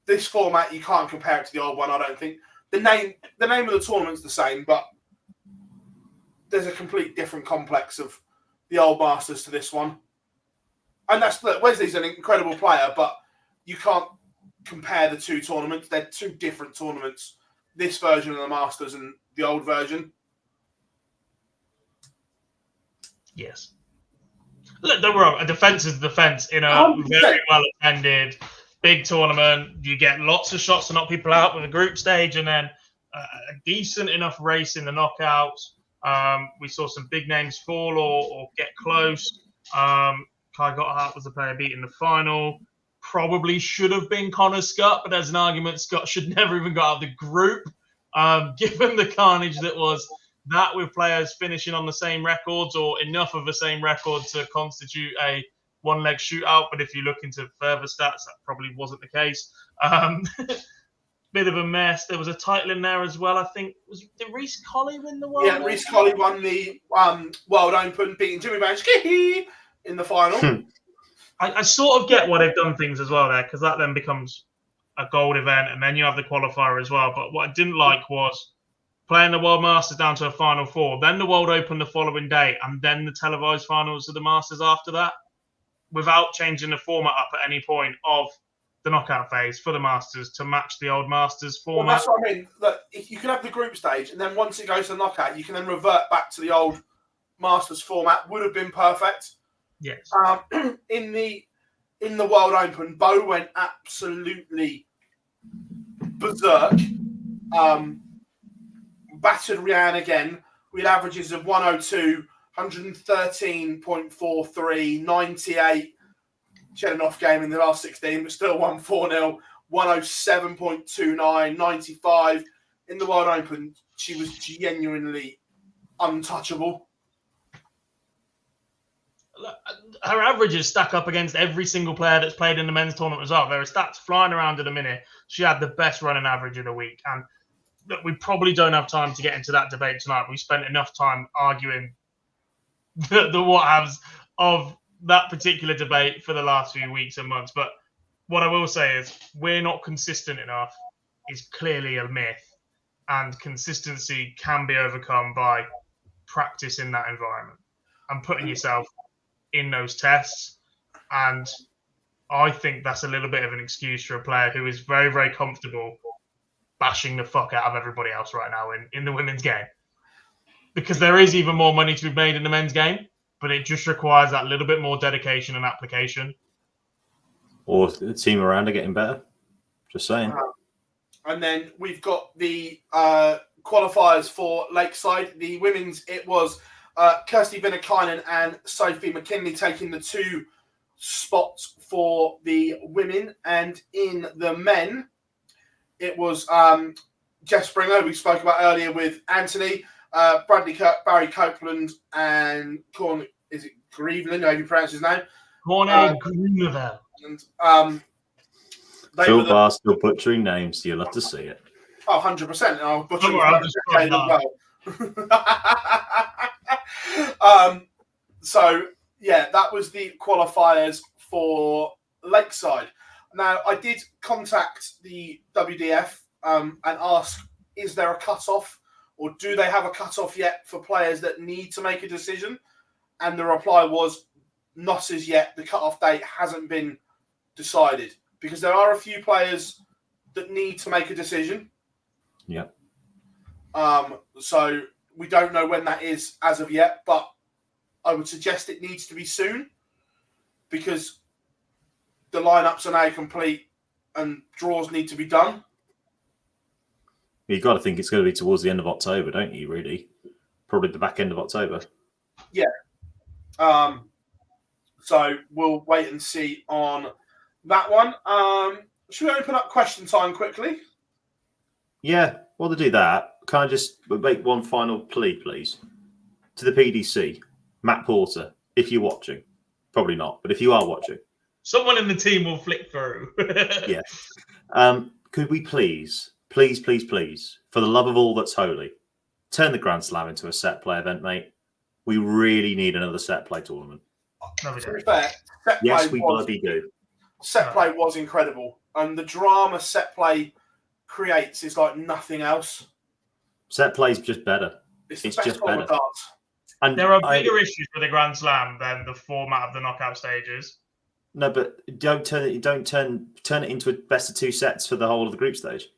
[SPEAKER 2] This format, you can't compare it to the old one, I don't think. The name of the tournament's the same, but there's a complete different complex of the old Masters to this one. And Wesley's an incredible player, but you can't compare the 2 tournaments. They're 2 different tournaments. This version of the Masters and the old version.
[SPEAKER 3] Yes. Look, don't get me wrong. A defense is a defense in a very well attended big tournament. You get lots of shots to knock people out with a group stage, and then a decent enough race in the knockouts. We saw some big names fall or get close. Kai Gotthard was the player beating the final. Probably should have been Connor Scott, but there's an argument Scott should never even got out of the group, given the carnage that was that with players finishing on the same records or enough of the same record to constitute a one-leg shootout. But if you look into further stats, that probably wasn't the case. But bit of a mess. There was a title in there as well. I think did Reece Colley win the world?
[SPEAKER 2] Yeah, Reece Colley won the World Open, beating Jimmy Banks in the final.
[SPEAKER 3] I sort of get why they've done things as well there, because that then becomes a gold event, and then you have the qualifier as well. But what I didn't like was playing the World Masters down to a Final Four, then the World Open the following day, and then the televised finals of the Masters after that, without changing the format up at any point of the knockout phase for the Masters to match the old Masters format.
[SPEAKER 2] Well, that's what I mean. Look, if you can have the group stage, and then once it goes to the knockout, you can then revert back to the old Masters format. Would have been perfect.
[SPEAKER 3] Yes.
[SPEAKER 2] In the World Open, Bo went absolutely berserk. Battered Rhiannon again with averages of 102, 113.43, 98. She had an off game in the last 16, but still won 4-0, 107.29, 95. In the World Open, she was genuinely untouchable.
[SPEAKER 3] Her averages stack up against every single player that's played in the men's tournament as well. There are stats flying around in a minute. She had the best running average of the week. And look, we probably don't have time to get into that debate tonight. We spent enough time arguing the what-haves of that particular debate for the last few weeks and months. But what I will say is we're not consistent enough is clearly a myth. And consistency can be overcome by practice in that environment and putting yourself in those tests. And I think that's a little bit of an excuse for a player who is very, very comfortable bashing the fuck out of everybody else right now in the women's game. Because there is even more money to be made in the men's game, but it just requires that little bit more dedication and application.
[SPEAKER 4] Or the team around are getting better. Just saying.
[SPEAKER 2] And then we've got the qualifiers for Lakeside. The women's, it was Kirsty Vinakainen and Sophie McKinley taking the 2 spots for the women. And in the men, it was Jeff Springer, we spoke about earlier with Anthony, Bradley Kirk, Barry Copeland, and is it Grieveland, how you pronounce his name?
[SPEAKER 3] Grieveland.
[SPEAKER 2] And
[SPEAKER 4] Phil Barr still butchering names, you'll have to see it.
[SPEAKER 2] Oh, 100%. I'll butcher so, yeah, that was the qualifiers for Lakeside. Now, I did contact the WDF and ask, is there a cut-off, or do they have a cut-off yet for players that need to make a decision? And the reply was, not as yet. The cut-off date hasn't been decided, because there are a few players that need to make a decision.
[SPEAKER 4] Yeah.
[SPEAKER 2] So we don't know when that is as of yet, but I would suggest it needs to be soon, because the lineups are now complete and draws need to be done.
[SPEAKER 4] You've got to think it's going to be towards the end of October, don't you, really? Probably the back end of October.
[SPEAKER 2] Yeah. So we'll wait and see on that one. Should we open up question time quickly?
[SPEAKER 4] Yeah, while they do that, can I just make one final plea, please? To the PDC, Matt Porter, if you're watching. Probably not, but if you are watching.
[SPEAKER 3] Someone in the team will flick through.
[SPEAKER 4] Yeah. Could we please, for the love of all that's holy, turn the Grand Slam into a set play event, mate? We really need another set play tournament.
[SPEAKER 2] To be fair,
[SPEAKER 4] yes, we bloody do.
[SPEAKER 2] Set play was incredible, and the drama set play creates is like nothing else.
[SPEAKER 4] Set play's just better.
[SPEAKER 2] It's just better.
[SPEAKER 4] And
[SPEAKER 3] there are bigger issues with the Grand Slam than the format of the knockout stages.
[SPEAKER 4] No, but don't turn it into a best of 2 sets for the whole of the group stage.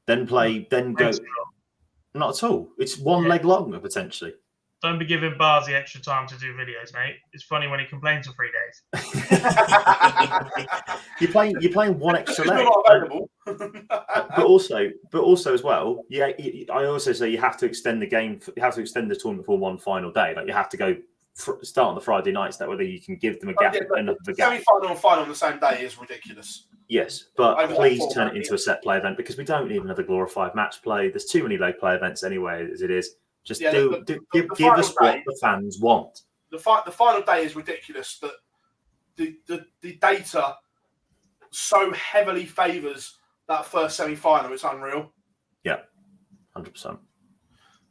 [SPEAKER 4] Then go. Not at all. It's one leg longer potentially.
[SPEAKER 3] Don't be giving Bars the extra time to do videos, mate. It's funny when he complains for 3 days.
[SPEAKER 4] You're playing one extra leg. but also as well, yeah. I also say you have to extend the game. You have to extend the tournament for one final day. Like you have to go start on the Friday nights. That whether you can give them a gap.
[SPEAKER 2] Semi-final and final on the same day is ridiculous.
[SPEAKER 4] Yes, but please turn it into a set play event, because we don't need another glorified match play. There's too many leg play events anyway as it is. Just give us what the fans want.
[SPEAKER 2] The final day is ridiculous. That the data so heavily favours that first semi-final. It's unreal.
[SPEAKER 4] Yeah, 100%.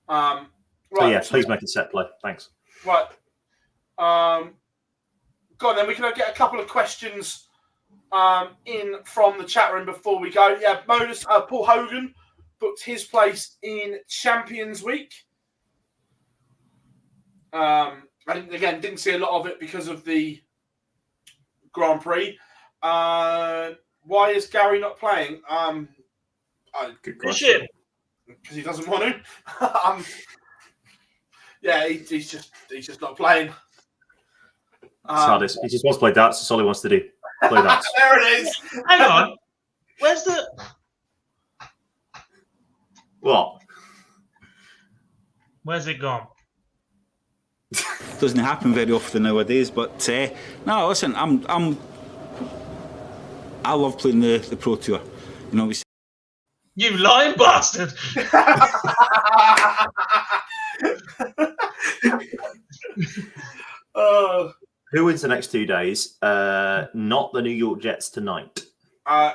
[SPEAKER 2] Right.
[SPEAKER 4] So yeah, please make it set play. Thanks.
[SPEAKER 2] Right. Go on then. We can get a couple of questions in from the chat room before we go. Yeah, Paul Hogan booked his place in Champions Week. I didn't see a lot of it because of the Grand Prix. Why is Gary not playing?
[SPEAKER 4] Good question.
[SPEAKER 2] Because he doesn't want to. Yeah, he's just not playing.
[SPEAKER 4] He just wants to play darts. That's all he wants to do. Play darts.
[SPEAKER 2] There it is.
[SPEAKER 3] Hang on. Where's the...
[SPEAKER 4] What?
[SPEAKER 3] Where's it gone?
[SPEAKER 8] Doesn't happen very often nowadays, but no, listen, I love playing the Pro Tour. You know,
[SPEAKER 3] You lying bastard!
[SPEAKER 4] Who wins the next 2 days? Not the New York Jets tonight.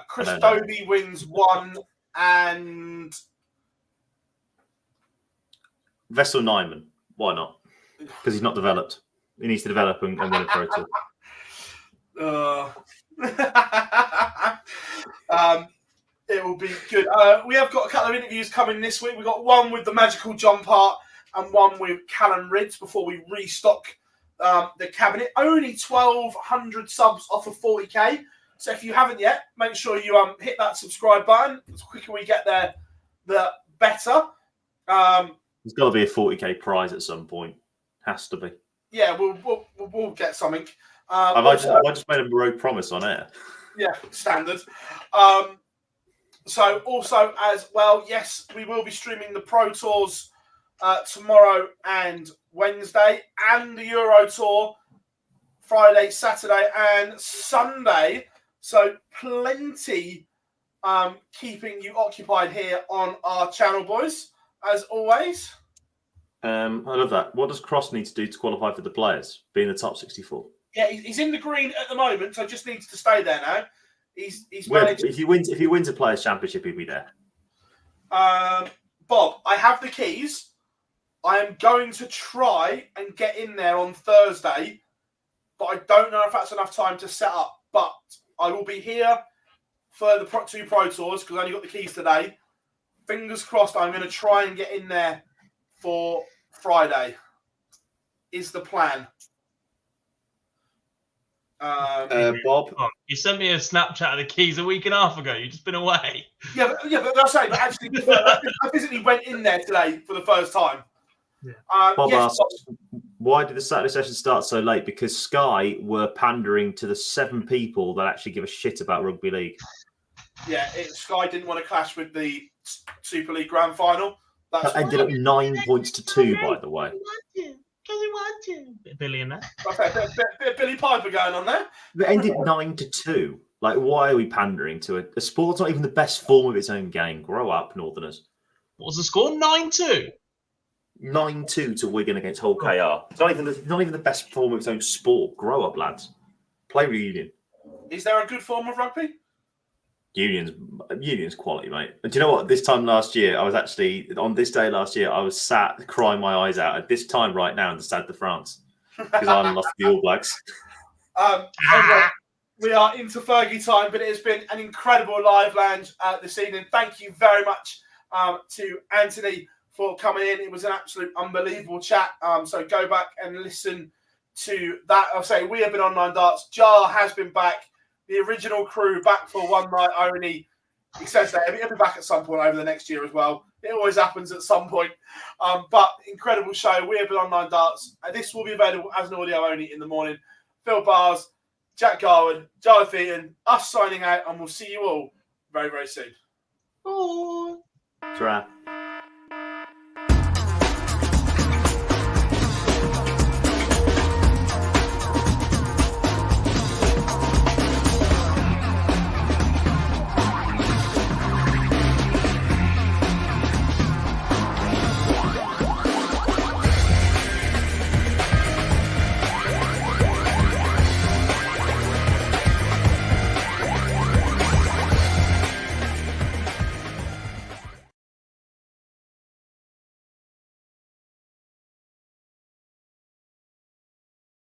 [SPEAKER 2] Chris Dobie wins 1 and
[SPEAKER 4] Vessel Nyman. Why not? Because he's not developed. He needs to develop and win a Pro Tour.
[SPEAKER 2] It will be good. We have got a couple of interviews coming this week. We've got one with the magical John Part and one with Cullen Ridds before we restock the cabinet. Only 1,200 subs off of 40k. So if you haven't yet, make sure you hit that subscribe button. The quicker we get there, the better.
[SPEAKER 4] There's got to be a 40k prize at some point. Has to be.
[SPEAKER 2] Yeah, we'll get something.
[SPEAKER 4] Have I just made a rogue promise on air?
[SPEAKER 2] Yeah, standard. So also as well, yes, we will be streaming the Pro Tours tomorrow and Wednesday, and the Euro Tour Friday, Saturday, and Sunday. So plenty keeping you occupied here on our channel, boys, as always.
[SPEAKER 4] I love that. What does Cross need to do to qualify for the players? Be in the top 64?
[SPEAKER 2] Yeah, he's in the green at the moment, so just needs to stay there now. He's
[SPEAKER 4] managed... If he wins a Players' Championship, he'll be there.
[SPEAKER 2] Bob, I have the keys. I am going to try and get in there on Thursday, but I don't know if that's enough time to set up. But I will be here for the 2 Pro Tours because I only got the keys today. Fingers crossed, I'm going to try and get in there for Friday. Is the plan.
[SPEAKER 4] Bob,
[SPEAKER 3] you sent me a Snapchat of the keys a week and a half ago. You've just been away.
[SPEAKER 2] Yeah, but that's saying. But actually, I physically went in there today for the first time.
[SPEAKER 3] Yeah.
[SPEAKER 4] Bob asks, why did the Saturday session start so late? Because Sky were pandering to the 7 people that actually give a shit about rugby league.
[SPEAKER 2] Yeah, Sky didn't want to clash with the Super League Grand Final.
[SPEAKER 4] That ended up 9 points to 2, by the way.
[SPEAKER 3] Because you want to. Bit of Billy in there.
[SPEAKER 2] Okay, bit of Billy Piper going on there.
[SPEAKER 4] It ended 9-2. Like, why are we pandering to it? A sport's not even the best form of its own game. Grow up, Northerners.
[SPEAKER 3] What was the score? 9-2?
[SPEAKER 4] 9-2 to Wigan against Hull KR. It's not even the best form of its own sport. Grow up, lads. Play with Union.
[SPEAKER 2] Is there a good form of rugby?
[SPEAKER 4] Union's quality, mate. And do you know what? This time last year, I was actually on this day last year. I was sat crying my eyes out at this time right now in the Stade de France because Ireland lost to the All Blacks.
[SPEAKER 2] We are into Fergie time, but it has been an incredible live lounge this evening. Thank you very much to Anthony for coming in. It was an absolute unbelievable chat. So go back and listen to that. I'll say we have been Online Darts. Jar has been back. The original crew back for one night only. He says that he'll be back at some point over the next year as well. It always happens at some point. But incredible show. We have been Online Darts. This will be available as an audio only in the morning. Phil Bars, Jack Garwood, Jonathan Eaton, us signing out, and we'll see you all very, very soon.
[SPEAKER 3] Oh.
[SPEAKER 4] Ta-ra.